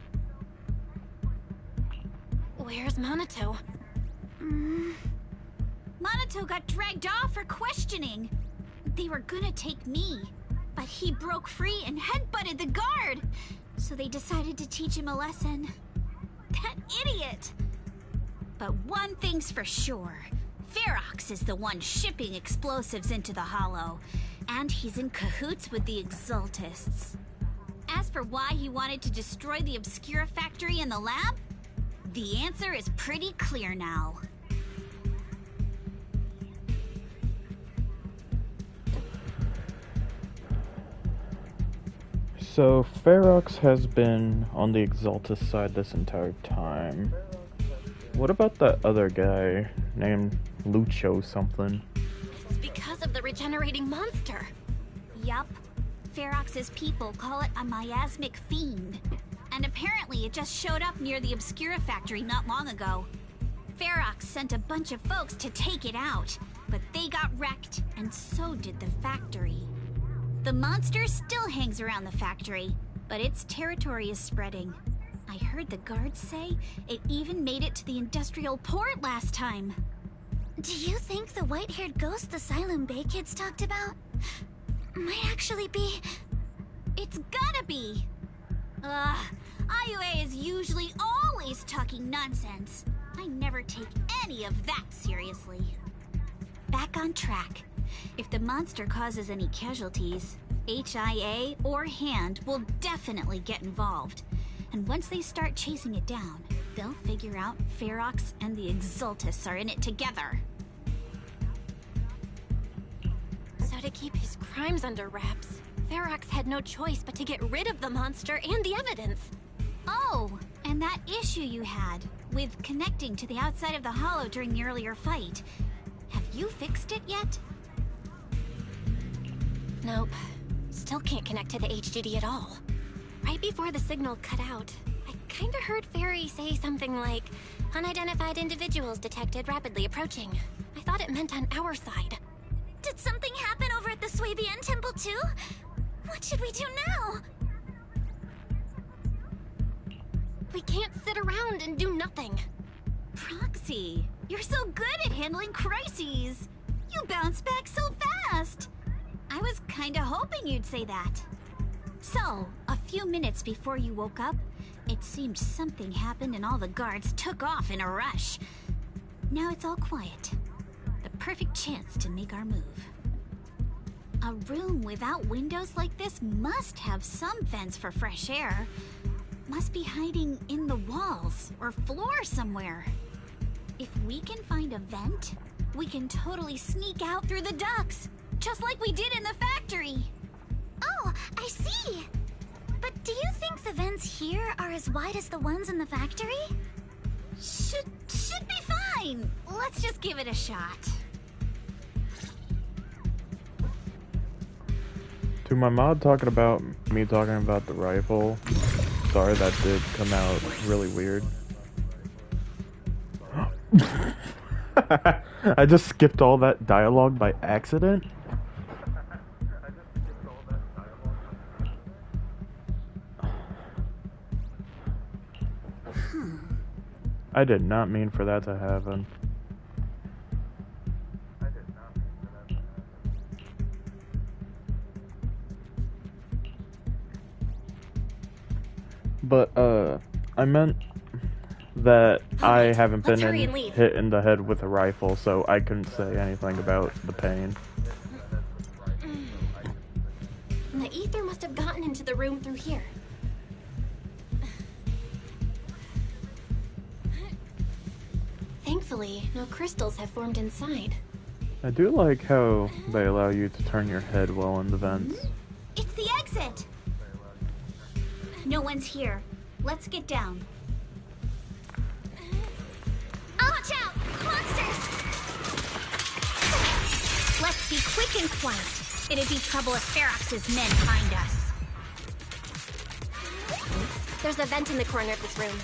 S2: Where's Monato?
S12: Monato got dragged off for questioning. They were gonna take me, but he broke free and headbutted the guard. So they decided to teach him a lesson. That idiot! But one thing's for sure. Ferox is the one shipping explosives into the Hollow, and he's in cahoots with the Exultists. As for why he wanted to destroy the Obscura factory and the lab, the answer is pretty clear now.
S1: So, Ferox has been on the Exultus side this entire time. What about that other guy named Lucho something?
S2: It's because of the regenerating monster.
S12: Yup. Ferox's people call it a miasmic fiend. And apparently it just showed up near the Obscura factory not long ago. Ferox sent a bunch of folks to take it out, but they got wrecked, and so did the factory. The monster still hangs around the factory, but its territory is spreading. I heard the guards say it even made it to the industrial port last time.
S9: Do you think the white-haired ghost the Silum Bay kids talked about might actually be...
S12: It's gotta be! IUA is usually always talking nonsense. I never take any of that seriously. Back on track. If the monster causes any casualties, HIA or Hand will definitely get involved. And once they start chasing it down, they'll figure out Ferox and the Exultus are in it together.
S2: So to keep his crimes under wraps, Ferox had no choice but to get rid of the monster and the evidence.
S12: Oh, and that issue you had with connecting to the outside of the Hollow during the earlier fight. Have you fixed it yet?
S2: Nope. Still can't connect to the HDD at all. Right before the signal cut out, I kinda heard Fairy say something like, "Unidentified individuals detected rapidly approaching." I thought it meant on our side.
S9: Did something happen over at the Swabian temple too? What should we do now?
S2: We can't sit around and do nothing.
S12: Proxy, you're so good at handling crises. You bounce back so fast. I was kinda hoping you'd say that. So, a few minutes before you woke up, it seemed something happened and all the guards took off in a rush. Now it's all quiet. The perfect chance to make our move. A room without windows like this must have some vents for fresh air. Must be hiding in the walls or floor somewhere. If we can find a vent, we can totally sneak out through the ducts, just like we did in the factory.
S9: Oh, I see. But do you think the vents here are as wide as the ones in the factory?
S12: Should be fine. Let's just give it a shot.
S1: To my mod talking about me talking about the rifle, sorry that did come out really weird. I just skipped all that dialogue by accident. I did not mean for that to happen. But, I meant that I haven't been hit in the head with a rifle, so I couldn't say anything about the pain.
S2: The ether must have gotten into the room through here. Thankfully, no crystals have formed inside.
S1: I do like how they allow you to turn your head while in the vents.
S12: It's the exit! No one's here. Let's get down.
S9: Watch out! Monsters!
S12: Let's be quick and quiet. It'd be trouble if Ferox's men find us.
S2: There's a vent in the corner of this room.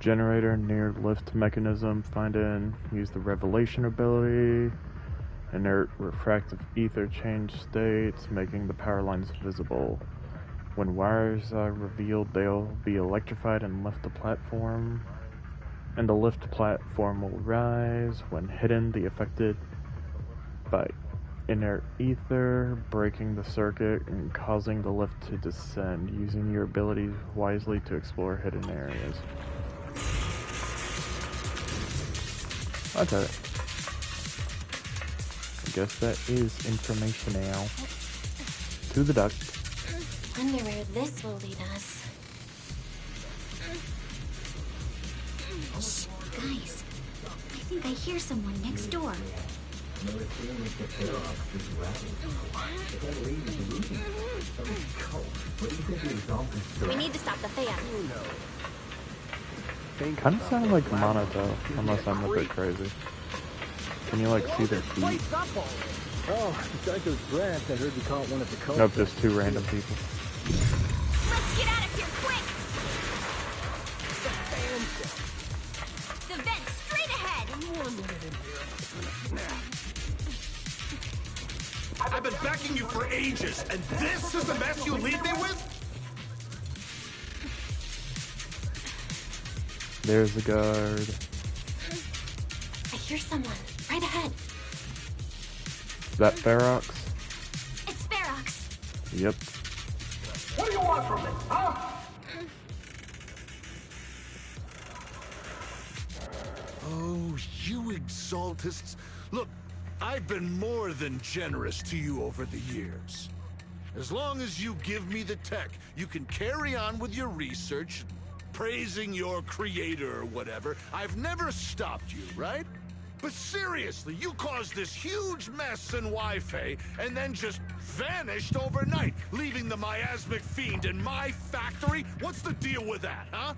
S1: Generator near lift mechanism. Find in. Use the revelation ability. Inert refractive ether change states, making the power lines visible. When wires are revealed, they'll be electrified and lift the platform. And the lift platform will rise. When hidden, the affected by inert ether, breaking the circuit and causing the lift to descend, using your abilities wisely to explore hidden areas. Okay. I guess that is information now. To the duct.
S2: Wonder where this will lead us.
S12: Shh, guys. I think I hear someone next door.
S2: We need to stop the fan.
S1: Kind of sound like Monato, unless I'm a bit crazy. Can you like see their feet?
S20: Oh, Psycho's draft. I heard you caught one at the coast.
S1: Nope, just two random people.
S12: Let's get out of here quick! The vent straight ahead!
S21: I've been backing you for ages, and this is the mess you leave me with?
S1: There's the guard.
S2: I hear someone right ahead.
S1: Is that Ferox?
S12: It's Ferox.
S1: Yep.
S21: What do you want from me, huh? Oh, you exaltists. Look, I've been more than generous to you over the years. As long as you give me the tech, you can carry on with your research, praising your creator or whatever. I've never stopped you, right? But seriously, you caused this huge mess in Wi-Fi and then just vanished overnight, leaving the miasmic fiend in my factory? What's the deal with that, huh?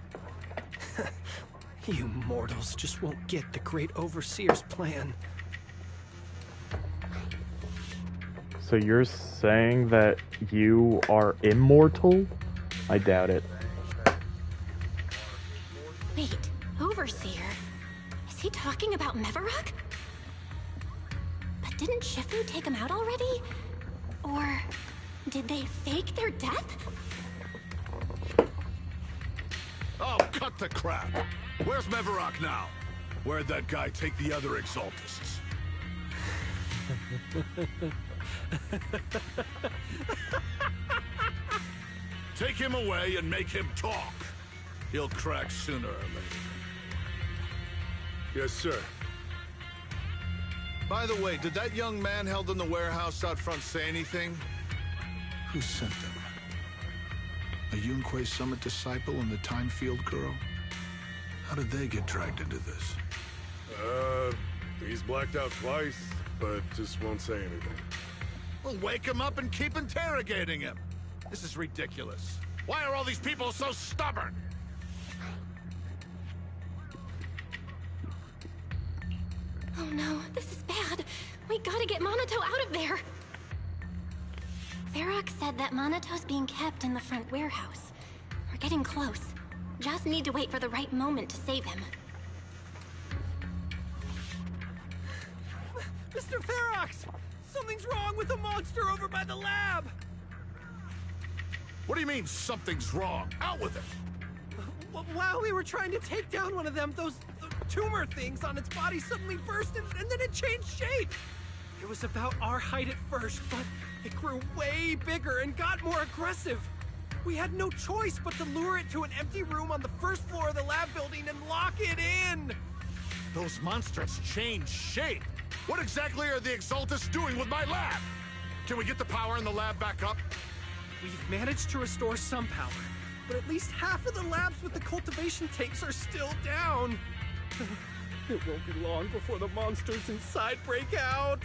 S11: You mortals just won't get the Great Overseer's plan.
S1: So you're saying that you are immortal? I doubt it.
S2: didn't Shifu take him out already? Or did they fake their death?
S21: Oh, cut the crap! Where's Mevarok now? Where'd that guy take the other Exaltists? Take him away and make him talk. He'll crack sooner or later.
S5: Yes, sir.
S21: By the way, did that young man held in the warehouse out front say anything? Who sent them? A Yunque Summit disciple and the Time Field girl? How did they get dragged into this?
S5: He's blacked out twice, but just won't say anything.
S21: Well, wake him up and keep interrogating him. This is ridiculous. Why are all these people so stubborn?
S2: Oh no, this is bad. We gotta get Monato out of there. Varrock said that Monato's being kept in the front warehouse. We're getting close. Just need to wait for the right moment to save him.
S7: Mr. Ferox! Something's wrong with the monster over by the lab!
S21: What do you mean, something's wrong? Out with it!
S7: While we were trying to take down one of them, those tumor things on its body suddenly burst and then it changed shape! It was about our height at first, but it grew way bigger and got more aggressive. We had no choice but to lure it to an empty room on the first floor of the lab building and lock it in!
S21: Those monsters change shape! What exactly are the Exaltists doing with my lab? Can we get the power in the lab back up?
S7: We've managed to restore some power, but at least half of the labs with the cultivation tanks are still down. It won't be long before the monsters inside break out.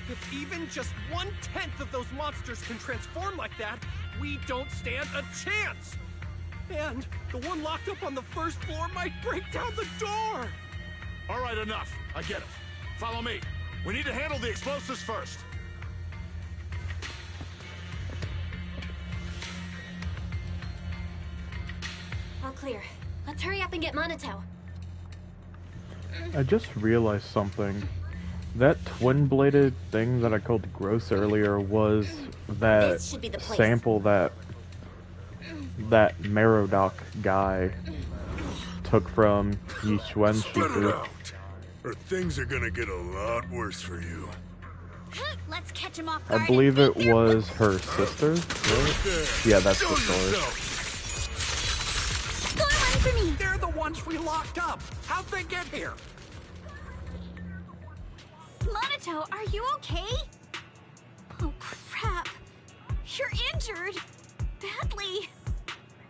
S7: If even just 1/10 of those monsters can transform like that, we don't stand a chance! And the one locked up on the first floor might break down the door!
S21: All right, enough. I get it. Follow me. We need to handle the explosives first.
S2: All clear. Let's hurry up and get Monato.
S1: I just realized something. That twin-bladed thing that I called gross earlier was that
S2: This should be the place.
S1: sample that Merodach guy took from Yixuan
S5: Spit it
S1: Shifu.
S5: out, or things are gonna get a lot worse for you.
S12: Let's catch him off
S1: I
S12: guard.
S1: believe it was her sister. Right? Yeah, that's the story.
S12: Score one for me.
S7: They're the ones we locked up! How'd they get here?
S12: Monato, are you okay? Oh, crap. You're injured. Badly.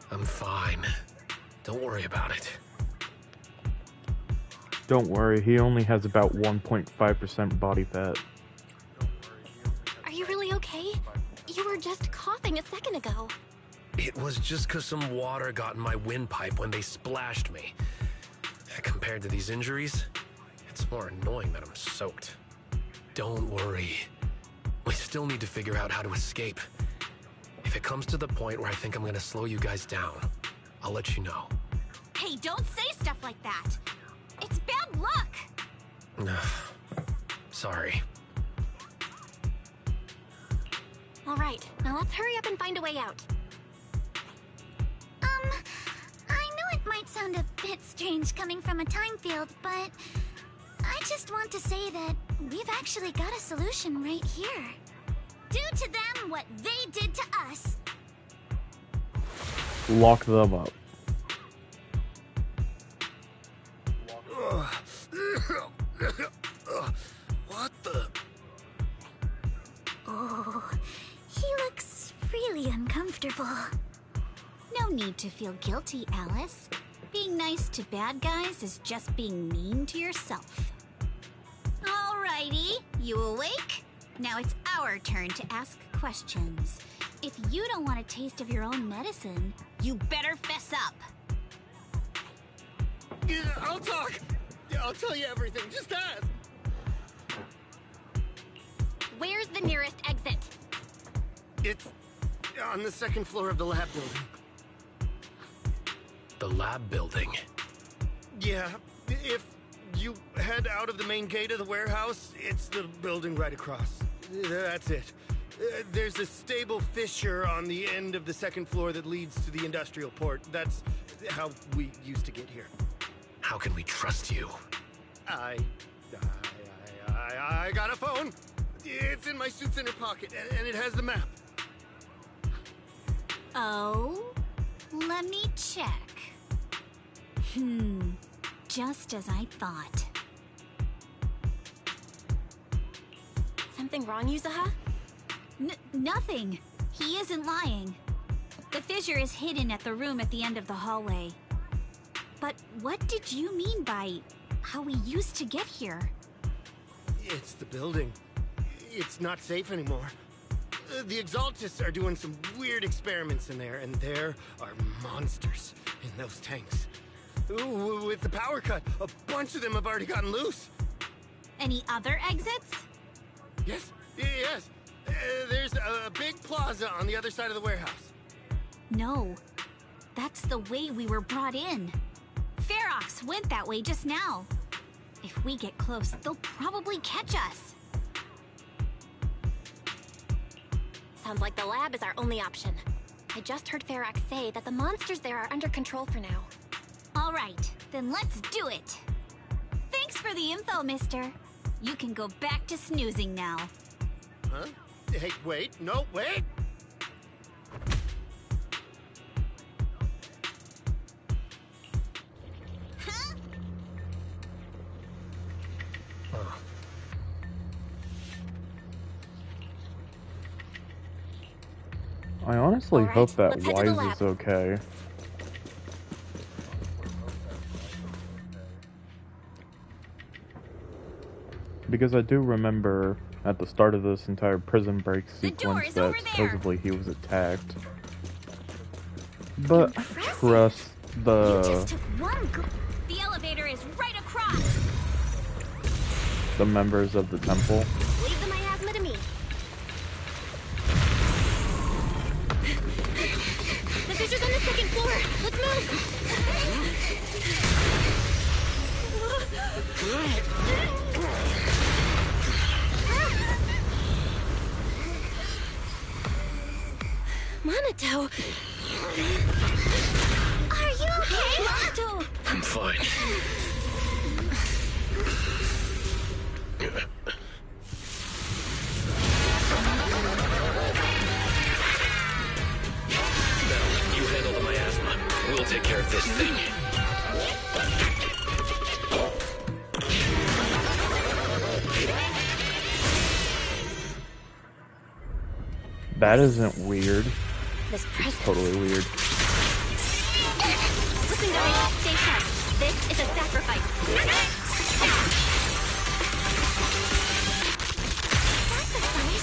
S11: I'm fine. Don't worry about it.
S1: Don't worry, he only has about 1.5% body fat.
S2: Are you really okay? You were just coughing a second ago.
S11: It was just 'cause some water got in my windpipe when they splashed me. Compared to these injuries, it's more annoying that I'm soaked. Don't worry. We still need to figure out how to escape. If it comes to the point where I think I'm gonna slow you guys down, I'll let you know.
S12: Hey, don't say stuff like that. It's bad luck.
S11: Sorry.
S2: All right, now let's hurry up and find a way out.
S9: I know it might sound a bit strange coming from a time field, but I just want to say that we've actually got a solution right here. Do to them what they did to us.
S1: Lock them up.
S5: What the?
S9: Oh, he looks really uncomfortable.
S12: No need to feel guilty, Alice. Being nice to bad guys is just being mean to yourself. Alrighty, you awake? Now it's our turn to ask questions. If you don't want a taste of your own medicine, you better fess up.
S22: Yeah, I'll talk. Yeah, I'll tell you everything. Just ask.
S2: Where's the nearest exit?
S22: It's on the second floor of the lab building.
S11: The lab building?
S22: Yeah, if you
S5: head out of the main gate of the warehouse, it's the building right across. That's it. There's a stable fissure on the end of the second floor that leads to the industrial port. That's how we used to get here.
S11: How can we trust you?
S5: I got a phone. It's in my suit's inner pocket, and it has the map.
S12: Oh, let me check. Just as I thought.
S2: Something wrong, Yuzuha?
S12: Nothing. He isn't lying. The fissure is hidden at the room at the end of the hallway. But what did you mean by how we used to get here?
S5: It's the building. It's not safe anymore. The Exaltists are doing some weird experiments in there, and there are monsters in those tanks. Ooh, with the power cut, a bunch of them have already gotten loose.
S12: Any other exits?
S5: Yes. There's a big plaza on the other side of the warehouse.
S12: No. That's the way we were brought in. Ferox went that way just now. If we get close, they'll probably catch us.
S2: Sounds like the lab is our only option. I just heard Ferox say that the monsters there are under control for now.
S12: All right, then let's do it. Thanks for the info, mister. You can go back to snoozing now.
S5: Huh? Hey, wait. No, wait!
S1: I honestly
S2: All right,
S1: hope that
S2: let's head to the
S1: Wise
S2: lab.
S1: is okay. Because I do remember at the start of this entire prison break sequence that supposedly he was attacked. But I trust
S12: The elevator is right across.
S1: the members of the temple.
S2: Leave the miasma to me. The fissure's on the second floor. Let's move. Monato.
S12: Are you okay, Monato?
S11: I'm fine. Now, you handle the miasma. We'll take care of this thing.
S1: That isn't weird.
S2: This
S1: It's
S2: presence.
S1: totally weird.
S2: Listen, guys, stay sharp. This is a sacrifice.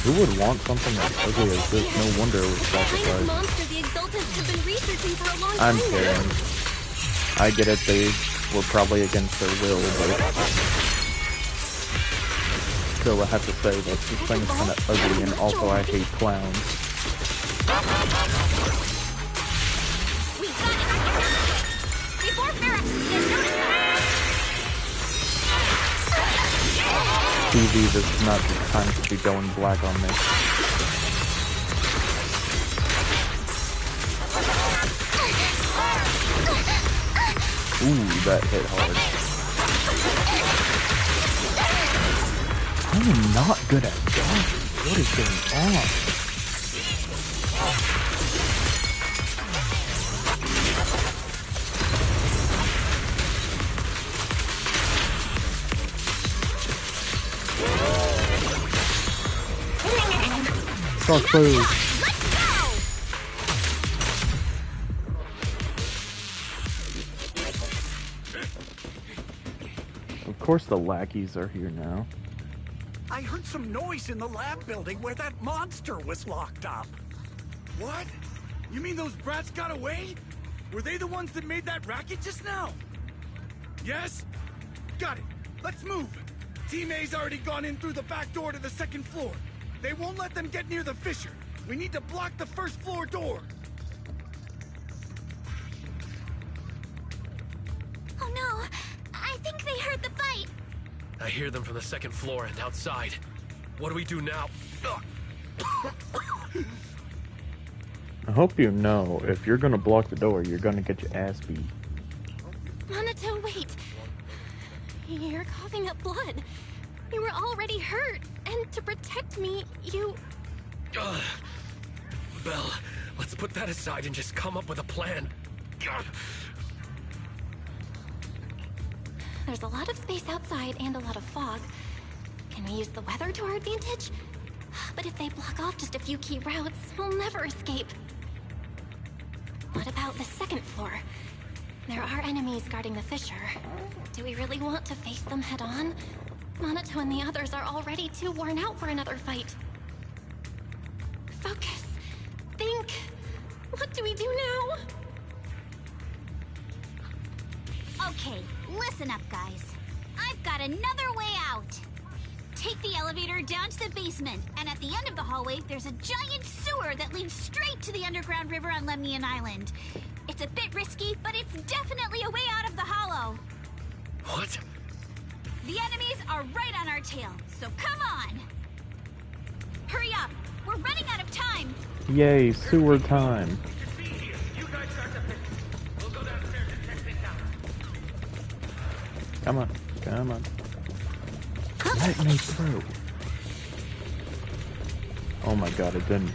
S1: Who would want something as ugly as this? No wonder it was
S2: The kind of
S1: sacrificed.
S2: monster the Exaltants have been researching for a long
S1: I'm
S2: time
S1: kidding.
S2: now.
S1: I get it, they were probably against their will, but still I have to say that this thing's kinda ugly, and also I hate clowns.
S12: We got it. Before Ferox can notice
S1: TV, this is not the time to be going black on me. Ooh, that hit hard. I am not good at dodging. What is going on? Dark food. Of course the lackeys are here now.
S3: I heard some noise in the lab building where that monster was locked up.
S21: What? You mean those brats got away? Were they the ones that made that racket just now? Yes? Got it. Let's move. Team A's already gone in through the back door to the second floor. They won't let them get near the fissure. We need to block the first floor door.
S12: Oh no, I think they heard the fight.
S11: I hear them from the second floor and outside. What do we do now?
S1: I hope you know, if you're gonna block the door, you're gonna get your ass beat.
S2: Minato, wait. You're coughing up blood. You were already hurt, and to protect me, you...
S11: Belle, let's put that aside and just come up with a plan.
S2: There's a lot of space outside and a lot of fog. Can we use the weather to our advantage? But if they block off just a few key routes, we'll never escape. What about the second floor? There are enemies guarding the fissure. Do we really want to face them head on? Minato and the others are already too worn out for another fight. Focus. Think. What do we do now?
S12: Okay, listen up, guys. I've got another way out. Take the elevator down to the basement, and at the end of the hallway, there's a giant sewer that leads straight to the underground river on Lemnian Island. It's a bit risky, but it's definitely a way out of the hollow.
S11: What?
S12: The enemies are right on our tail, so come on! Hurry up! We're running out of time!
S1: Yay, sewer time. Come on, come on. Let me through. Oh my god, it didn't.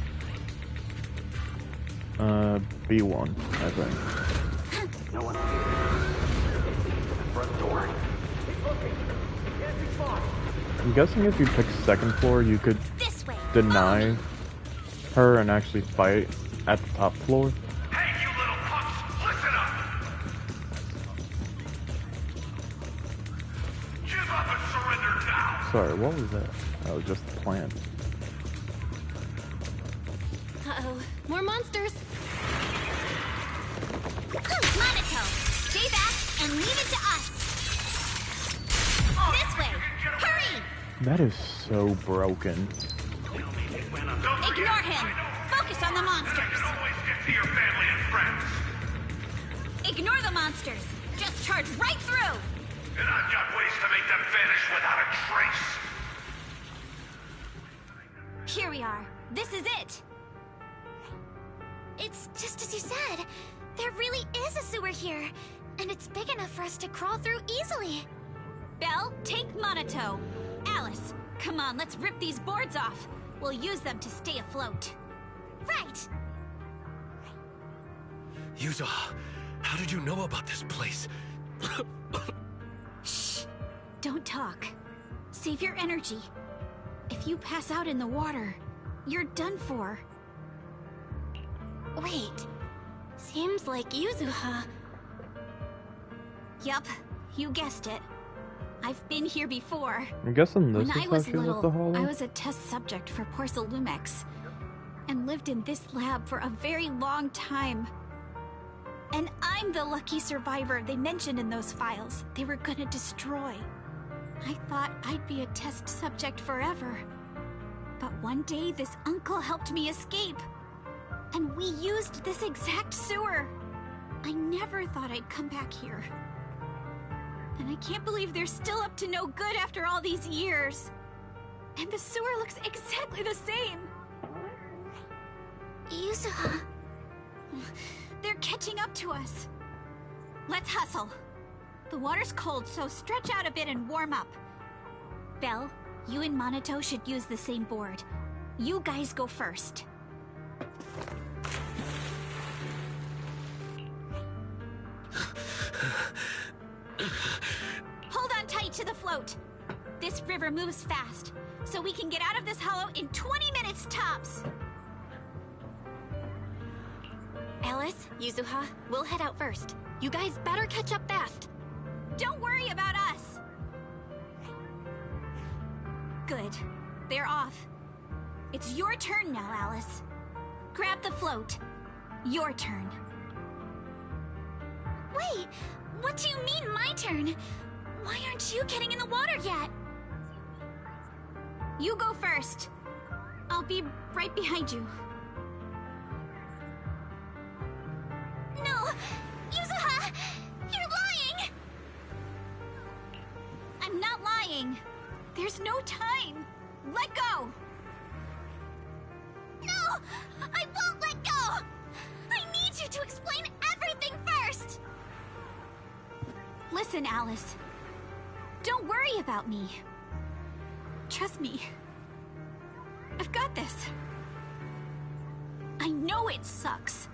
S1: B1, I think.
S3: No one here. Front door. Keep looking. Can't be far.
S1: I'm guessing if you pick second floor, you could deny her and actually fight at the top floor.
S6: Hey, you little punks, listen up! Give up and surrender now!
S1: Sorry, what was that? That was just the plan.
S2: Uh-oh, more monsters.
S12: Minato, stay back and leave it to us. This way, hurry!
S1: That is so broken.
S12: Ignore him. Focus on the monsters. Ignore the monsters. Just charge right through.
S6: And I've got ways to make them vanish without a trace.
S12: Here we are. This is it.
S9: It's just as you said. There really is a sewer here. And it's big enough for us to crawl through easily.
S12: Belle, take Minato. Alice, come on, let's rip these boards off. We'll use them to stay afloat.
S9: Right.
S11: Yuzo, how did you know about this place?
S12: Shh. Don't talk. Save your energy. If you pass out in the water, you're done for.
S2: Wait. Seems like Yuzuha.
S12: Yup, you guessed it. I've been here before.
S1: I'm guessing this
S12: When
S1: is
S12: I
S1: how
S12: was
S1: she
S12: little,
S1: left the hallway?
S12: I was a test subject for Porcelumex, and lived in this lab for a very long time. And I'm the lucky survivor they mentioned in those files they were gonna destroy. I thought I'd be a test subject forever. But one day this uncle helped me escape. And we used this exact sewer. I never thought I'd come back here. And I can't believe they're still up to no good after all these years. And the sewer looks exactly the same.
S9: Yuzuha.
S12: They're catching up to us. Let's hustle. The water's cold, so stretch out a bit and warm up. Belle, you and Minato should use the same board. You guys go first. Hold on tight to the float. This river moves fast, so we can get out of this hollow in 20 minutes tops.
S2: Alice, Yuzuha, we'll head out first. You guys better catch up fast.
S12: Don't worry about us. Good. They're off. It's your turn now, Alice. Grab the float. Your turn.
S9: Wait, what do you mean my turn? Why aren't you getting in the water yet?
S12: You go first. I'll be right behind you.
S9: No! Yuzuha! You're lying!
S12: I'm not lying. Let go! No! I won't let go! I need you to explain everything first! Listen, Alice. Don't worry about me. Trust me. I've got this. I know it sucks,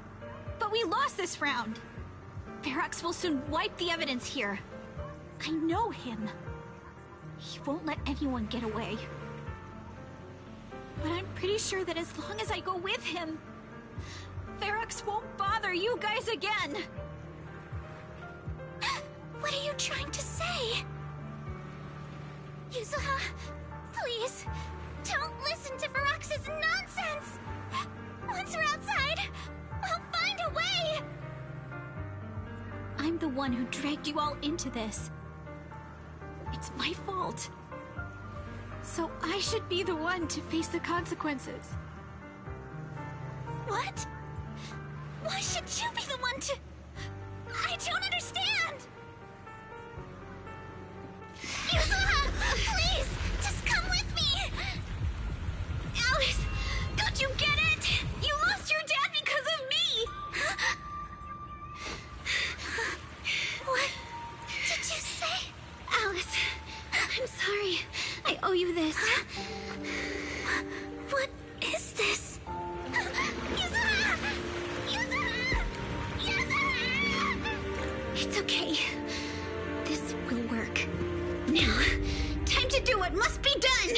S12: but we lost this round. Ferox will soon wipe the evidence here. I know him. He won't let anyone get away. But I'm pretty sure that as long as I go with him, Ferox won't bother you guys again. What are you trying to say? Yuzuha, please, don't listen to Ferox's nonsense! Once we're outside, we'll find a way! I'm the one who dragged you all into this. It's my fault. So I should be the one to face the consequences. What? Why should you be the one to... I don't understand! Yuzuha, please, just come with me! Alice, don't you get it? You lost your dad because of me! What did you say? Alice, I'm sorry. I owe you this. What is this? Yuzuha! Yuzuha! Yuzuha! It's okay. This will work. Now, time to do what must be done!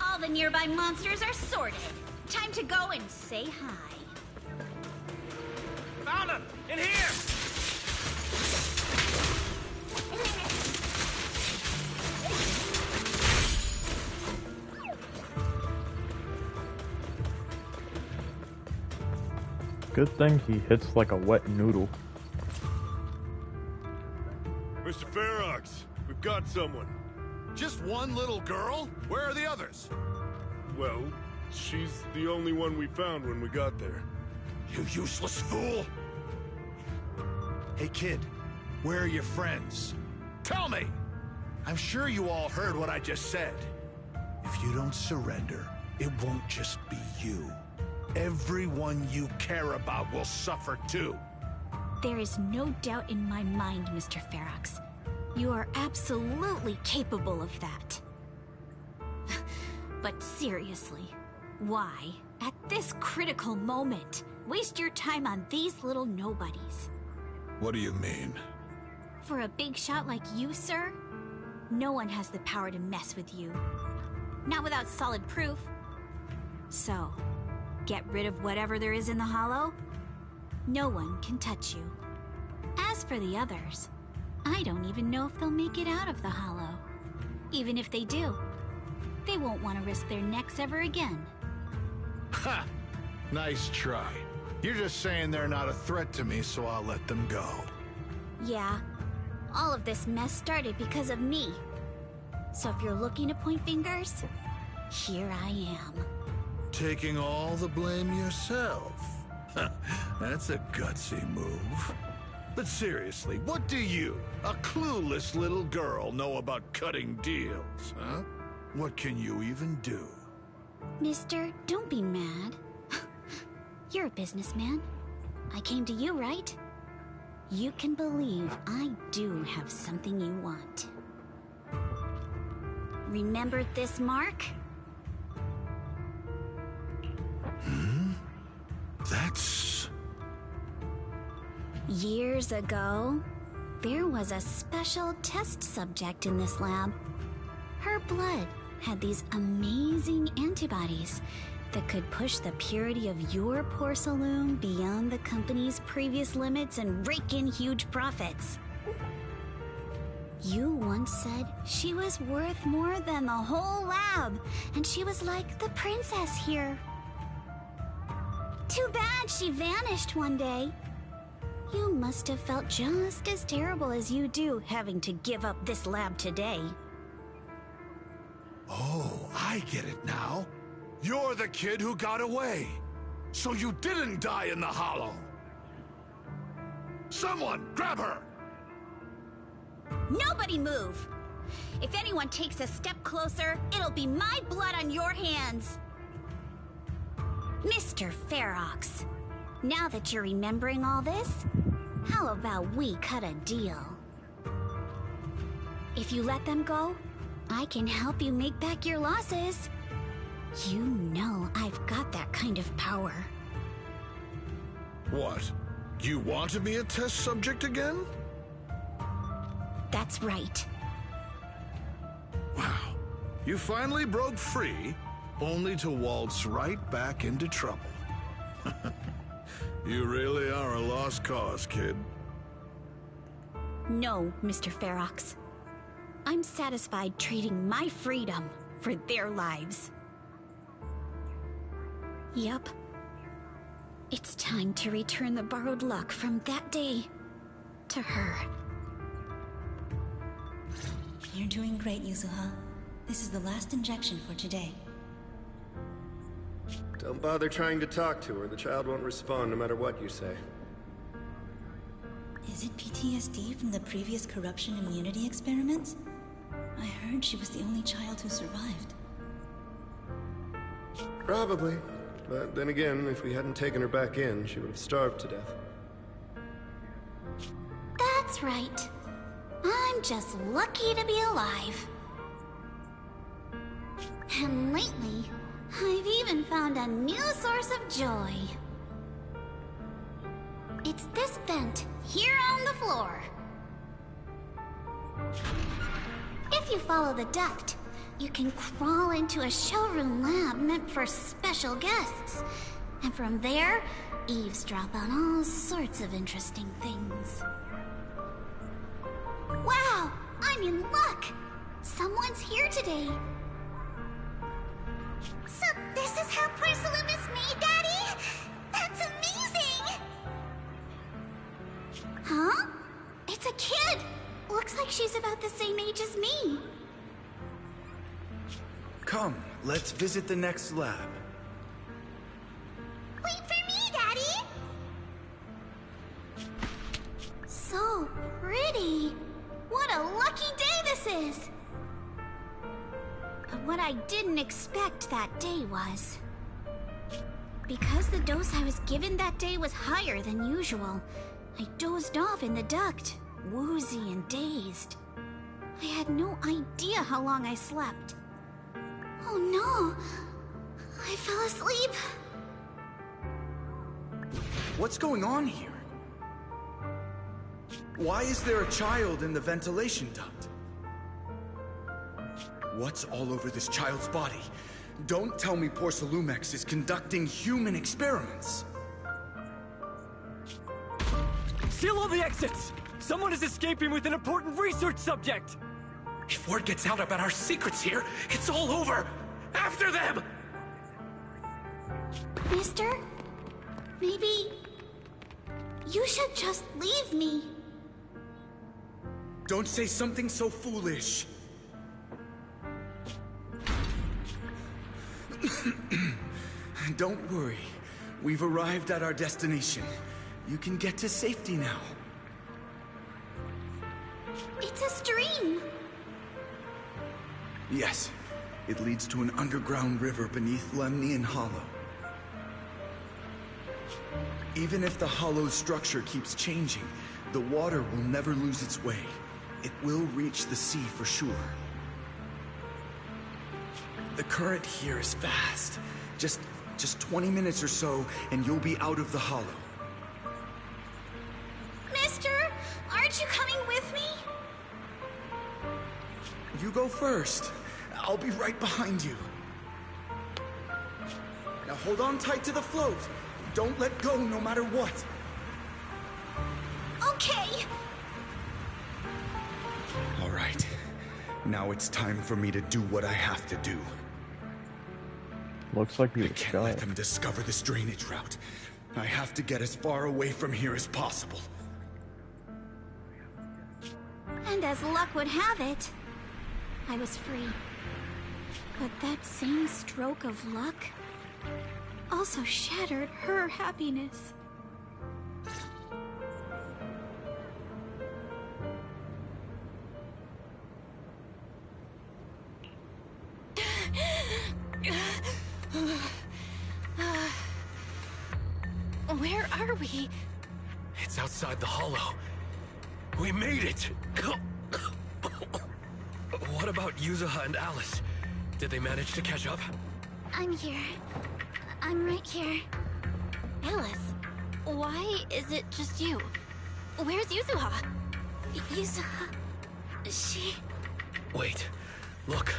S12: All the nearby monsters are sorted. Time to go and say hi.
S7: Found him! In here!
S1: Good thing he hits like a wet noodle.
S5: Mr. Ferox, we've got someone.
S21: Just one little girl? Where are the others?
S5: Well, she's the only one we found when we got there.
S21: You useless fool! Hey kid, where are your friends? Tell me! I'm sure you all heard what I just said. If you don't surrender, it won't just be you. Everyone you care about will suffer too.
S12: There is no doubt in my mind, Mr. Ferox. You are absolutely capable of that. But seriously, why, at this critical moment, waste your time on these little nobodies?
S21: What do you mean?
S12: For a big shot like you, sir, no one has the power to mess with you. Not without solid proof. So, get rid of whatever there is in the hollow. No one can touch you. As for the others, I don't even know if they'll make it out of the hollow. Even if they do, they won't want to risk their necks ever again.
S21: Ha! Nice try. You're just saying they're not a threat to me, so I'll let them go.
S12: Yeah, all of this mess started because of me. So if you're looking to point fingers, here I am.
S21: Taking all the blame yourself. That's a gutsy move. But seriously, what do you, a clueless little girl, know about cutting deals, huh? What can you even do?
S12: Mister, don't be mad. You're a businessman. I came to you, right? You can believe I do have something you want. Remember this mark?
S21: That's...
S12: Years ago, there was a special test subject in this lab. Her blood had these amazing antibodies that could push the purity of your porcelain beyond the company's previous limits and rake in huge profits. You once said she was worth more than the whole lab, and she was like the princess here. Too bad she vanished one day. You must have felt just as terrible as you do having to give up this lab today.
S21: Oh, I get it now. You're the kid who got away. So you didn't die in the hollow. Someone, grab her!
S12: Nobody move! If anyone takes a step closer, it'll be my blood on your hands. Mr. Ferox, now that you're remembering all this, how about we cut a deal? If you let them go, I can help you make back your losses. You know I've got that kind of power.
S21: What? You want to be a test subject again?
S12: That's right.
S21: Wow. You finally broke free, only to waltz right back into trouble. You really are a lost cause, kid.
S12: No, Mr. Ferox. I'm satisfied trading my freedom for their lives. Yup. It's time to return the borrowed luck from that day to her.
S14: You're doing great, Yuzuha. This is the last injection for today.
S5: Don't bother trying to talk to her. The child won't respond no matter what you say.
S14: Is it PTSD from the previous corruption immunity experiments? I heard she was the only child who survived.
S5: Probably. But then again, if we hadn't taken her back in, she would have starved to death.
S12: That's right. I'm just lucky to be alive. And lately, I've even found a new source of joy. It's this vent here on the floor. If you follow the duct, you can crawl into a showroom lab meant for special guests. And from there, eavesdrop on all sorts of interesting things. Wow! I'm in luck! Someone's here today. So this is how porcelain is made, Daddy? That's amazing! Huh? It's a kid! Looks like she's about the same age as me.
S19: Come, let's visit the next lab.
S12: Wait for me, Daddy! So pretty. What a lucky day this is! But what I didn't expect that day was... because the dose I was given that day was higher than usual, I dozed off in the duct, woozy and dazed. I had no idea how long I slept. Oh no! I fell asleep.
S19: What's going on here? Why is there a child in the ventilation duct? What's all over this child's body? Don't tell me Porcelumex is conducting human experiments.
S15: Seal all the exits! Someone is escaping with an important research subject!
S11: If word gets out about our secrets here, it's all over! After them!
S12: Mister? Maybe... you should just leave me.
S19: Don't say something so foolish. Don't worry. We've arrived at our destination. You can get to safety now.
S12: It's a stream.
S19: Yes. It leads to an underground river beneath Lemnian Hollow. Even if the hollow's structure keeps changing, the water will never lose its way. It will reach the sea for sure. The current here is fast. Just 20 minutes or so, and you'll be out of the hollow.
S12: Mister, aren't you coming with me?
S19: You go first. I'll be right behind you. Now hold on tight to the float. Don't let go no matter what.
S12: Okay.
S19: All right. Now it's time for me to do what I have to do.
S1: Looks like you
S19: I can't let them discover this drainage route. I have to get as far away from here as possible.
S12: And as luck would have it, I was free. But that same stroke of luck also shattered her happiness.
S16: Where are we?
S11: It's outside the hollow. We made it! What about Yuzuha and Alice? Did they manage to catch up?
S9: I'm here. I'm right here.
S2: Alice, why is it just you? Where's Yuzuha?
S9: Yuzuha... she...
S11: Wait. Look.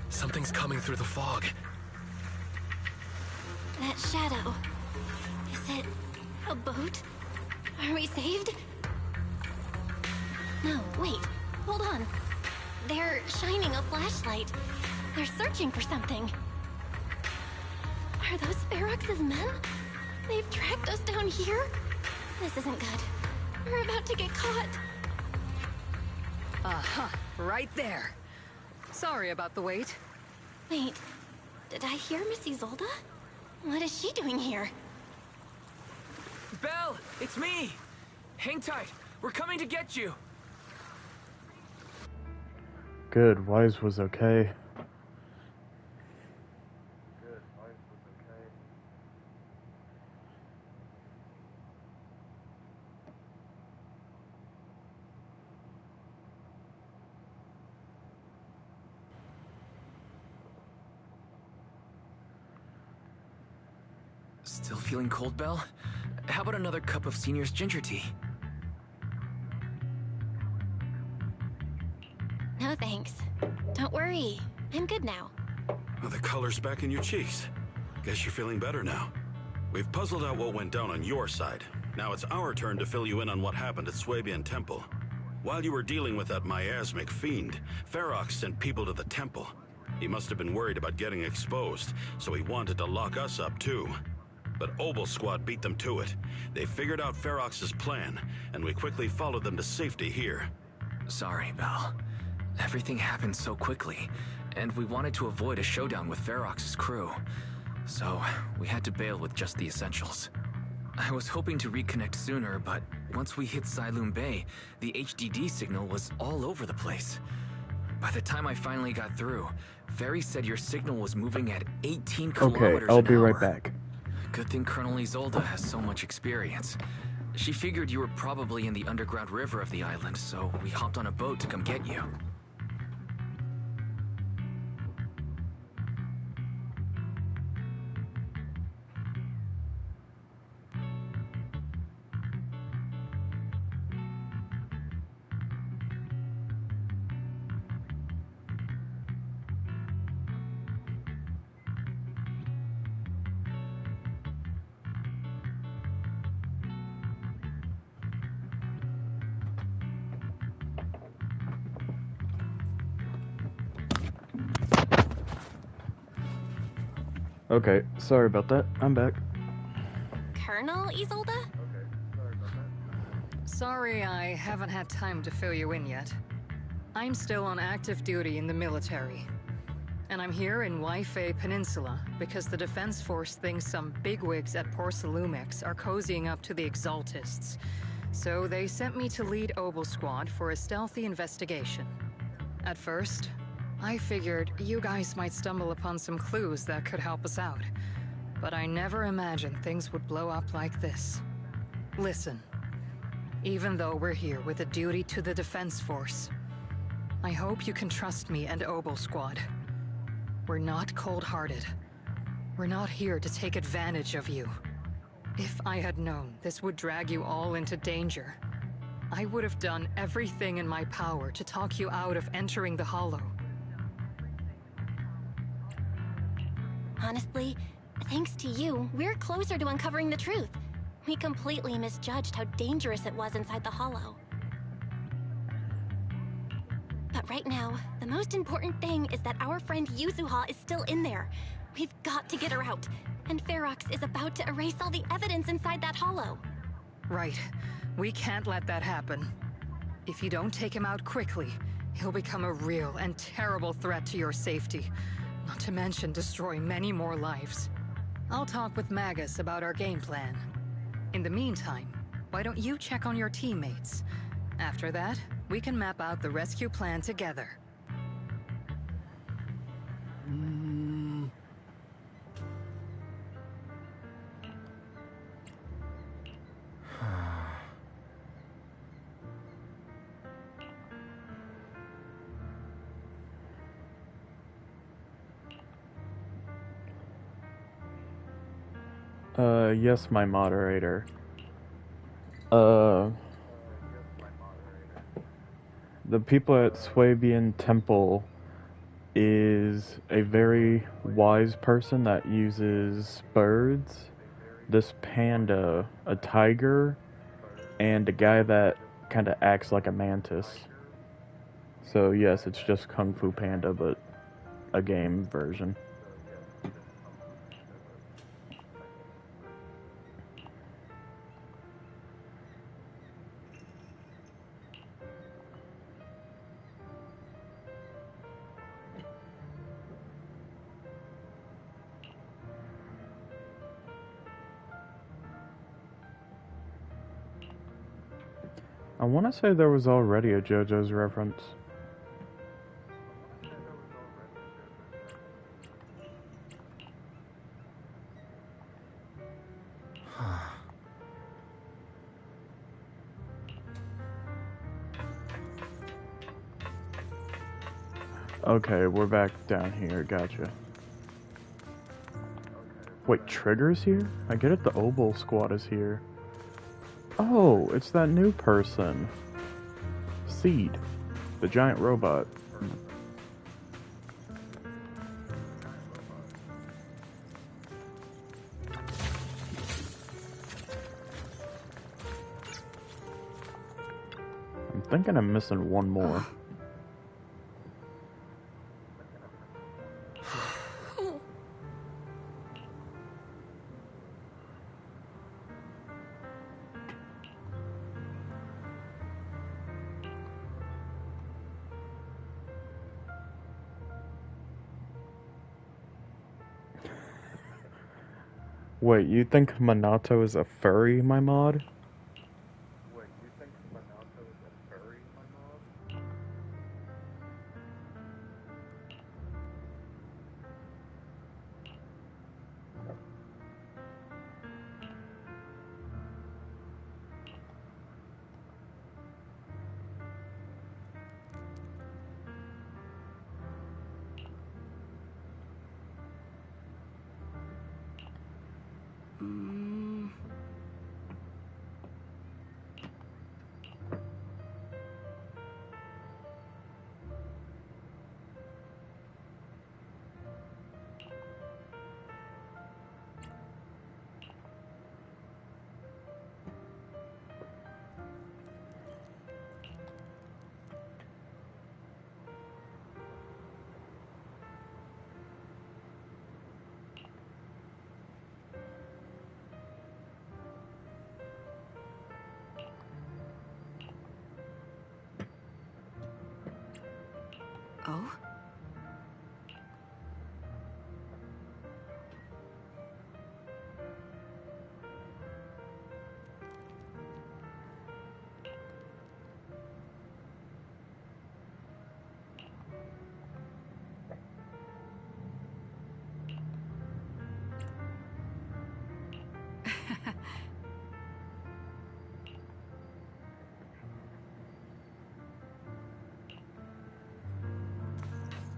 S11: Something's coming through the fog.
S2: That shadow. Is it a boat? Are we saved? No, wait. Hold on. They're shining a flashlight. They're searching for something. Are those Ferox's men? They've tracked us down here? This isn't good. We're about to get caught.
S8: Aha, right there. Sorry about the wait.
S2: Wait, did I hear Miss Isolde? What is she doing here?
S4: Belle, it's me! Hang tight, we're coming to get you!
S1: Good, Wise was okay.
S4: Still feeling cold, Belle? How about another cup of Senior's ginger tea?
S2: No thanks. Don't worry, I'm good now.
S6: Well, the color's back in your cheeks. Guess you're feeling better now. We've puzzled out what went down on your side. Now it's our turn to fill you in on what happened at Swabian Temple. While you were dealing with that miasmic fiend, Ferox sent people to the temple. He must have been worried about getting exposed, so he wanted to lock us up too. But Obel Squad beat them to it. They figured out Ferox's plan, and we quickly followed them to safety here.
S4: Sorry, Belle. Everything happened so quickly, and we wanted to avoid a showdown with Ferox's crew. So, we had to bail with just the essentials. I was hoping to reconnect sooner, but once we hit Siloom Bay, the HDD signal was all over the place. By the time I finally got through, Ferry said your signal was moving at 18 kilometers an hour.
S1: Okay, I'll be right back.
S4: Good thing Colonel Isolde has so much experience. She figured you were probably in the underground river of the island, so we hopped on a boat to come get you.
S1: Okay, sorry about that. I'm back.
S2: Colonel Isolde?
S8: Sorry I haven't had time to fill you in yet. I'm still on active duty in the military. And I'm here in Waifei Peninsula because the Defense Force thinks some bigwigs at Porcelumex are cozying up to the Exaltists. So they sent me to lead Obel Squad for a stealthy investigation. At first, I figured you guys might stumble upon some clues that could help us out. But I never imagined things would blow up like this. Listen, even though we're here with a duty to the Defense Force, I hope you can trust me and Obel Squad. We're not cold-hearted. We're not here to take advantage of you. If I had known this would drag you all into danger, I would have done everything in my power to talk you out of entering the Hollow.
S2: Honestly, thanks to you, we're closer to uncovering the truth. We completely misjudged how dangerous it was inside the Hollow. But right now, the most important thing is that our friend Yuzuha is still in there. We've got to get her out. And Ferox is about to erase all the evidence inside that Hollow.
S8: Right. We can't let that happen. If you don't take him out quickly, he'll become a real and terrible threat to your safety. Not to mention destroy many more lives. I'll talk with Magus about our game plan. In the meantime, why don't you check on your teammates? After that, we can map out the rescue plan together.
S1: Yes, my moderator. The people at Swabian Temple is a very wise person that uses birds, this panda, a tiger, and a guy that kind of acts like a mantis. So yes, it's just Kung Fu Panda, but a game version. I want to say there was already a JoJo's reference. Okay, we're back down here, gotcha. Wait, Trigger's here? I get it, the Obel Squad is here. Oh, it's that new person. Seed, the giant robot. I'm thinking I'm missing one more. Wait, you think Minato is a furry, my mod?
S10: Oh?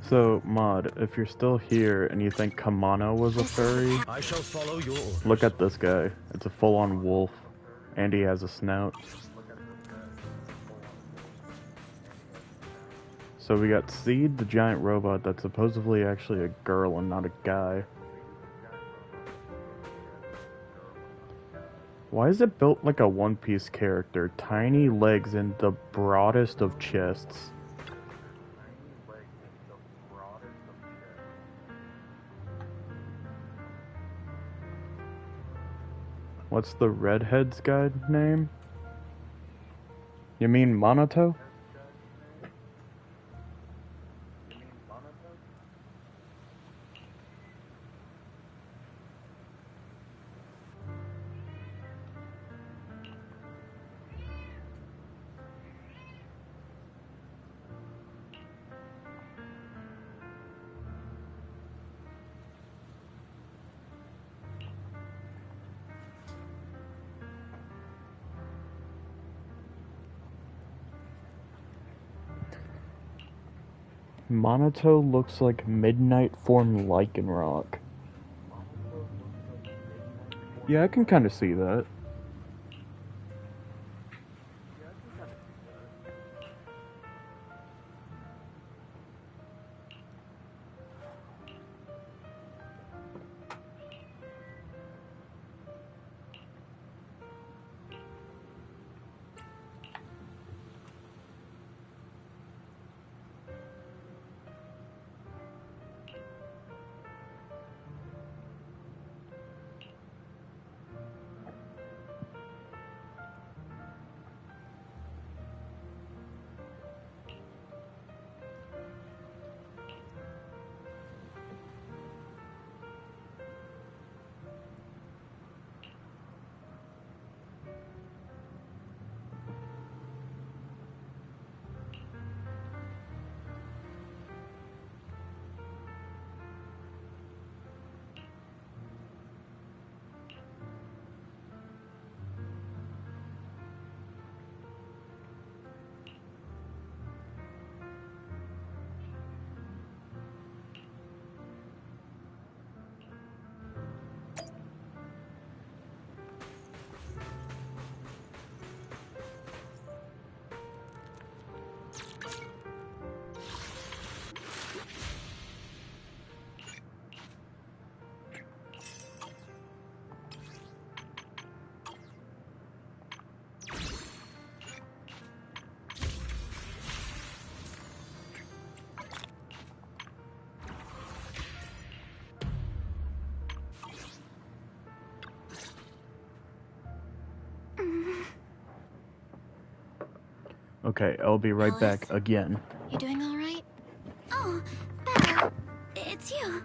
S1: So, mod, if you're still here and you think Kamano was a furry,
S11: I shall follow your orders.
S1: look at this guy. It's a full-on wolf, and he has a snout. So we got Seed, the giant robot that's supposedly actually a girl and not a guy. Why is it built like a One Piece character? Tiny legs and the broadest of chests. What's the redhead's guy name? You mean Monato? Monato looks like Midnight form Lycanroc. Yeah, I can kind of see that. Okay, I'll be right back again.
S2: You doing all right?
S9: Oh, Belle, it's you.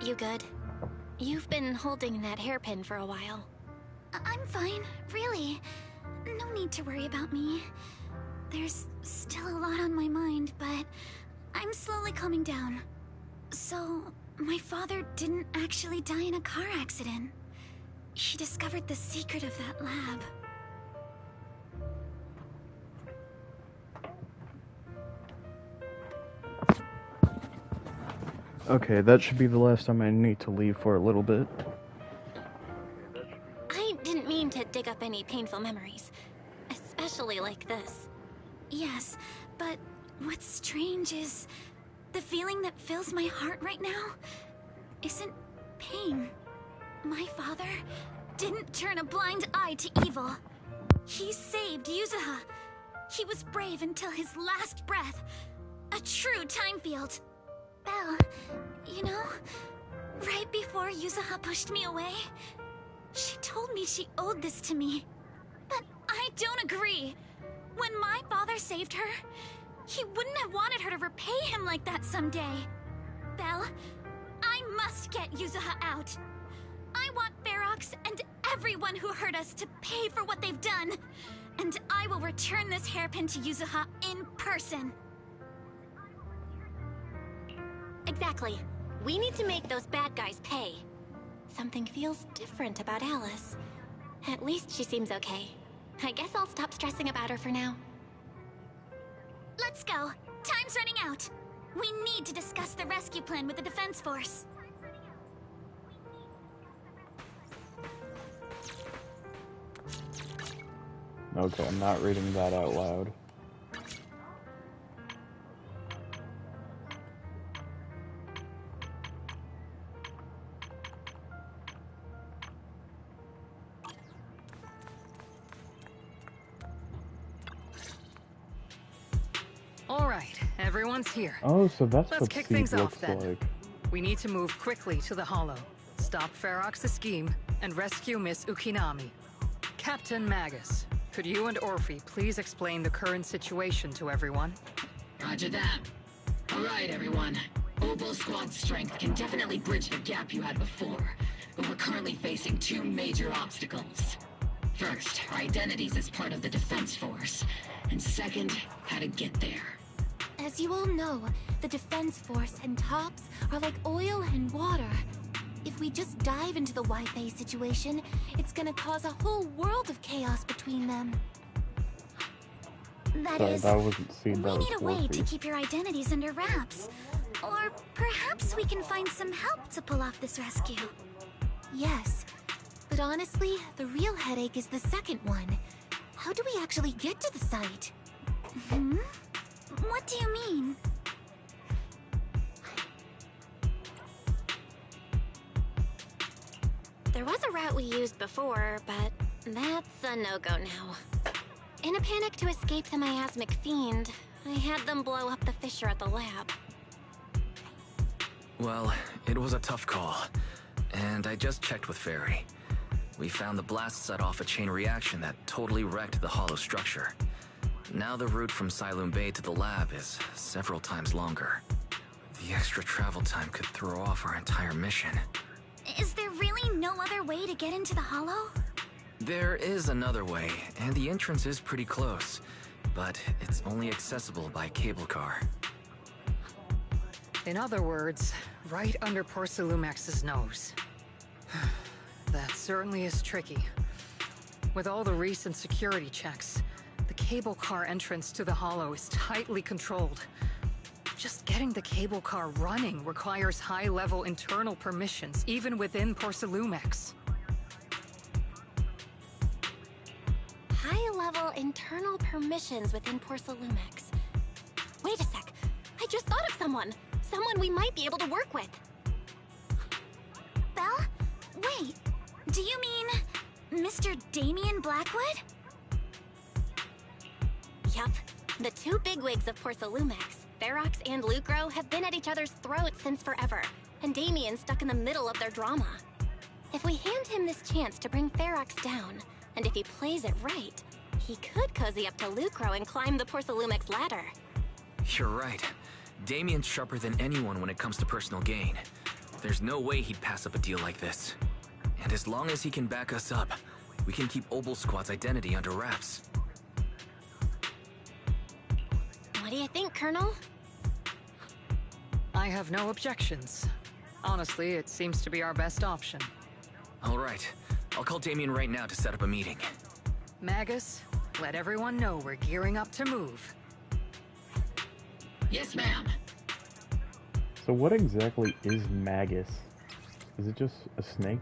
S2: You good? You've been holding that hairpin for a while.
S9: I'm fine, really. No need to worry about me. There's still a lot on my mind, but I'm slowly calming down. So, my father didn't actually die in a car accident. He discovered the secret of that lab.
S1: Okay, that should be the last time I need to leave for a little bit.
S2: I didn't mean to dig up any painful memories, especially like this.
S9: Yes, but what's strange is the feeling that fills my heart right now isn't pain. My father didn't turn a blind eye to evil. He saved Yuzuha. He was brave until his last breath. A true time field. Belle, you know, right before Yuzuha pushed me away, she told me she owed this to me. But I don't agree. When my father saved her, he wouldn't have wanted her to repay him like that someday. Belle, I must get Yuzuha out. I want Ferox and everyone who hurt us to pay for what they've done. And I will return this hairpin to Yuzuha in person.
S2: Exactly. We need to make those bad guys pay. Something feels different about Alice. At least she seems okay. I guess I'll stop stressing about her for now.
S9: Let's go. Time's running out. We need to discuss the rescue plan with the Defense Force.
S1: Okay, I'm not reading that out loud.
S8: All right, everyone's here.
S1: Oh, so that's
S8: Let's
S1: what
S8: kick
S1: Seed
S8: things off
S1: looks
S8: then.
S1: like.
S8: We need to move quickly to the Hollow, stop Ferox's scheme, and rescue Miss Ukinami. Captain Magus, could you and Orphe please explain the current situation to everyone?
S10: Roger that. All right, everyone. Oboe Squad's strength can definitely bridge the gap you had before, but we're currently facing two major obstacles. First, our identities as part of the Defense Force, and second, how to get there.
S16: As you all know, the Defense Force and Tops are like oil and water. If we just dive into the Wi-Fi situation, it's gonna cause a whole world of chaos between them.
S9: That
S1: Sorry,
S9: is,
S1: that wasn't seen.
S9: we
S1: That was
S9: need a way to
S1: 4 feet.
S9: keep your identities under wraps. Or perhaps we can find some help to pull off this rescue.
S16: Yes. But honestly, the real headache is the second one. How do we actually get to the site?
S9: Hmm? What do you mean?
S2: There was a route we used before, but that's a no-go now. In a panic to escape the miasmic fiend, I had them blow up the fissure at the lab.
S4: Well, it was a tough call. And I just checked with Fairy. We found the blast set off a chain reaction that totally wrecked the hollow structure. Now the route from Siloam Bay to the lab is several times longer. The extra travel time could throw off our entire mission.
S9: Is there really no other way to get into the hollow?
S4: There is another way, and the entrance is pretty close. But it's only accessible by cable car.
S8: In other words, right under Porcelumex's nose. That certainly is tricky. With all the recent security checks, the cable car entrance to the hollow is tightly controlled. Just getting the cable car running requires high-level internal permissions, even within Porcelumex.
S2: High-level internal permissions within Porcelumex. Wait a sec. I just thought of someone. Someone we might be able to work with.
S9: Belle? Wait, do you mean Mr. Damien Blackwood?
S2: Yup. The two bigwigs of Porcelumex, Ferox and Lucro, have been at each other's throats since forever, and Damien's stuck in the middle of their drama. If we hand him this chance to bring Ferox down, and if he plays it right, he could cozy up to Lucro and climb the Porcelumex ladder.
S4: You're right. Damien's sharper than anyone when it comes to personal gain. There's no way he'd pass up a deal like this. And as long as he can back us up, we can keep Obel Squad's identity under wraps.
S2: What do you think, Colonel?
S8: I have no objections. Honestly, it seems to be our best option.
S4: All right. I'll call Damien right now to set up a meeting.
S8: Magus, let everyone know we're gearing up to move.
S10: Yes, ma'am.
S1: So what exactly is Magus? Is it just a snake?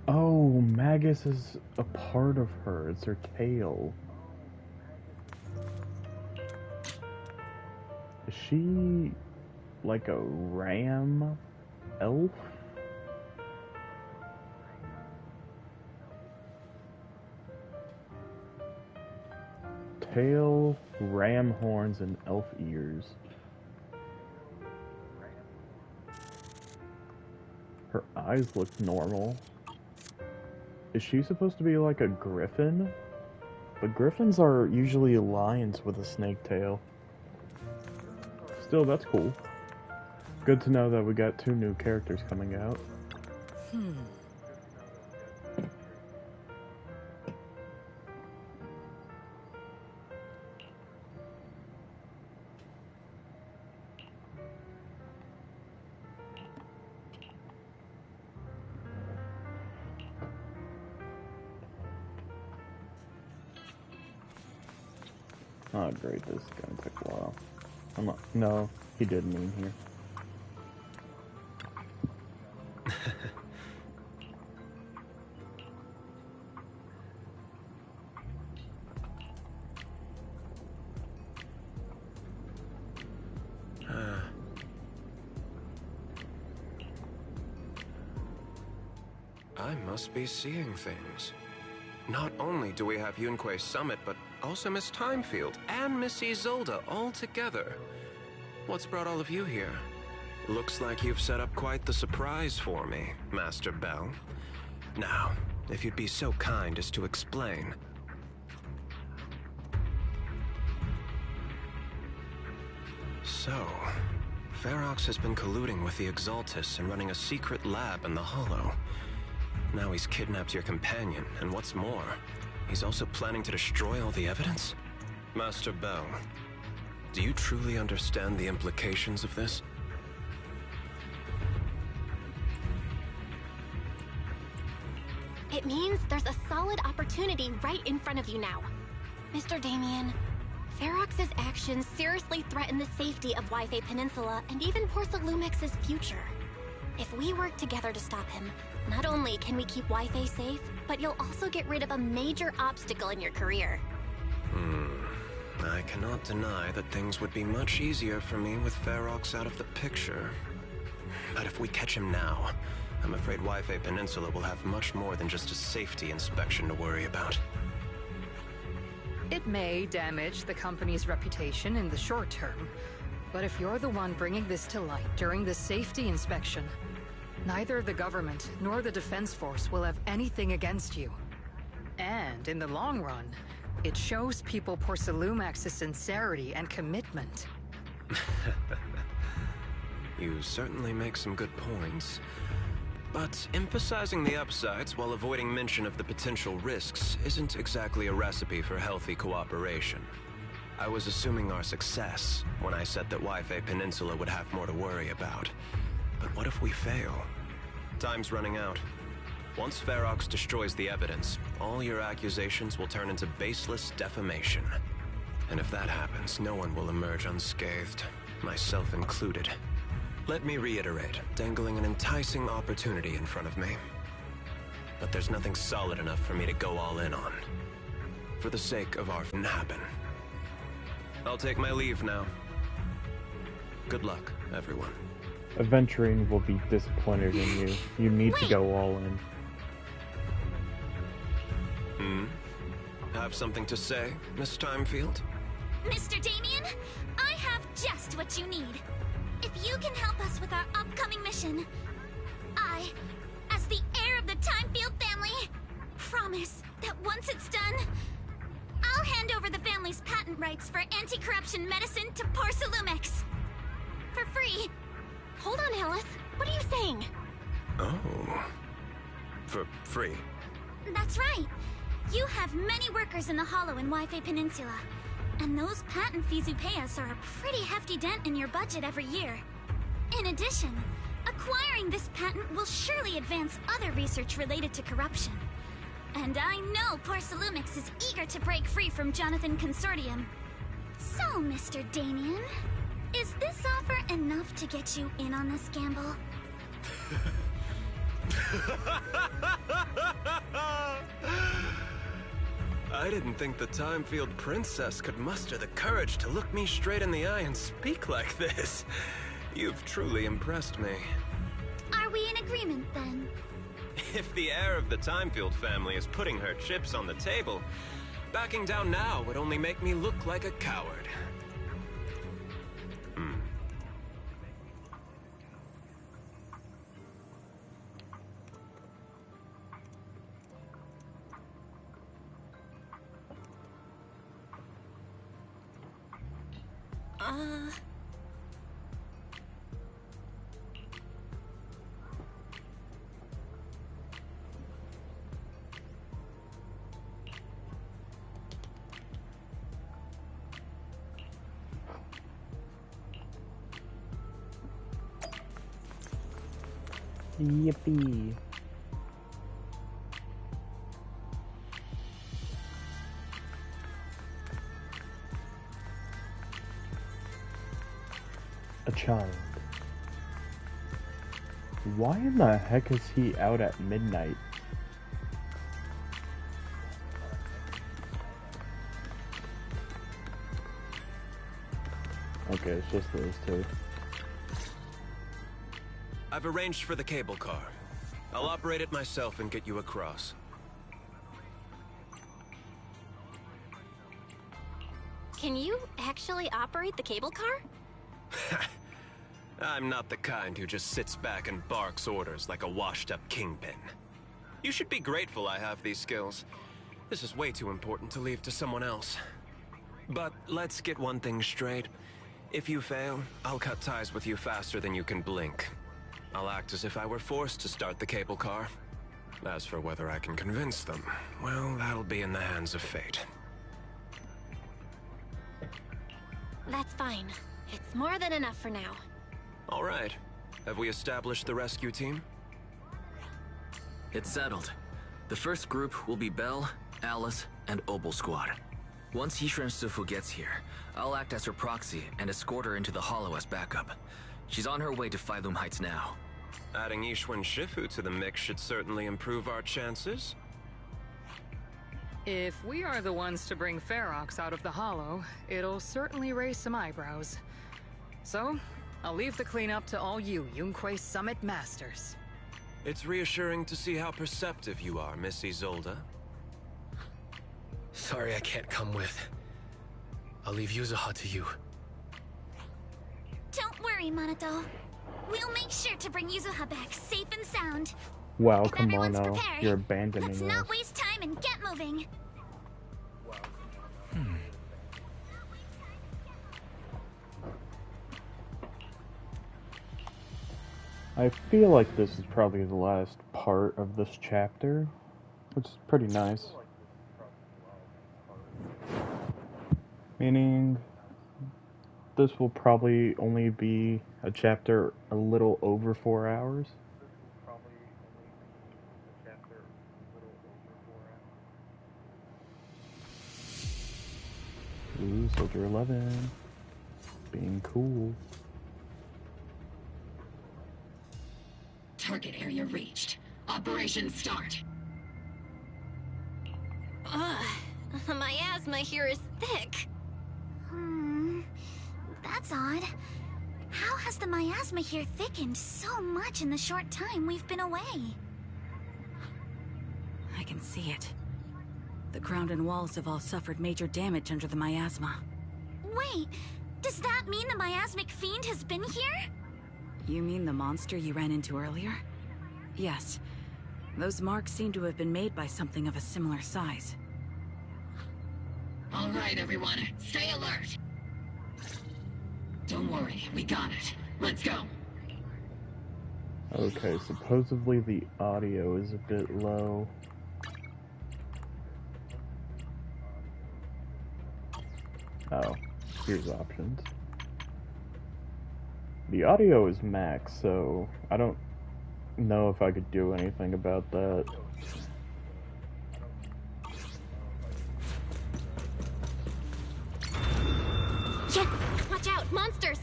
S1: Oh, Magus is a part of her. It's her tail. Is she like a ram elf? Tail, ram horns, and elf ears. Her eyes look normal. Is she supposed to be like a griffin? But griffins are usually lions with a snake tail. Still, that's cool. Good to know that we got 2 new characters coming out. Oh great, this is gonna take a while. I'm not, no, he didn't mean here.
S13: I must be seeing things. Not only do we have Yunque's summit, but also Miss Timefield and Miss Isolde all together. What's brought all of you here? Looks like you've set up quite the surprise for me, Master Bell. Now, if you'd be so kind as to explain. So, Ferox has been colluding with the Exaltus and running a secret lab in the Hollow. Now he's kidnapped your companion, and what's more, he's also planning to destroy all the evidence? Master Bell, do you truly understand the implications of this?
S2: It means there's a solid opportunity right in front of you now. Mr. Damien, Ferox's actions seriously threaten the safety of Wi-Fi Peninsula and even Porsalumex's future. If we work together to stop him, not only can we keep Wi-Fi safe, but you'll also get rid of a major obstacle in your career.
S13: I cannot deny that things would be much easier for me with Ferox out of the picture. But if we catch him now, I'm afraid Wi-Fi Peninsula will have much more than just a safety inspection to worry about.
S8: It may damage the company's reputation in the short term, but if you're the one bringing this to light during the safety inspection, neither the government nor the Defense Force will have anything against you. And in the long run, it shows people Porsalumex's sincerity and commitment.
S13: You certainly make some good points. But emphasizing the upsides while avoiding mention of the potential risks isn't exactly a recipe for healthy cooperation. I was assuming our success when I said that Wi-Fi Peninsula would have more to worry about. But what if we fail? Time's running out. Once Ferox destroys the evidence, all your accusations will turn into baseless defamation. And if that happens, no one will emerge unscathed, myself included. Let me reiterate, dangling an enticing opportunity in front of me. But there's nothing solid enough for me to go all in on. For the sake of our happen. I'll take my leave now. Good luck, everyone.
S1: Aventurine will be disappointed in you. You need to go all in.
S13: Have something to say, Miss Timefield?
S9: Mr. Damien, I have just what you need. If you can help us with our upcoming mission, I, as the heir of the Timefield family, promise that once it's done, I'll hand over the family's patent rights for anti-corruption medicine to Porsalumex. For free.
S2: Hold on, Alice. What are you saying?
S13: Oh. For free?
S9: That's right. You have many workers in the Hollow in Wi-Fi Peninsula. And those patent fees you pay us are a pretty hefty dent in your budget every year. In addition, acquiring this patent will surely advance other research related to corruption. And I know Porsalumex is eager to break free from Jonathan Consortium. So, Mr. Damien, is this offer enough to get you in on this gamble?
S13: I didn't think the Timefield princess could muster the courage to look me straight in the eye and speak like this. You've truly impressed me.
S9: Are we in agreement, then?
S13: If the heir of the Timefield family is putting her chips on the table, backing down now would only make me look like a coward.
S1: Yippee. A child. Why in the heck is he out at midnight? Okay, it's just those two.
S13: I've arranged for the cable car. I'll operate it myself and get you across.
S2: Can you actually operate the cable car?
S13: I'm not the kind who just sits back and barks orders like a washed-up kingpin. You should be grateful I have these skills. This is way too important to leave to someone else. But let's get one thing straight. If you fail, I'll cut ties with you faster than you can blink. I'll act as if I were forced to start the cable car. As for whether I can convince them, well, that'll be in the hands of fate.
S2: That's fine. It's more than enough for now.
S13: All right. Have we established the rescue team?
S4: It's settled. The first group will be Belle, Alice, and Obel Squad. Once Hishran Sufu gets here, I'll act as her proxy and escort her into the Hollow as backup. She's on her way to Phylum Heights now.
S13: Adding Ishwan Shifu to the mix should certainly improve our chances.
S8: If we are the ones to bring Ferox out of the Hollow, it'll certainly raise some eyebrows. So, I'll leave the cleanup to all you Yunquay Summit Masters.
S13: It's reassuring to see how perceptive you are, Miss Isolde.
S11: Sorry I can't come with. I'll leave Yuzuha to you.
S9: Don't worry, Monato. We'll make sure to bring Yuzuha back safe and sound.
S1: Wow,
S9: If
S1: come on
S9: everyone's
S1: now.
S9: prepared,
S1: You're abandoning
S9: let's
S1: us.
S9: not waste time and get moving.
S1: I feel like this is probably the last part of this chapter, which is pretty nice. Meaning, this will probably only be a chapter a little over 4 hours. Ooh, Soldier 11. Being cool.
S10: Target area reached. Operation start.
S2: Ugh, the miasma here is thick.
S9: That's odd. How has the miasma here thickened so much in the short time we've been away?
S17: I can see it. The ground and walls have all suffered major damage under the miasma.
S9: Wait, does that mean the miasmic fiend has been here?
S17: You mean the monster you ran into earlier? Yes. Those marks seem to have been made by something of a similar size.
S10: All right, everyone, stay alert. Don't worry, we got it. Let's go.
S1: Okay, supposedly the audio is a bit low. Oh, here's options. The audio is max, so I don't know if I could do anything about that.
S2: Yeah, watch out, monsters!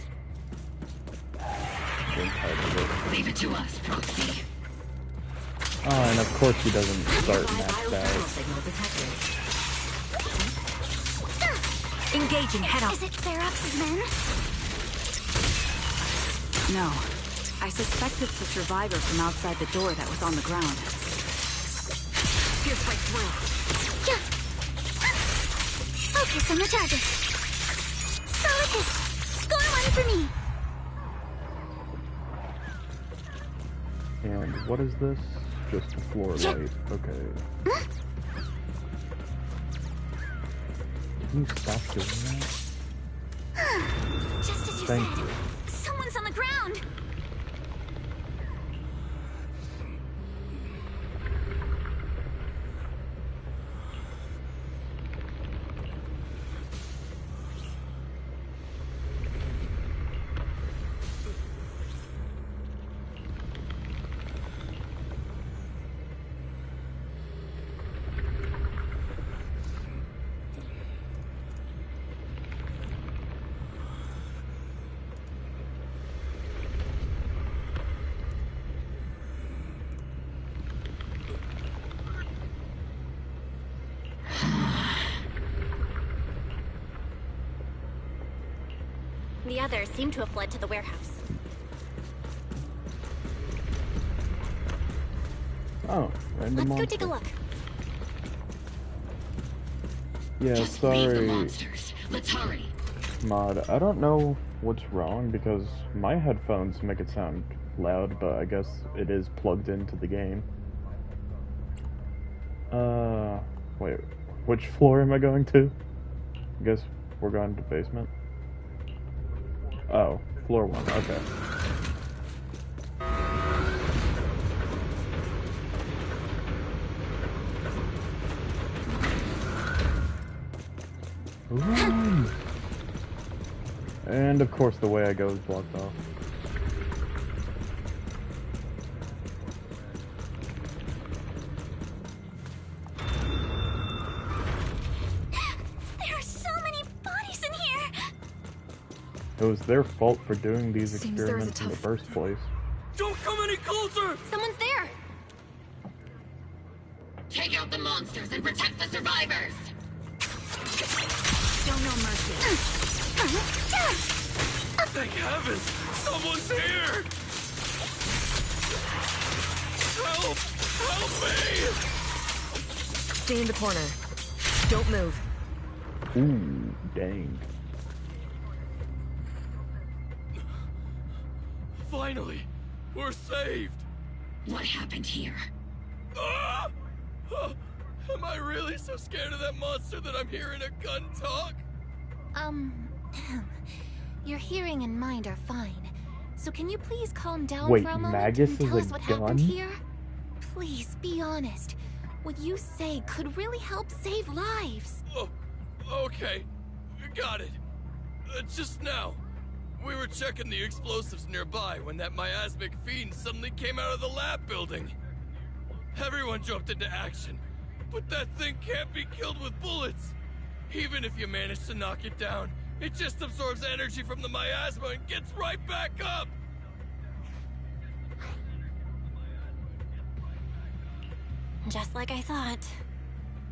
S10: Leave it to us, Proxy.
S1: Oh, and of course he doesn't start maxed out.
S17: Engaging, head up.
S9: Is it Ferox's men?
S17: No. I suspect it's the survivor from outside the door that was on the ground.
S9: Pierce right through. Yeah. Focus on the target. Solid hit. Score one for me.
S1: And what is this? Just a floor light. Okay. Can you stop doing that?
S9: Just as you
S1: Thank
S9: said.
S1: you.
S9: Someone's on the ground.
S2: The others seem to have fled to the warehouse.
S1: Oh, random
S2: Let's go
S1: monster.
S2: take a look.
S1: Yeah,
S10: Just leave the
S1: sorry,
S10: monsters. Let's hurry.
S1: Mod. I don't know what's wrong because my headphones make it sound loud, but I guess it is plugged into the game. Wait, which floor am I going to? I guess we're going to basement. Oh, floor 1, okay. Run! And of course the way I go is blocked off.
S9: There are so many bodies in here!
S1: It was their fault for doing these
S16: Seems there was a
S1: experiments in the
S16: tough-
S1: first place.
S15: Don't come any closer!
S16: Someone's there!
S10: Take out the monsters and protect the survivors!
S16: Show no mercy.
S15: Thank heavens! Someone's here! Help! Help me!
S16: Stay in the corner. Don't move.
S1: Ooh, dang.
S15: Finally! We're saved!
S10: What happened here?
S15: Ah! Am I really so scared of that monster that I'm hearing a gun talk?
S16: Your hearing and mind are fine. So can you please calm down
S1: Wait,
S16: for a moment
S1: Magus
S16: and
S1: is
S16: tell
S1: a
S16: us what
S1: gun?
S16: happened here? Please, be honest. What you say could really help save lives.
S15: Oh, okay. Got it. Just now, we were checking the explosives nearby when that miasmic fiend suddenly came out of the lab building. Everyone jumped into action, but that thing can't be killed with bullets. Even if you manage to knock it down, it just absorbs energy from the miasma and gets right back up.
S16: Just like I thought.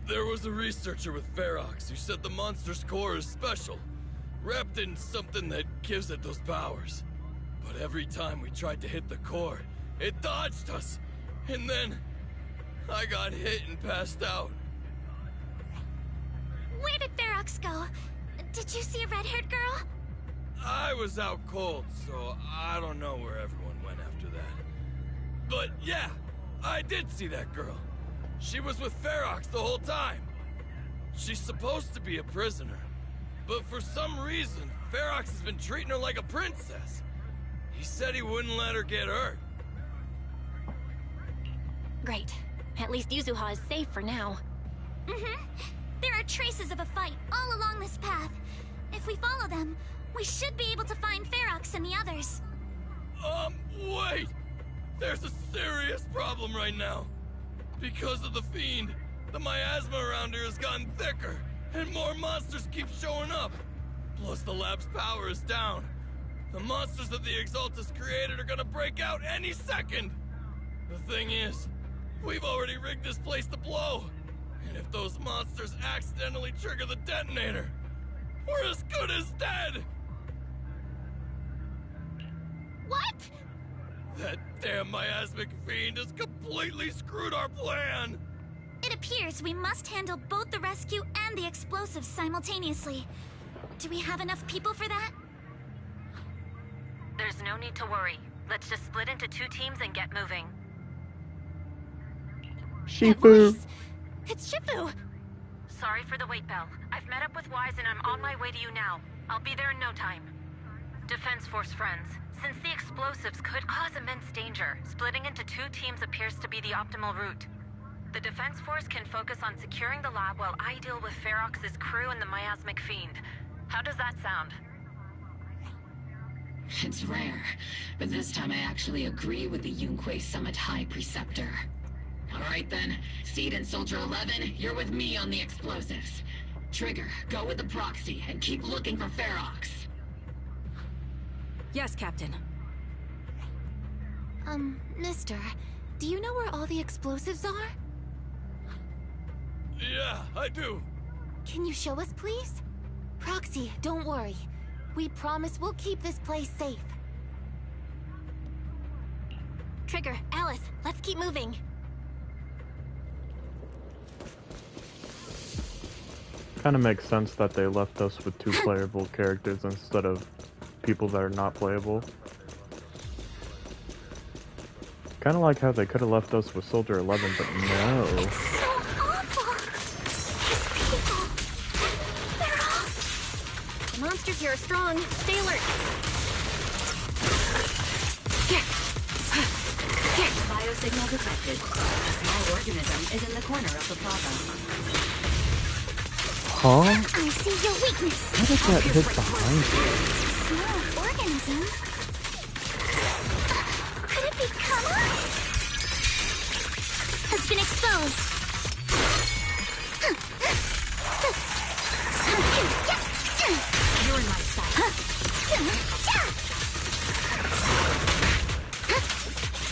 S15: There was a researcher with Ferox who said the monster's core is special, wrapped in something that gives it those powers. But every time we tried to hit the core, it dodged us, and then I got hit and passed out.
S9: Where did Ferox go? Did you see a red-haired girl?
S15: I was out cold, so I don't know where everyone went after that. But yeah, I did see that girl. She was with Ferox the whole time. She's supposed to be a prisoner, but for some reason, Ferox has been treating her like a princess. He said he wouldn't let her get hurt.
S16: Great. At least Yuzuha is safe for now.
S9: Mm-hmm. There are traces of a fight all along this path. If we follow them, we should be able to find Ferox and the others.
S15: Wait! There's a serious problem right now. Because of the fiend, the miasma around here has gotten thicker, and more monsters keep showing up. Plus the lab's power is down. The monsters that the Exaltus created are gonna break out any second. The thing is, we've already rigged this place to blow. And if those monsters accidentally trigger the detonator, we're as good as dead!
S9: What?
S15: That damn miasmic fiend has completely screwed our plan!
S9: It appears we must handle both the rescue and the explosives simultaneously. Do we have enough people for that?
S18: There's no need to worry. Let's just split into 2 teams and get moving.
S1: Shifu!
S16: It's Shifu!
S18: Sorry for the wait, Belle. I've met up with Wise and I'm on my way to you now. I'll be there in no time. Defense Force friends, since the explosives could cause immense danger, splitting into 2 teams appears to be the optimal route. The Defense Force can focus on securing the lab while I deal with Ferox's crew and the miasmic fiend. How does that sound?
S10: It's rare, but this time I actually agree with the Yunque Summit High Preceptor. Alright then, Seed and Soldier 11, you're with me on the explosives. Trigger, go with the proxy and keep looking for Ferox.
S17: Yes, Captain.
S16: Mister, do you know where all the explosives are?
S15: Yeah, I do.
S16: Can you show us, please? Proxy, don't worry. We promise we'll keep this place safe. Trigger, Alice, let's keep moving.
S1: Kind of makes sense that they left us with 2 playable characters instead of people that are not playable. Kind of like how they could have left us with Soldier 11, but no.
S9: It's so awful. These people. They're all...
S16: The monsters here are strong. Stay alert.
S20: Biosignal detected. A small organism is in the corner of the plaza.
S1: Huh?
S9: I see your weakness.
S1: How did that hit behind you?
S9: Small organism? Could it be Kama? Has been exposed.
S10: You're in my sight.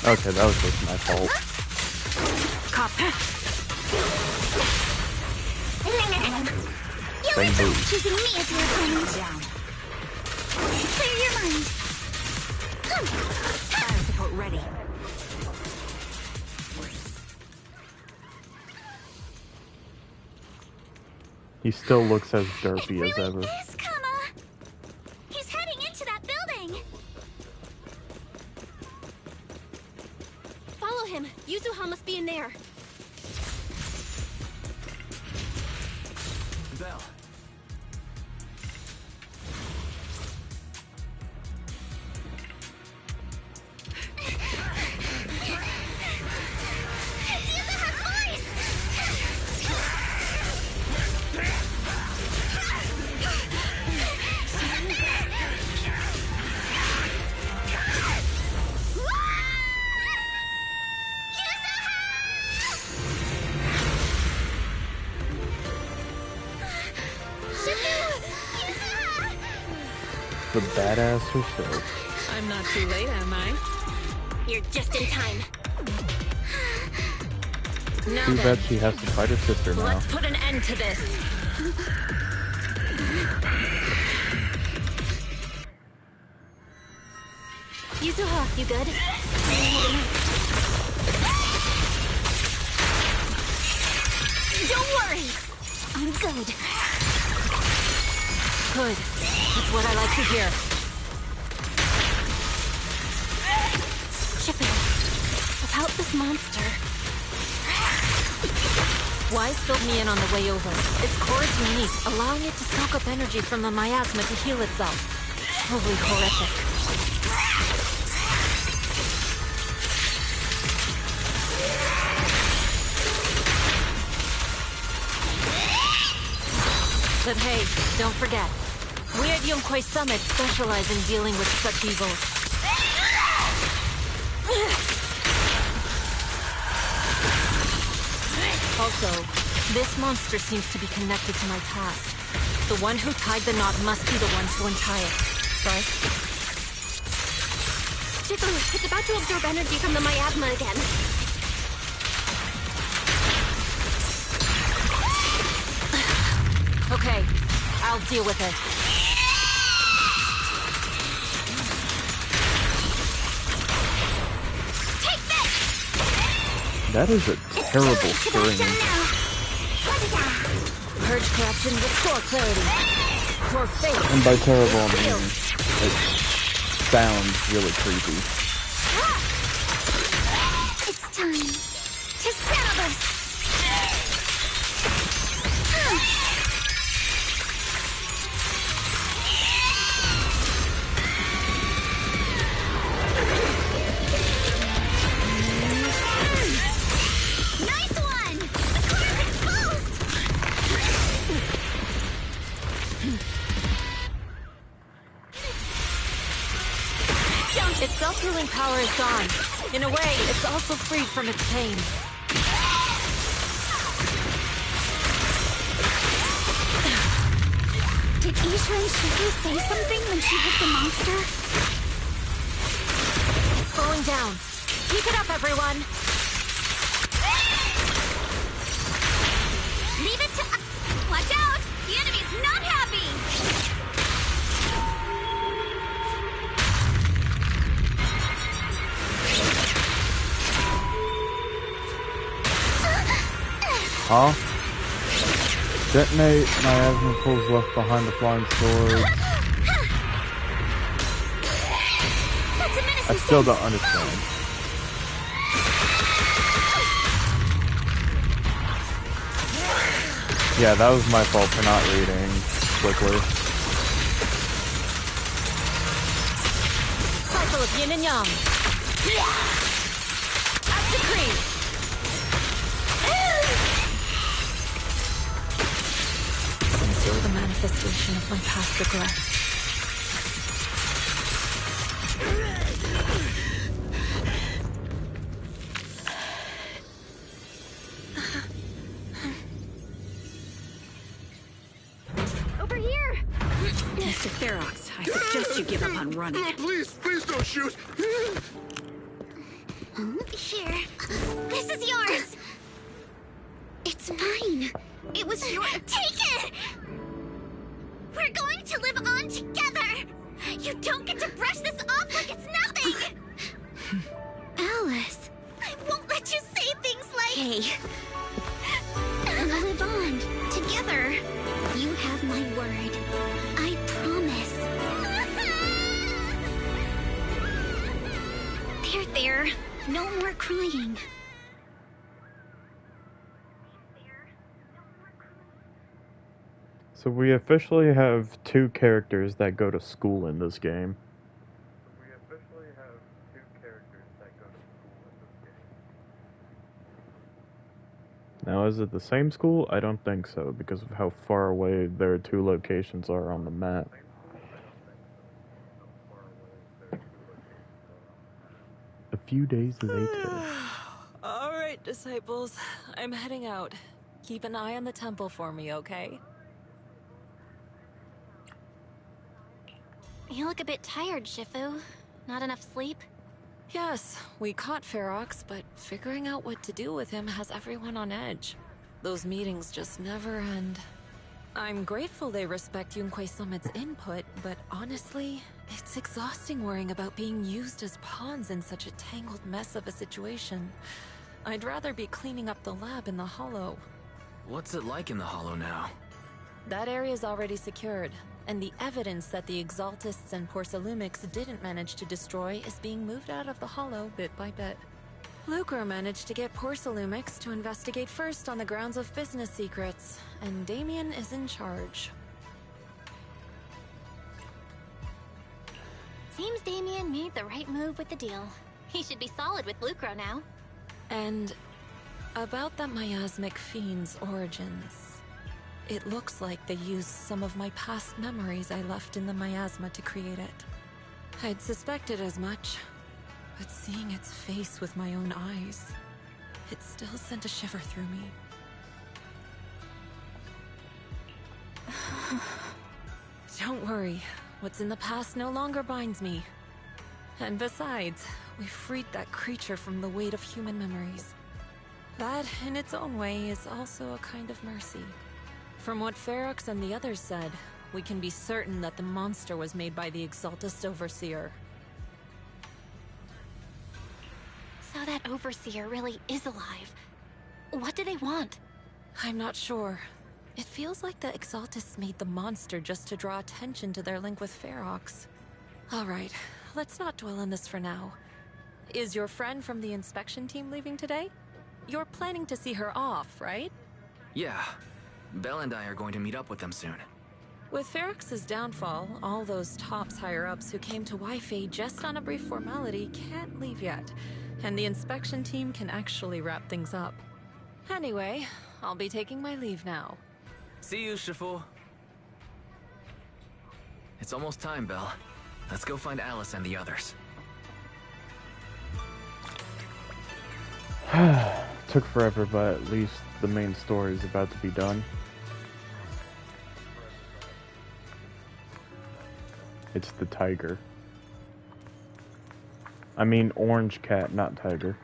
S1: Okay, that was just my fault.
S9: You
S1: Bang
S9: regret
S1: boom.
S9: choosing me as your opponent. Clear your mind.
S10: Fire support ready.
S1: He still looks as derpy as ever.
S9: Yes, Kama. He's heading into that building.
S16: Follow him. Yuzuha must be in there.
S4: Bell.
S1: The badass herself.
S8: I'm not too late, am I?
S16: You're just in time.
S8: Now
S1: Too
S8: then,
S1: bad she has to fight her sister now.
S8: let's put an end to this.
S16: Yuzuha, you good?
S9: Don't worry. I'm good.
S8: Good. That's what I like to hear.
S16: Shipping. About this monster.
S18: Wise filled me in on the way over. Its core is unique, allowing it to soak up energy from the miasma to heal itself. Totally horrific. But hey, don't forget, we at Yunquay Summit specialize in dealing with such evils. Also, this monster seems to be connected to my past. The one who tied the knot must be the one to untie it, right?
S16: Chiku, it's about to absorb energy from the miasma again.
S18: Okay, I'll deal with it.
S1: That is a terrible string.
S18: Purge corruption, restore clarity. For faith.
S1: And by terrible, I mean it sounds really creepy.
S9: It's time to settle this. Nice one! The core's exposed!
S18: Its self-healing power is gone. In a way, it's also freed from its pain.
S9: Did Ishirin Shifu say something when she hit the monster?
S18: It's slowing down. Keep it up, everyone!
S9: Leave it to us. Watch out! The enemy's not happy!
S1: Huh? Detonate miasma pulls left behind the flying sword. I still don't understand. Yeah, that was my fault for not reading quickly.
S18: Cycle of yin and yang. Act decree.
S8: manifestation of my past regrets.
S12: Over here!
S17: Mr. Ferox, I suggest you give up on running.
S21: Please don't shoot!
S12: Here. This is yours! It's mine. It was your— Take it! We're going to live on together! You don't get to brush this off like it's nothing! Alice. I won't let you say things like— Hey. We'll live on, together. You have my word. I promise. There. No more crying.
S1: So we officially have 2 characters that go to school in this game. Now, is it the same school? I don't think so, because of how far away their 2 locations are on the map. A few days later.
S8: Alright, disciples. I'm heading out. Keep an eye on the temple for me, okay?
S2: You look a bit tired, Shifu. Not enough sleep?
S8: Yes, we caught Ferox, but figuring out what to do with him has everyone on edge. Those meetings just never end. I'm grateful they respect Yunquei Summit's input, but honestly, it's exhausting worrying about being used as pawns in such a tangled mess of a situation. I'd rather be cleaning up the lab in the Hollow.
S4: What's it like in the Hollow now?
S8: That area's already secured, and the evidence that the Exaltists and Porcelumics didn't manage to destroy is being moved out of the Hollow bit by bit. Lucro managed to get Porcelumics to investigate first on the grounds of business secrets, and Damien is in charge.
S2: Seems Damien made the right move with the deal. He should be solid with Lucro now.
S8: And about that miasmic fiend's origins. It looks like they used some of my past memories I left in the miasma to create it. I'd suspected as much, but seeing its face with my own eyes, it still sent a shiver through me. Don't worry, what's in the past no longer binds me. And besides, we freed that creature from the weight of human memories. That, in its own way, is also a kind of mercy. From what Ferox and the others said, we can be certain that the monster was made by the Exaltist Overseer.
S2: So that Overseer really is alive. What do they want?
S8: I'm not sure. It feels like the Exaltists made the monster just to draw attention to their link with Ferox. Alright, let's not dwell on this for now. Is your friend from the inspection team leaving today? You're planning to see her off, right?
S4: Yeah. Belle and I are going to meet up with them soon.
S8: With Ferox's downfall, all those tops higher-ups who came to Wi-Fi just on a brief formality can't leave yet, and the inspection team can actually wrap things up. Anyway, I'll be taking my leave now.
S4: See you, Shifu. It's almost time, Belle. Let's go find Alice and the others.
S1: Took forever, but at least the main story is about to be done. It's the tiger. I mean orange cat, not tiger.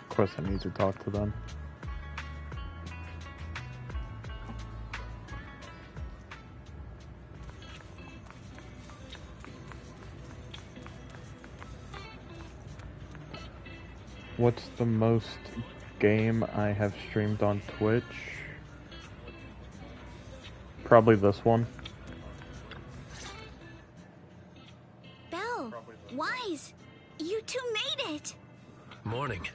S1: Of course I need to talk to them. What's the most game I have streamed on Twitch? Probably this one.
S12: Belle, Wise, you two made it!
S11: Morning.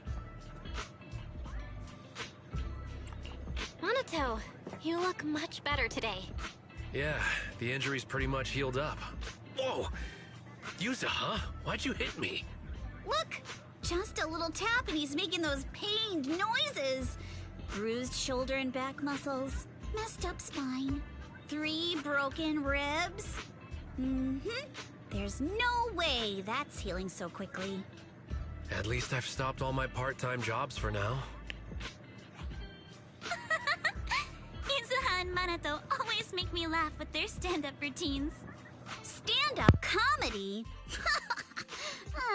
S2: Monato, you look much better today.
S11: Yeah, the injury's pretty much healed up. Whoa! Yuza, huh? Why'd you hit me?
S12: Look! Just a little tap and he's making those pained noises. Bruised shoulder and back muscles, messed up spine, 3 broken ribs. There's no way that's healing so quickly.
S11: At least I've stopped all my part-time jobs for now.
S12: Izuha and Manato always make me laugh with their stand-up routines. Stand-up comedy?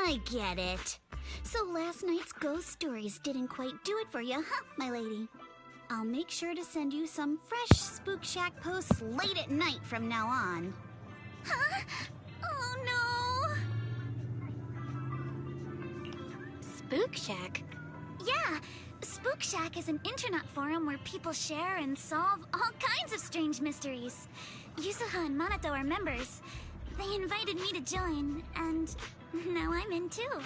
S12: I get it. So last night's ghost stories didn't quite do it for you, huh, my lady? I'll make sure to send you some fresh Spook Shack posts late at night from now on. Huh? Oh no!
S2: Spook Shack?
S12: Yeah, Spook Shack is an internet forum where people share and solve all kinds of strange mysteries. Yusuha and Manato are members. They invited me to join, and now I'm in too.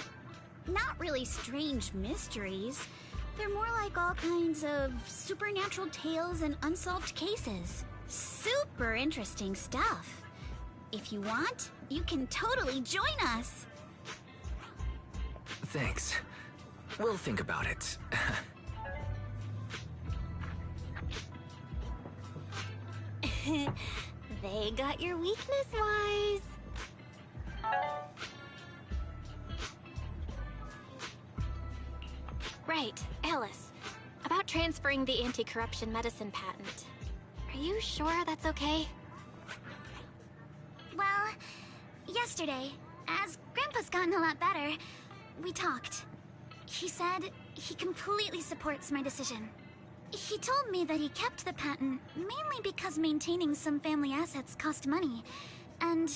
S12: Not really strange mysteries. They're more like all kinds of supernatural tales and unsolved cases. Super interesting stuff. If you want, you can totally join us.
S4: Thanks. We'll think about it.
S2: They got your weakness, Wise. Right, Alice. About transferring the anti-corruption medicine patent. Are you sure that's okay?
S12: Well, yesterday, as Grandpa's gotten a lot better, we talked. He said he completely supports my decision. He told me that he kept the patent mainly because maintaining some family assets cost money. And,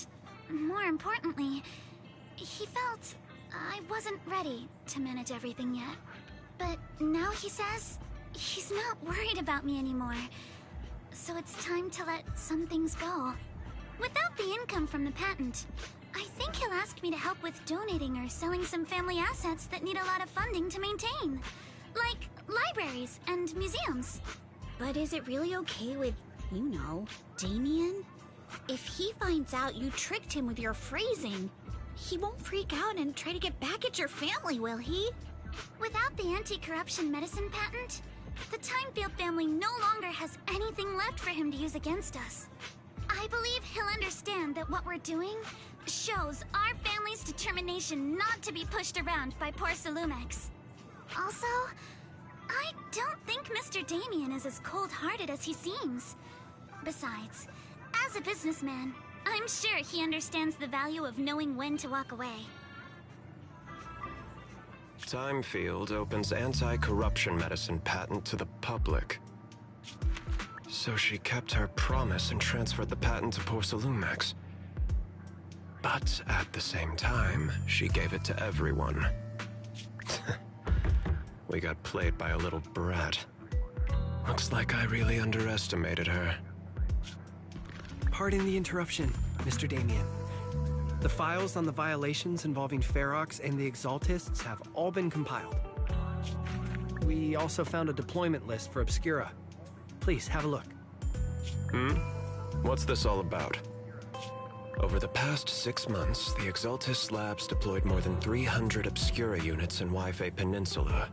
S12: more importantly, he felt I wasn't ready to manage everything yet. But now he says he's not worried about me anymore. So it's time to let some things go. Without the income from the patent, I think he'll ask me to help with donating or selling some family assets that need a lot of funding to maintain. Like libraries and museums. But is it really okay with, you know, Damien? If he finds out you tricked him with your phrasing, he won't freak out and try to get back at your family, will he? Without the anti-corruption medicine patent, the Timefield family no longer has anything left for him to use against us. I believe he'll understand that what we're doing shows our family's determination not to be pushed around by poor Salumex. Also, I don't think Mr. Damien is as cold-hearted as he seems. Besides, as a businessman, I'm sure he understands the value of knowing when to walk away.
S13: Timefield opens anti-corruption medicine patent to the public. So she kept her promise and transferred the patent to poor Salumex. But at the same time, she gave it to everyone. We got played by a little brat. Looks like I really underestimated her.
S7: Pardon the interruption, Mr. Damien. The files on the violations involving Ferox and the Exaltists have all been compiled. We also found a deployment list for Obscura. Please, have a look.
S13: What's this all about? Over the past 6 months, the Exaltist Labs deployed more than 300 Obscura units in Wi-Fi Peninsula.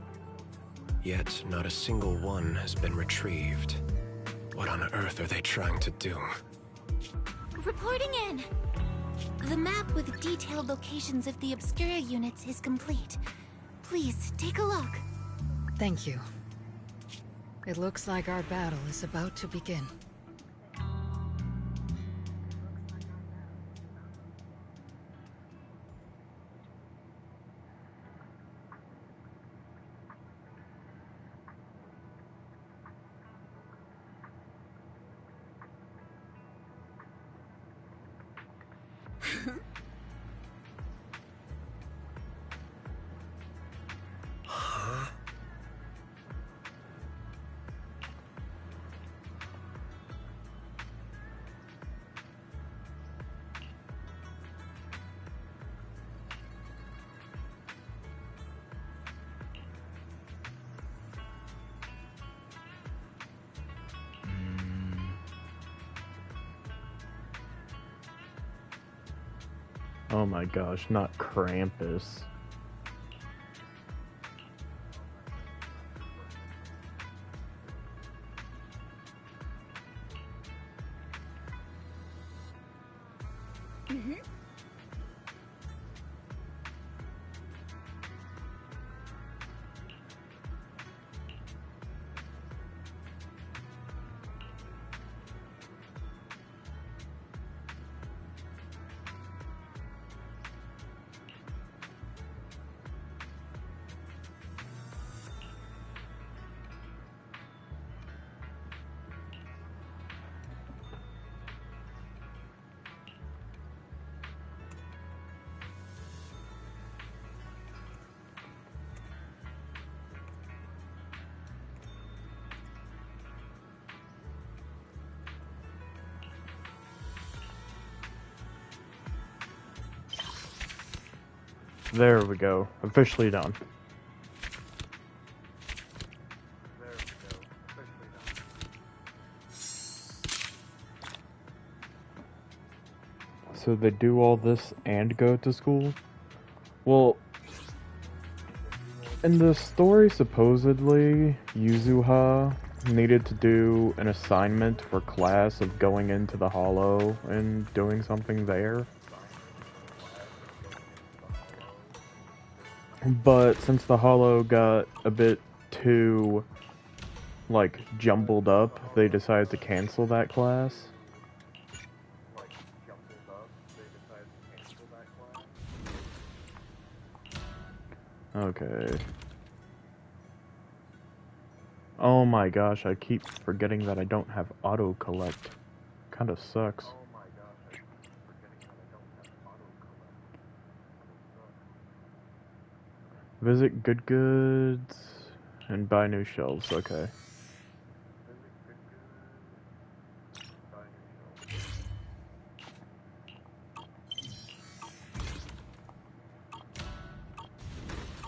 S13: Yet, not a single one has been retrieved. What on earth are they trying to do?
S16: Reporting in. The map with detailed locations of the Obscura units is complete. Please, take a look.
S8: Thank you. It looks like our battle is about to begin.
S1: Oh my gosh, not Krampus. There we go. Officially done. So they do all this and go to school? Well, in the story, supposedly, Yuzuha needed to do an assignment for class of going into the Hollow and doing something there. But since the Hollow got a bit too, like, jumbled up, they decided to cancel that class. Okay. Oh my gosh, I keep forgetting that I don't have auto-collect. Kinda sucks. Visit Good Goods and buy new shelves, okay.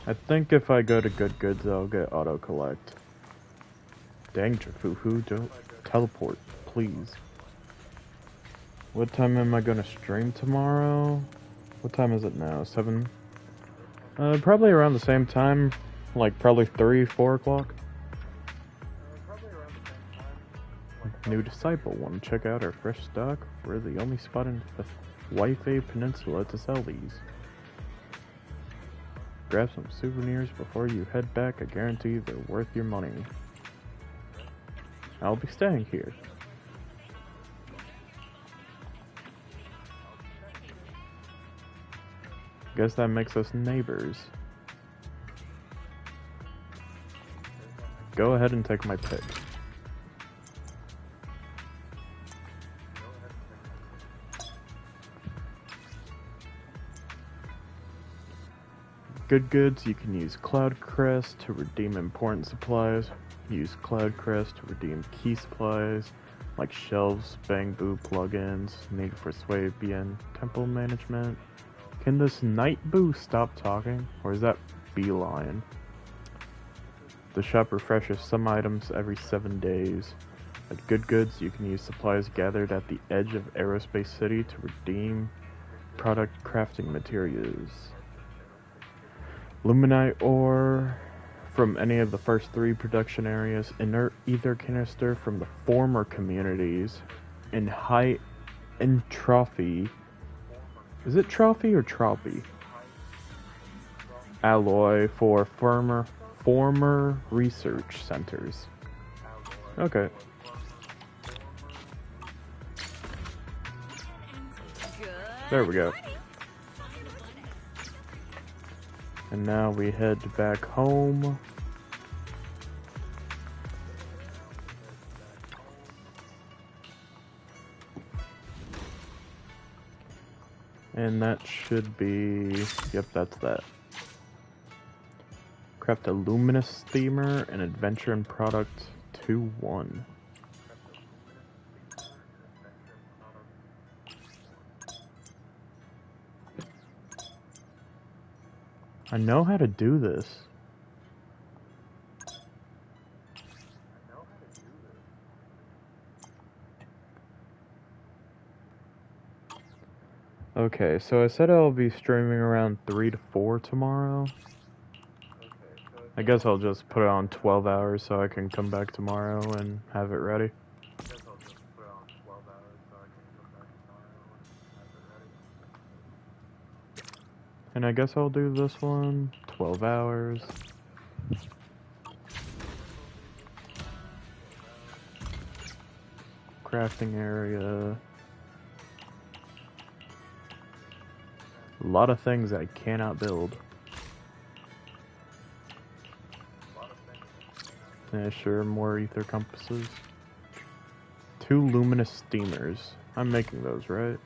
S1: I think if I go to Good Goods, I'll get auto-collect. Dang, Trafuhu, don't teleport, please. What time am I gonna stream tomorrow? What time is it now? 7? Probably around the same time. Like, probably 3, 4 o'clock. New Disciple. Want to check out our fresh stock? We're the only spot in the Wi-Fi Peninsula to sell these. Grab some souvenirs before you head back. I guarantee they're worth your money. I'll be staying here. Guess that makes us neighbors. Go ahead and take my pick. Good Goods, you can use Cloud Crest to redeem important supplies. Use Cloud Crest to redeem key supplies, like shelves, bamboo plugins, needed for Swabian temple management. Can this Night Boo stop talking? Or is that Beeline? The shop refreshes some items every 7 days. At Good Goods, you can use supplies gathered at the edge of Aerospace City to redeem product crafting materials. Luminite ore from any of the first 3 production areas. Inert ether canister from the former communities. And high entropy. Is it trophy or trophy? Alloy for former research centers. Okay. There we go. And now we head back home. And that should be... Yep, that's that. Craft a luminous steamer and adventure and product 2-1. I know how to do this. Okay, so I said I'll be streaming around 3 to 4 tomorrow. I guess I'll just put it on 12 hours so I can come back tomorrow and have it ready. And I guess I'll do this one 12 hours. Crafting area. A lot of things I cannot build. Yeah, sure, more ether compasses. 2 luminous steamers. I'm making those, right?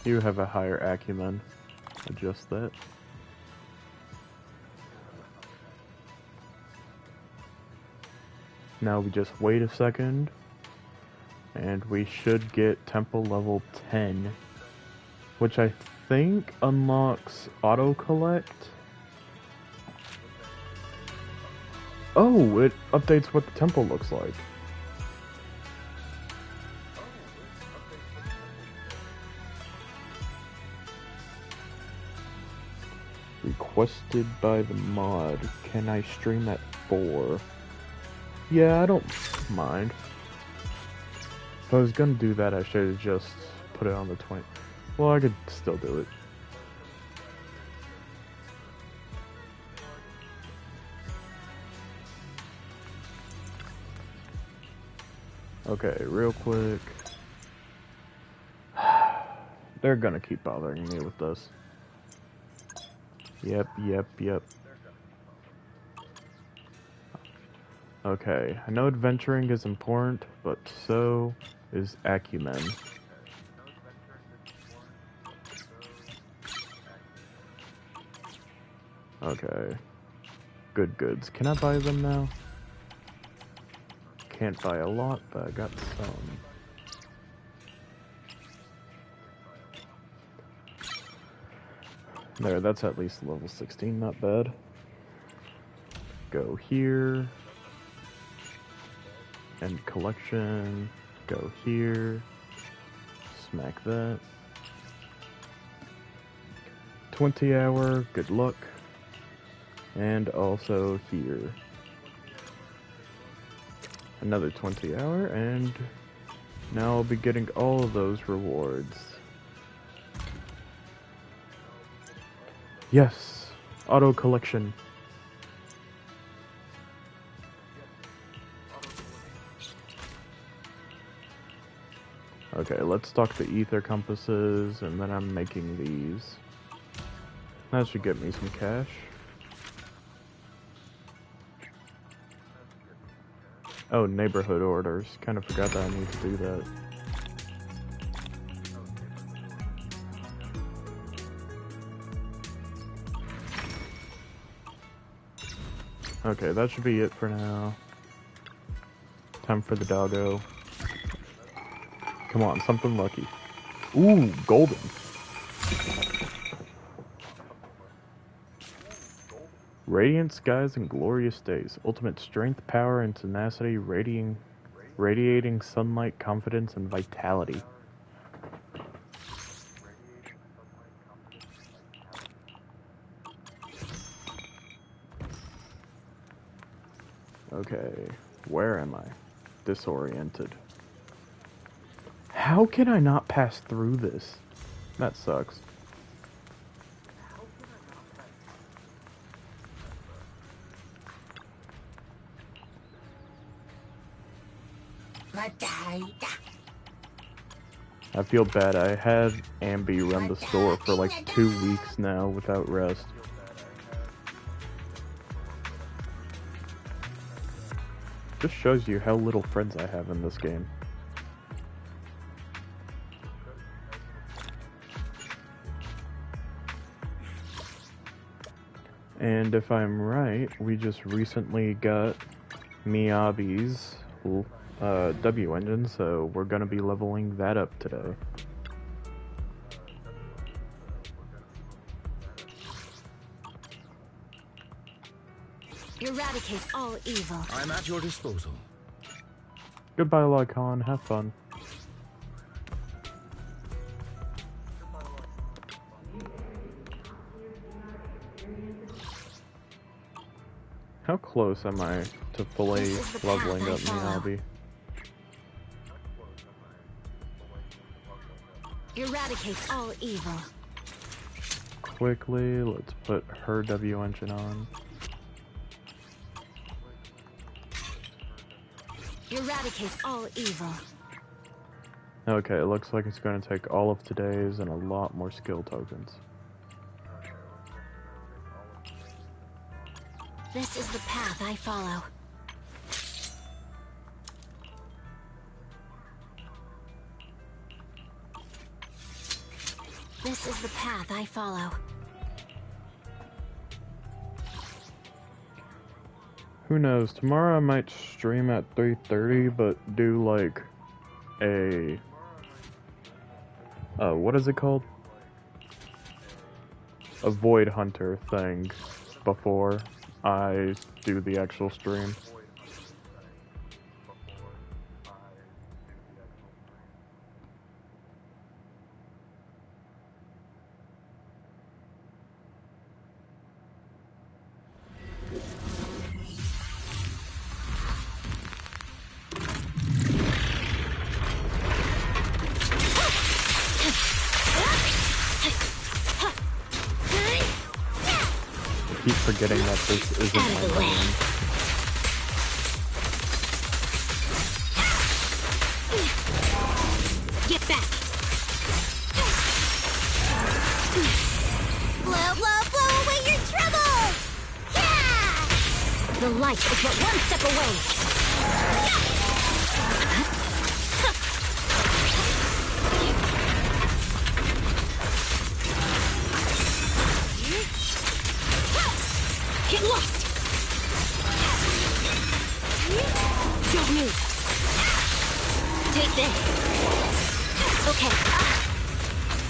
S1: You have a higher acumen. Adjust that. Now we just wait a second, and we should get temple level 10, which I think unlocks auto collect. Oh, it updates what the temple looks like. Requested by the mod. Can I stream at 4? Yeah, I don't mind. If I was gonna do that, I should have just put it on the 20. Well, I could still do it. Okay, real quick. They're gonna keep bothering me with this. Yep. Okay, I know adventuring is important, but so is acumen. Okay. Good goods. Can I buy them now? Can't buy a lot, but I got some. There, that's at least level 16, not bad. Go here. End collection. Go here. Smack that. 20 hour, good luck. And also here. Another 20 hour, and now I'll be getting all of those rewards. Yes! Auto collection. Okay, let's stock the ether compasses, and then I'm making these. That should get me some cash. Oh, neighborhood orders. Kind of forgot that I need to do that. Okay, that should be it for now. Time for the doggo. Come on, something lucky. Ooh, golden. Radiant skies and glorious days. Ultimate strength, power, and tenacity, radiating sunlight, confidence, and vitality. Okay, where am I? Disoriented. How can I not pass through this? That sucks. I feel bad. I had Ambi run the store for like 2 weeks now without rest. Just shows you how little friends I have in this game. And if I'm right, we just recently got Miyabi's W engine, so we're gonna be leveling that up today.
S16: Eradicate all evil.
S21: I'm at your disposal.
S1: Goodbye, Lycon. Have fun. How close am I to fully leveling up Miyabi?
S16: Eradicate all evil.
S1: Quickly, let's put her W engine on.
S16: Eradicate all evil.
S1: Okay, it looks like it's going to take all of today's and a lot more skill tokens.
S16: This is the path I follow. This is the path I follow.
S1: Who knows? Tomorrow I might stream at 3:30, but do like a what is it called? A Void Hunter thing before I do the actual stream. I keep forgetting that this isn't my lane.
S16: Get back! Blow, blow, blow away your trouble! Yeah! The light is but one step away. Get lost! Don't move. Take this. Okay.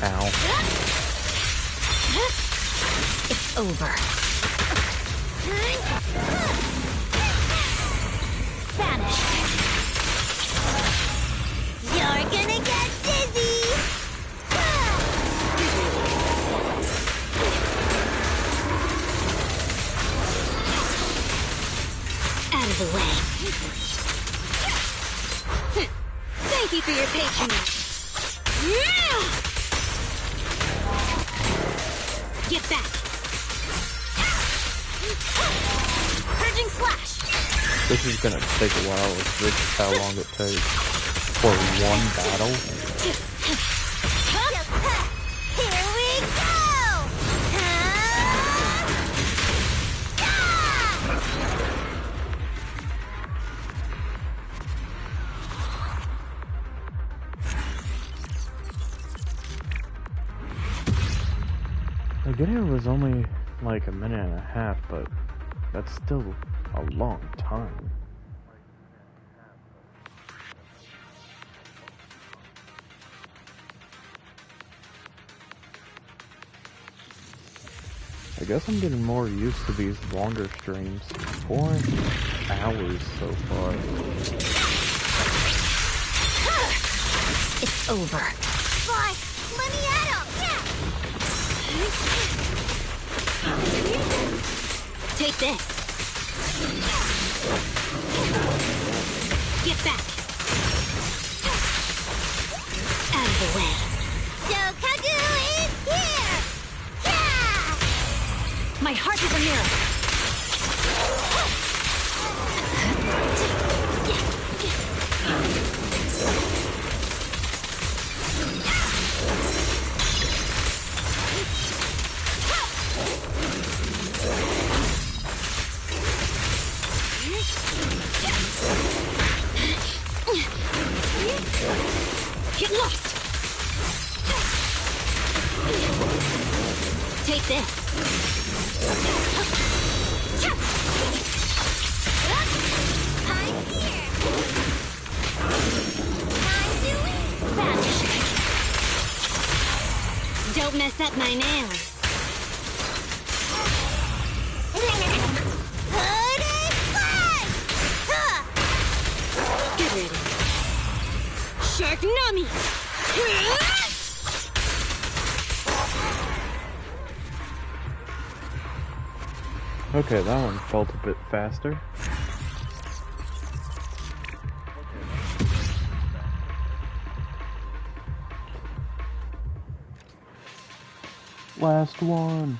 S1: Ow.
S16: It's over. Vanish. You're gonna get dizzy. Out of the way. Thank you for your patronage. Get back. Purging slash.
S1: This is gonna take a while. This is how long it takes for one battle.
S16: Here we go.
S1: I get it was only like a minute and a half, but that's still a long time. I guess I'm getting more used to these longer streams. 4 hours so far.
S16: It's over. Fly! Let me at him! Take this. Get back. Out of the way. Shokaku is here! Yeah! My heart is a mirror. Get lost! Take this. I'm here. Time to vanish. Don't mess up my nails. Put it
S12: Draw me!
S1: Okay, that one felt a bit faster. Last one.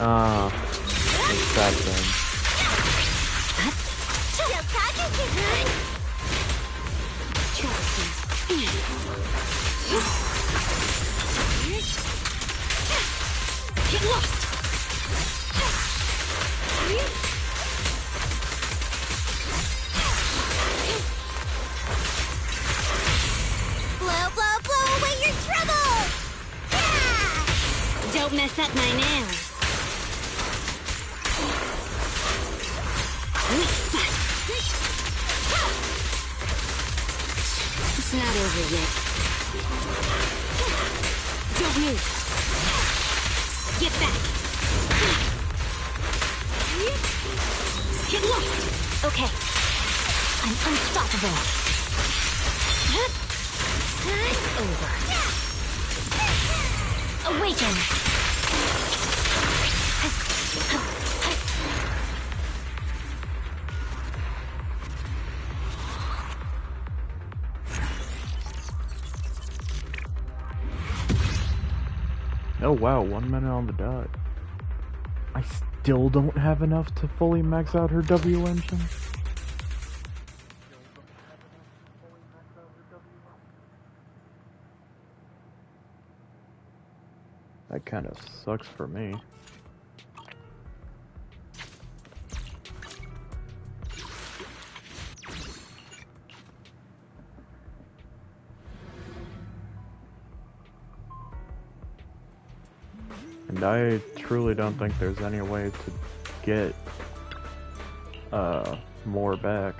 S1: It's that thing.
S12: Get lost! Blow away your trouble! Yeah! Don't mess up my nails. Weak spot. It's not over yet. Don't move. Get back. Get lost. Okay. I'm unstoppable. It's over. Awaken.
S1: Oh wow, 1 minute on the dot. I still don't have enough to fully max out her W engine. That kind of sucks for me. And I truly don't think there's any way to get more back.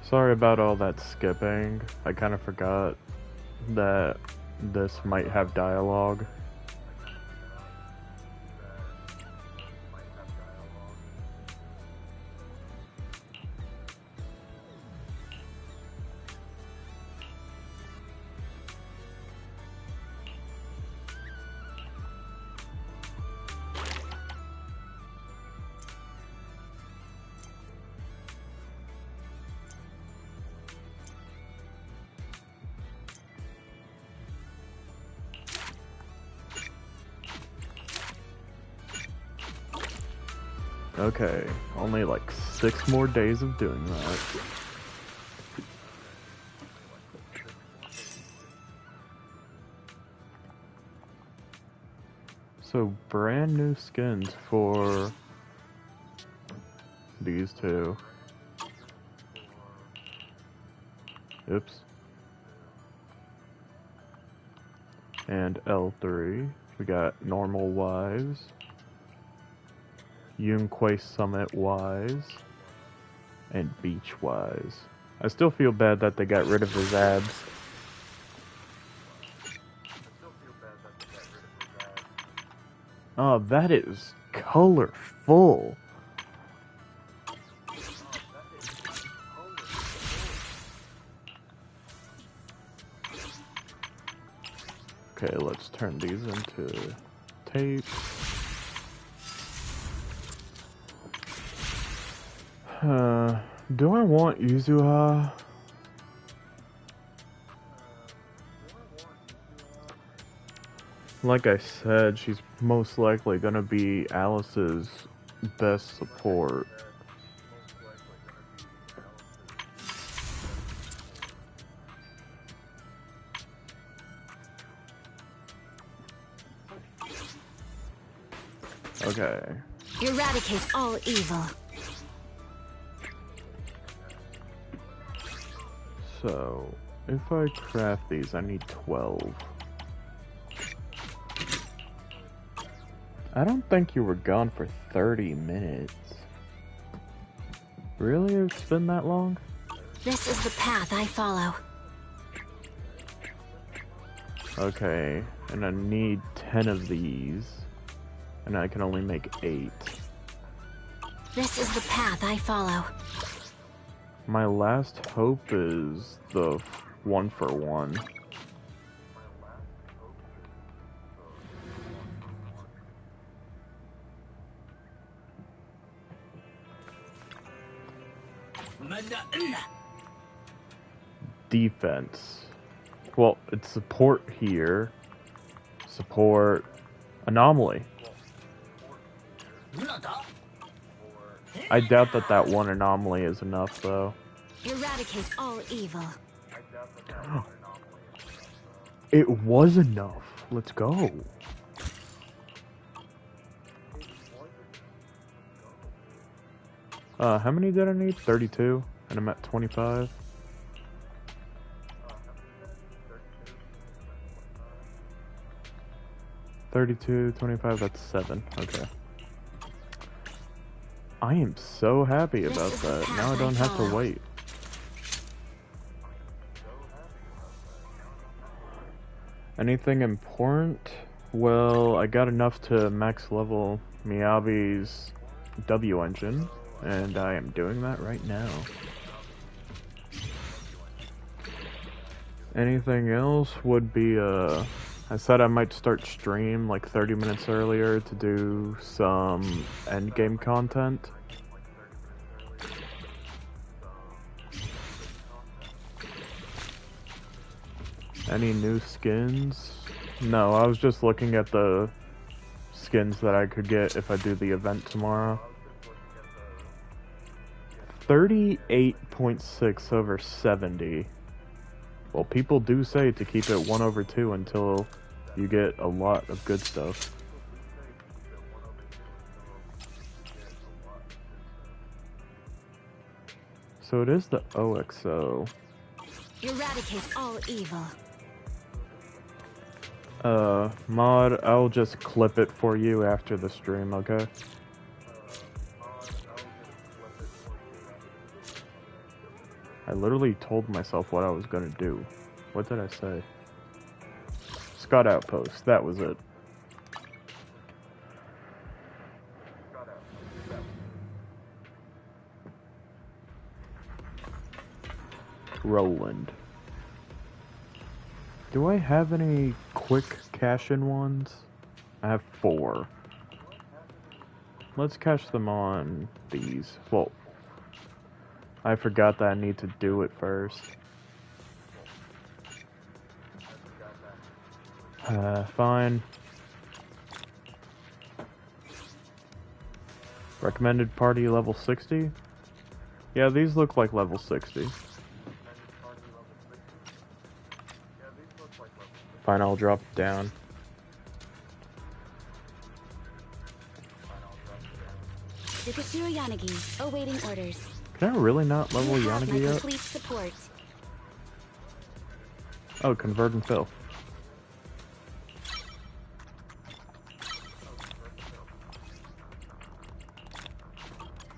S1: Sorry about all that skipping. I kind of forgot that this might have dialogue. Okay, only like 6 more days of doing that. So brand new skins for these two. Oops. And L3. We got normal Wise. Yunquay Summit Wise, and Beach Wise. I still feel bad that they got rid of his abs. Oh, that is colorful. Okay, let's turn these into tape. Do I want Yuzuha? Like I said, she's most likely gonna be Alice's best support. Okay.
S12: Eradicate all evil.
S1: So, If I craft these, I need 12. I don't think you were gone for 30 minutes. Really? It's been that long?
S16: This is the path I follow.
S1: Okay, and I need 10 of these. And I can only make 8.
S16: This is the path I follow.
S1: My last hope is the 1-for-1. Defense. Well, it's support here. Support. Anomaly. I doubt that that one anomaly is enough, though.
S16: Eradicate all evil.
S1: It was enough. Let's go. How many did I need? 32, and I'm at 25. $32, 25, that's 7. Okay. I am so happy about that. Now I don't have to wait. Anything important? Well, I got enough to max level Miyabi's W engine, and I am doing that right now. Anything else would be, I said I might start stream like 30 minutes earlier to do some endgame content. Any new skins? No, I was just looking at the skins that I could get if I do the event tomorrow. 38.6 over 70. Well, people do say to keep it 1/2 until you get a lot of good stuff. So it is the OXO.
S16: Eradicate all evil.
S1: Mod, I'll just clip it for you after the stream, okay? I literally told myself what I was gonna do. What did I say? Scout Outpost, that was it. Roland. Do I have any quick cash-in ones? I have 4. Let's cash them on these. Well, I forgot that I need to do it first. Fine. Recommended party level 60? Yeah, these look like level 60. Fine, I'll drop it down.
S12: Yukashiro Yanagi, awaiting orders.
S1: Can I really not level
S12: You have my
S1: Yanagi yet?
S12: complete support.
S1: Oh, convert and fill.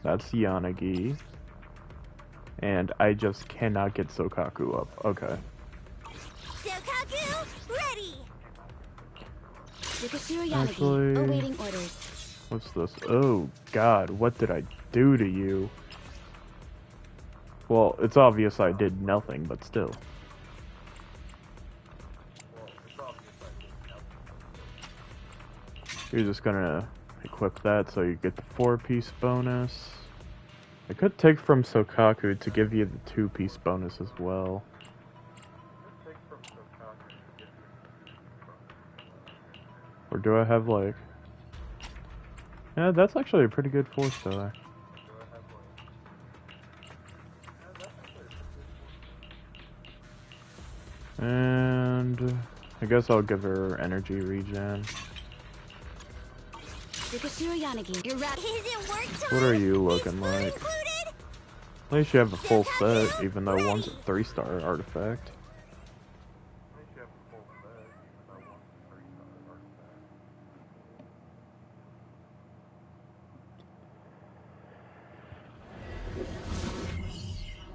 S1: That's Yanagi. And I just cannot get Sokaku up. Okay.
S12: Sokaku, ready! Yukashiro Yanagi,
S1: Actually,
S12: awaiting orders.
S1: what's this? Oh, God, what did I do to you? Well, it's obvious I did nothing, but still. You're just gonna equip that so you get the 4-piece bonus. I could take from Sokaku to give you the 2-piece bonus as well. Or do I have like... Yeah, that's actually a pretty good 4-star. And I guess I'll give her energy regen.
S12: Yukashiro Yanagi, you're right. Is it work time?
S1: What are you looking like? At least you have a full set, even though one's a 3-star artifact.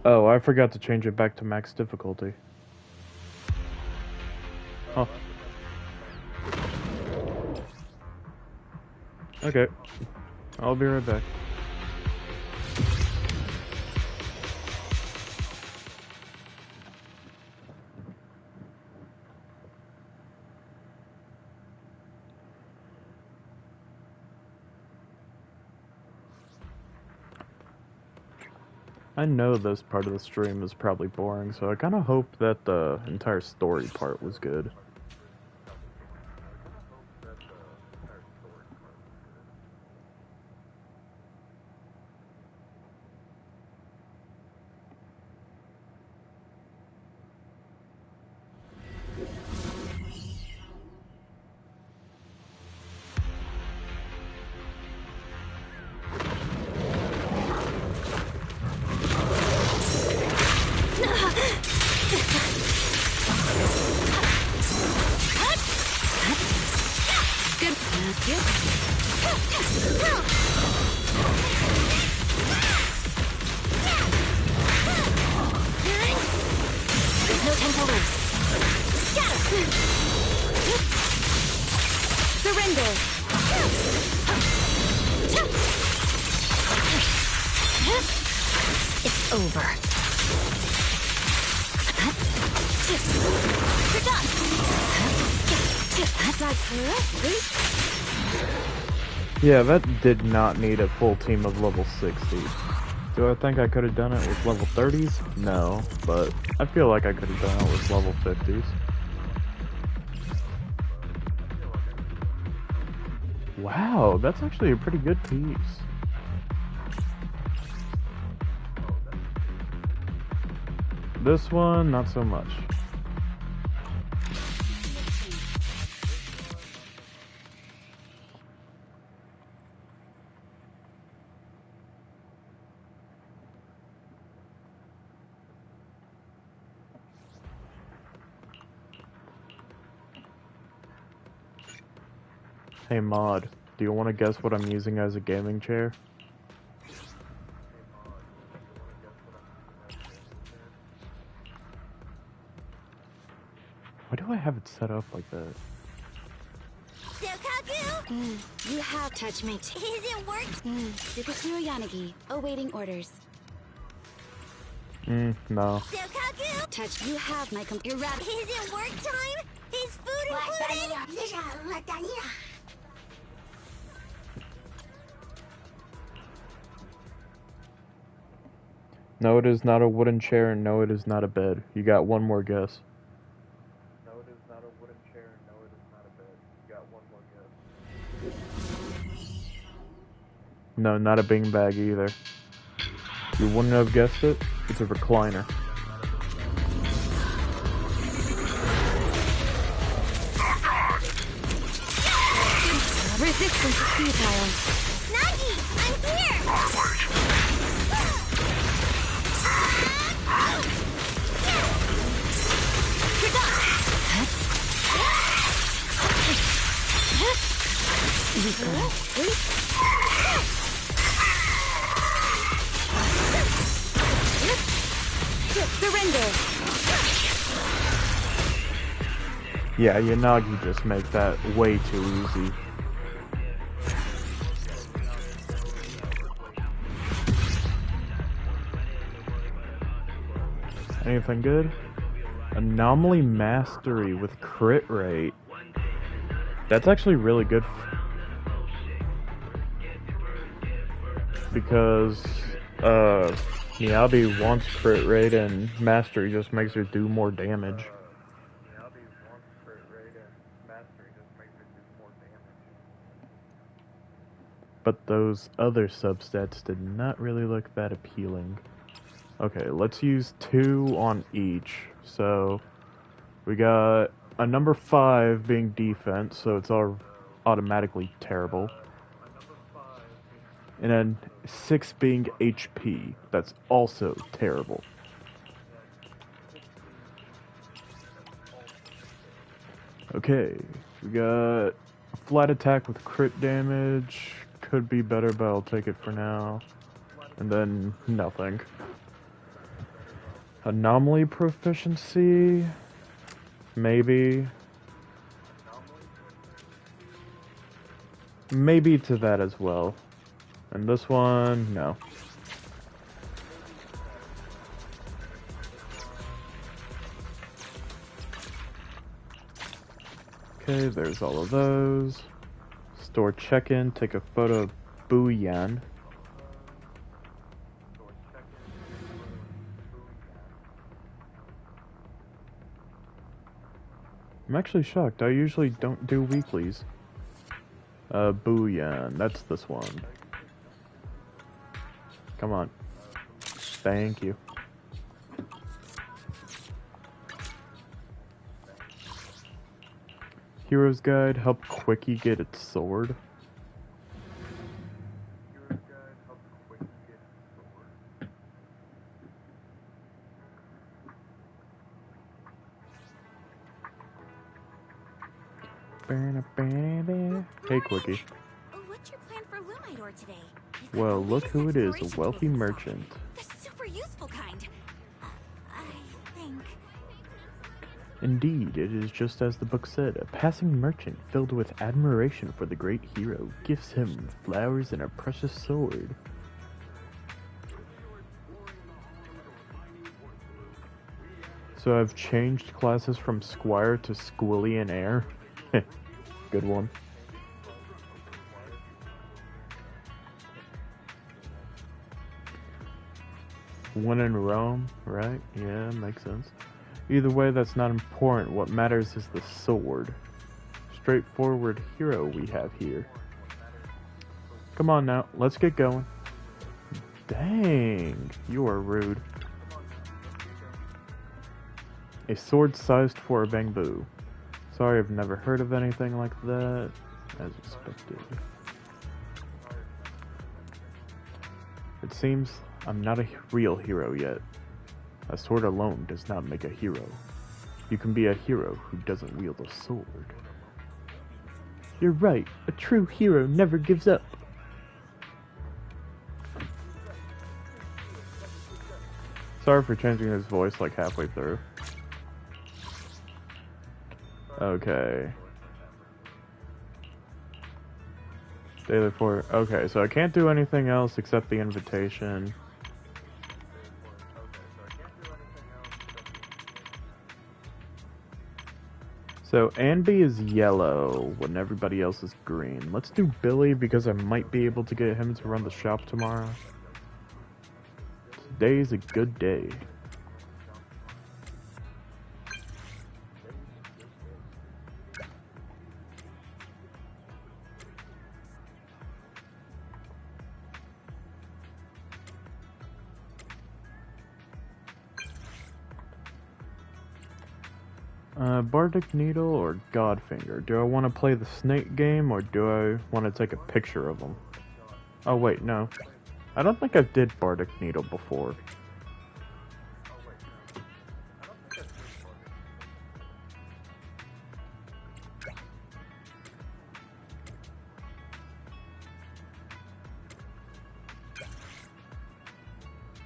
S1: Oh, I forgot to change it back to max difficulty. Huh. Okay. I'll be right back. I know this part of the stream is probably boring, so I kind of hope that the entire story part was good.
S16: There's no time to lose. Scatter! Surrender! It's over. You're done!
S1: Yeah, that did not need a full team of level 60. Do I think I could have done it with level 30s? No, but I feel like I could have done it with level 50s. Wow, that's actually a pretty good piece. This one, not so much. Hey Mod, do you want to guess what I'm using as a gaming chair? Why do I have it set up like that?
S12: Sokaku! You have touch mate. Is it worked? Tsukashiro Yanagi, awaiting orders.
S1: No.
S12: Sokaku! Touch, you have my computer. Is it work time? Is food included?
S1: No, it is not a wooden chair, and no, it is not a bed. You got one more guess. No, it is not a wooden chair, and no, it is not a bed. You got one more guess. No, not a beanbag either. You wouldn't have guessed it? It's a recliner.
S12: Resistance is futile. Nagi, I'm here! You're done! Surrender!
S1: Yeah, Yanagi just make that way too easy. Anything good? Anomaly Mastery with crit rate. That's actually really good. Because, Miyabi wants crit rate and Mastery just makes her do more damage. But those other substats did not really look that appealing. Okay, let's use 2 on each. So, we got a number 5 being defense, so it's all automatically terrible. And then 6 being HP, that's also terrible. Okay, we got flat attack with crit damage. Could be better, but I'll take it for now. And then nothing. Anomaly proficiency? Maybe. Maybe to that as well. And this one, no. Okay, there's all of those. Store check-in, take a photo of Booyan. I'm actually shocked. I usually don't do weeklies. Booyan. That's this one. Come on. Thank you. Hero's Guide. Help Quickie get its sword. Hey, Quickie.
S12: What's your plan for Lumidor today?
S1: Well, look who it is, a wealthy merchant.
S12: The super useful kind. I think.
S1: Indeed, it is just as the book said, a passing merchant filled with admiration for the great hero gifts him flowers and a precious sword. So I've changed classes from Squire to Squilly and Heir. Good one. When in Rome, right? Yeah, makes sense. Either way, that's not important. What matters is the sword. Straightforward hero we have here. Come on now, let's get going. Dang, you are rude. A sword sized for a bamboo. Sorry, I've never heard of anything like that. As expected. It seems I'm not a real hero yet. A sword alone does not make a hero. You can be a hero who doesn't wield a sword. You're right. A true hero never gives up. Sorry for changing his voice like halfway through. Okay. Daily 4. Okay, so I can't do anything else except the invitation. So Anby is yellow when everybody else is green. Let's do Billy because I might be able to get him to run the shop tomorrow. Today's a good day. Bardic Needle or Godfinger? Do I want to play the snake game or do I want to take a picture of them? Oh wait, no. I don't think I did Bardic Needle before.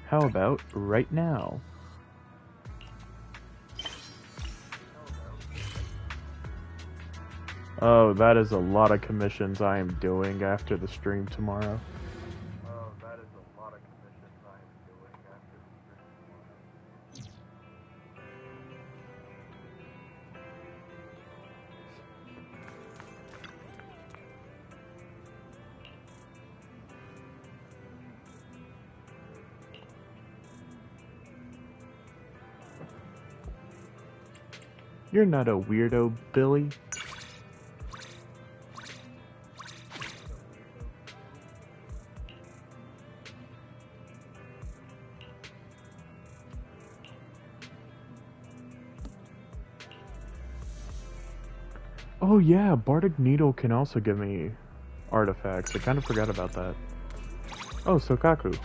S1: How about right now? Oh, that is a lot of commissions I am doing after the stream tomorrow. You're not a weirdo, Billy. Oh yeah, Bardic Needle can also give me artifacts. I kind of forgot about that. Oh, Sokaku.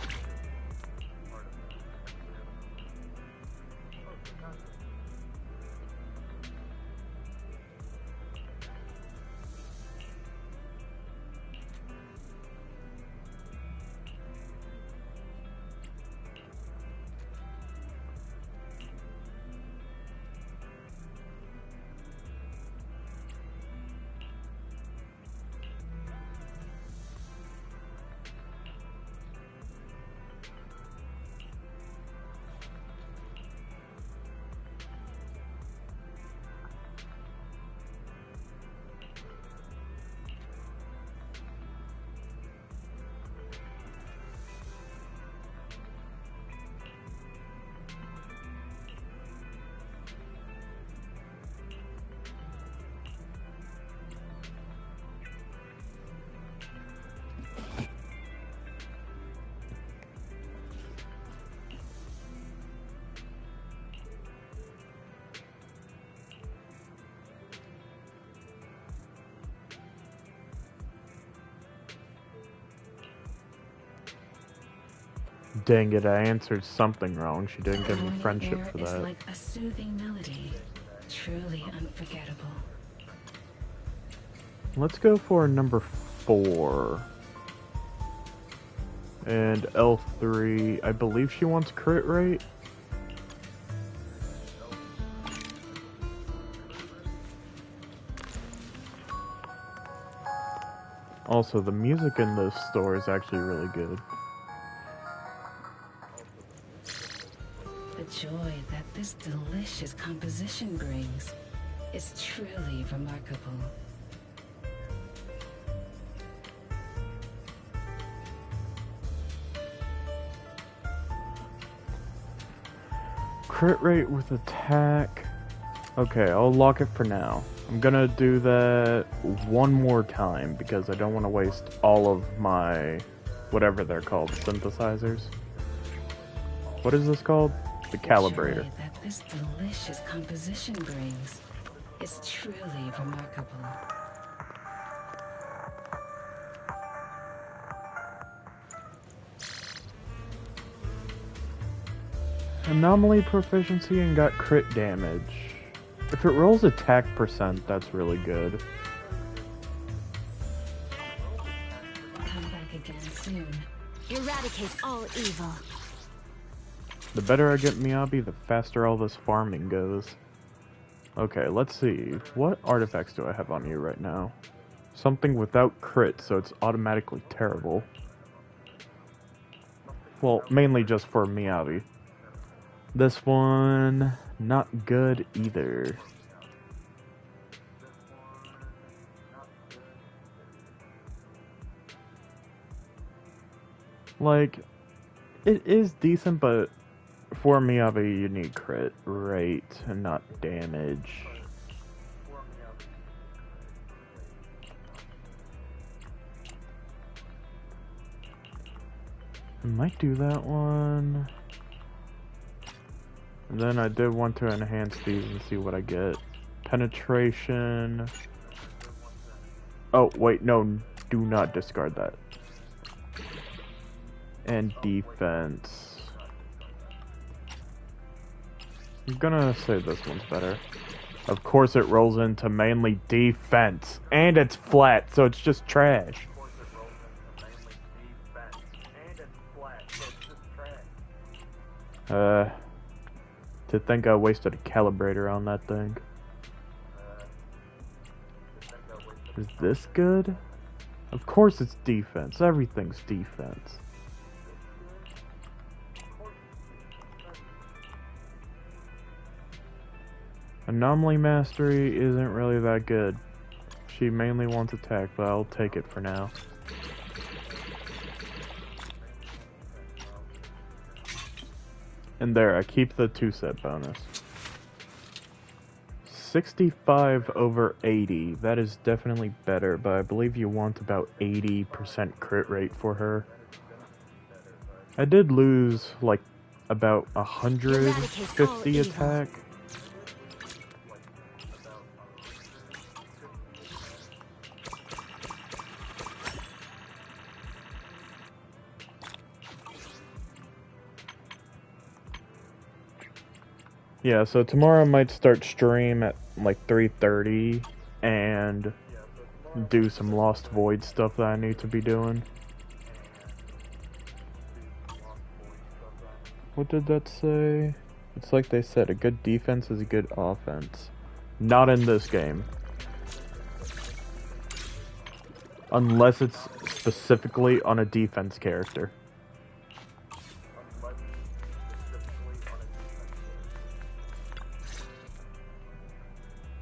S1: Dang it, I answered something wrong. She didn't give me
S10: Morning
S1: friendship
S10: air
S1: for
S10: is
S1: that.
S10: like a soothing melody, truly unforgettable.
S1: Let's go for number 4. And L3, I believe she wants crit rate. Also, the music in this store is actually really good.
S10: The joy that this delicious composition brings is truly remarkable.
S1: Crit rate with attack. Okay, I'll lock it for now. I'm gonna do that one more time because I don't want to waste all of my whatever they're called, synthesizers. What is this called? The calibrator.
S10: The joy that this delicious composition brings is truly remarkable.
S1: Anomaly proficiency and got crit damage. If it rolls attack percent, that's really good.
S10: Come back again soon.
S12: Eradicate all evil.
S1: The better I get Miyabi, the faster all this farming goes. Okay, let's see. What artifacts do I have on you right now? Something without crit, so it's automatically terrible. Well, mainly just for Miyabi. This one, not good either. Like, it is decent, but for Miyabi, you need crit rate and not damage. I might do that one. And then I did want to enhance these and see what I get. Penetration. Oh, wait, no, do not discard that. And defense. I'm gonna say this one's better. Of course it rolls into mainly defense. And it's flat, so it's just trash. To think I wasted a calibrator on that thing. Is this good? Of course it's defense. Everything's defense. Anomaly mastery isn't really that good. She mainly wants attack, but I'll take it for now. And there, I keep the 2-set bonus. 65 over 80. That is definitely better, but I believe you want about 80% crit rate for her. I did lose, like, about 150 attack. Yeah, so tomorrow I might start stream at like 3:30 and do some Lost Void stuff that I need to be doing. What did that say? It's like they said, a good defense is a good offense. Not in this game. Unless it's specifically on a defense character.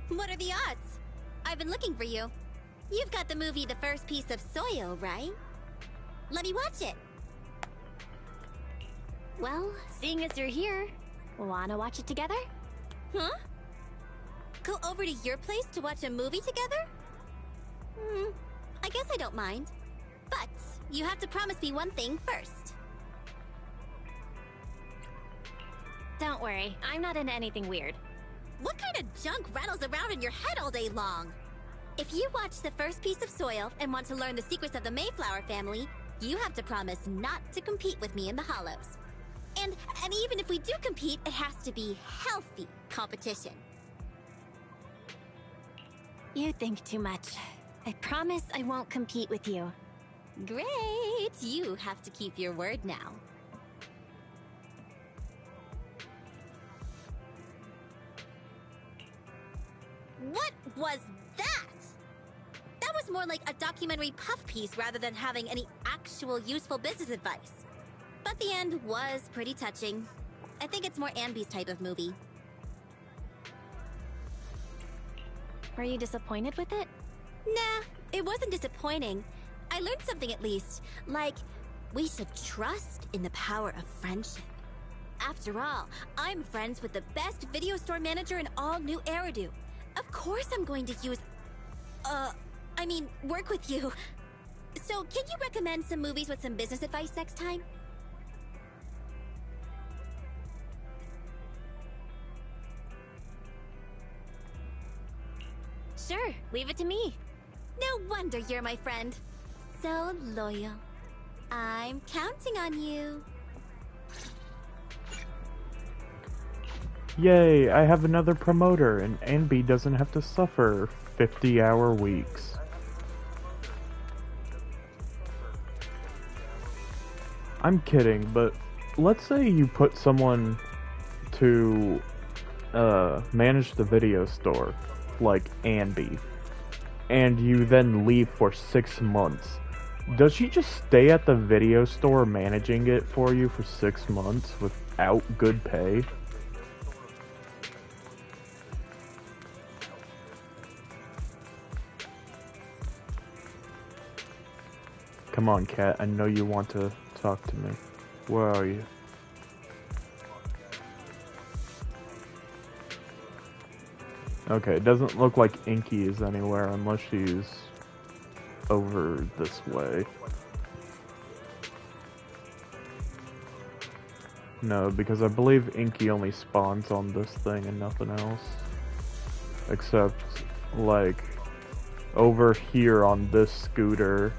S12: What are the odds? I've been looking for you. You've got the movie The First Piece of Soil, right? Let me watch it.
S2: Well, seeing as you're here, wanna watch it together?
S12: Huh? Go over to your place to watch a movie together? I guess I don't mind. But you have to promise me one thing first.
S2: Don't worry, I'm not into anything weird.
S12: What kind of junk rattles around in your head all day long? If you watch The First Piece of Soil and want to learn the secrets of the Mayflower family,
S20: You have to promise not to compete with me in the Hollows. And even if we do compete, it has to be healthy competition.
S16: You think too much. I promise I won't compete with you.
S20: Great! You have to keep your word now. What was that? That was more like a documentary puff piece rather than having any actual useful business advice. But the end was pretty touching. I think it's more Anby's type of movie.
S16: Were you disappointed with it?
S20: Nah, it wasn't disappointing. I learned something at least. Like, we should trust in the power of friendship. After all, I'm friends with the best video store manager in all New Eridu. Of course I'm going to use... work with you. So, can you recommend some movies with some business advice next time?
S16: Sure, leave it to me.
S20: No wonder you're my friend. So loyal. I'm counting on you.
S1: Yay, I have another promoter, and Anby doesn't have to suffer 50-hour weeks. I'm kidding, but let's say you put someone to manage the video store, like Anby, and you then leave for 6 months. Does she just stay at the video store managing it for you for 6 months without good pay? Come on, Cat. I know you want to talk to me. Where are you? Okay, it doesn't look like Inky is anywhere unless she's over this way. No, because I believe Inky only spawns on this thing and nothing else. Except, like, over here on this scooter.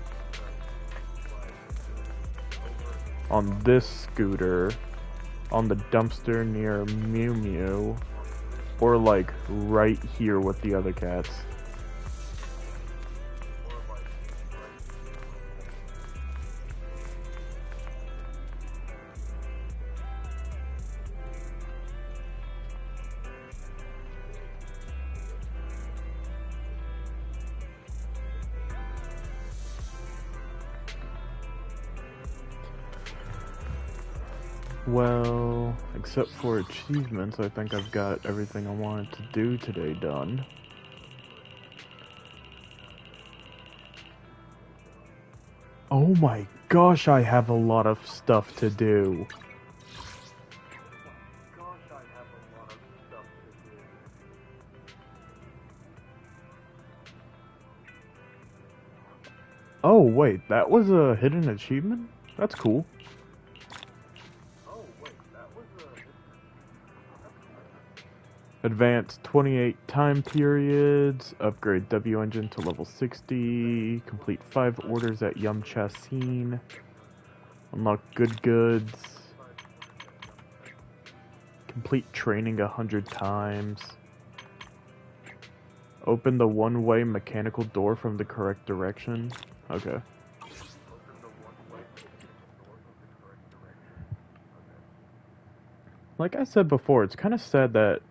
S1: On this scooter. On the dumpster near Mew Mew. Or, like, right here with the other cats. Well, except for achievements, I think I've got everything I wanted to do today done. Oh my gosh, I have a lot of stuff to do. Oh wait, that was a hidden achievement? That's cool. Advance 28 time periods, upgrade W engine to level 60, complete 5 orders at Yum Chassin, unlock good goods, complete training 100 times, open the one-way mechanical door from the correct direction. Okay. Like I said before, it's kind of sad that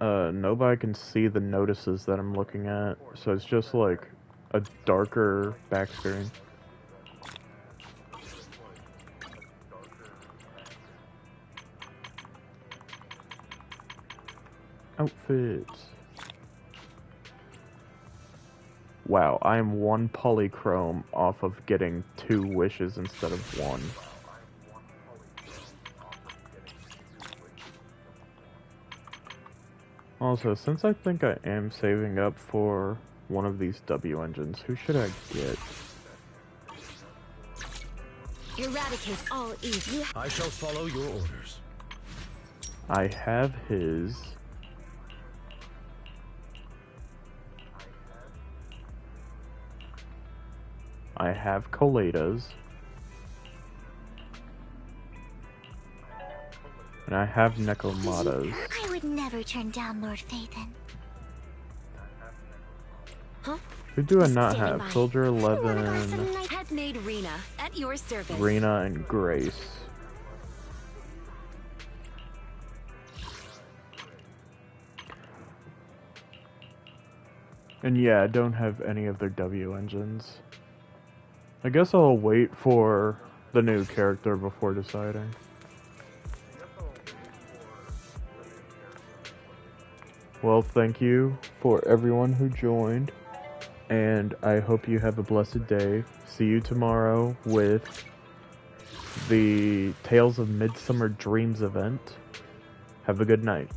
S1: nobody can see the notices that I'm looking at, so it's just like a darker back screen. Outfits. Wow, I am 1 polychrome off of getting 2 wishes instead of 1. Also, since I think I am saving up for one of these W engines, who should I get?
S16: Eradicate all evil.
S11: I shall follow your orders.
S1: I have his. I have Coletta's. And I have Nekomatas.
S9: I would never turn down Lord Phaethon.
S1: Who do I not have? Soldier 11,
S10: Head maid Rena, at your service.
S1: Rena, and Grace. And yeah, I don't have any of their W engines. I guess I'll wait for the new character before deciding. Well, thank you for everyone who joined, and I hope you have a blessed day. See you tomorrow with the Tales of Midsummer Dreams event. Have a good night.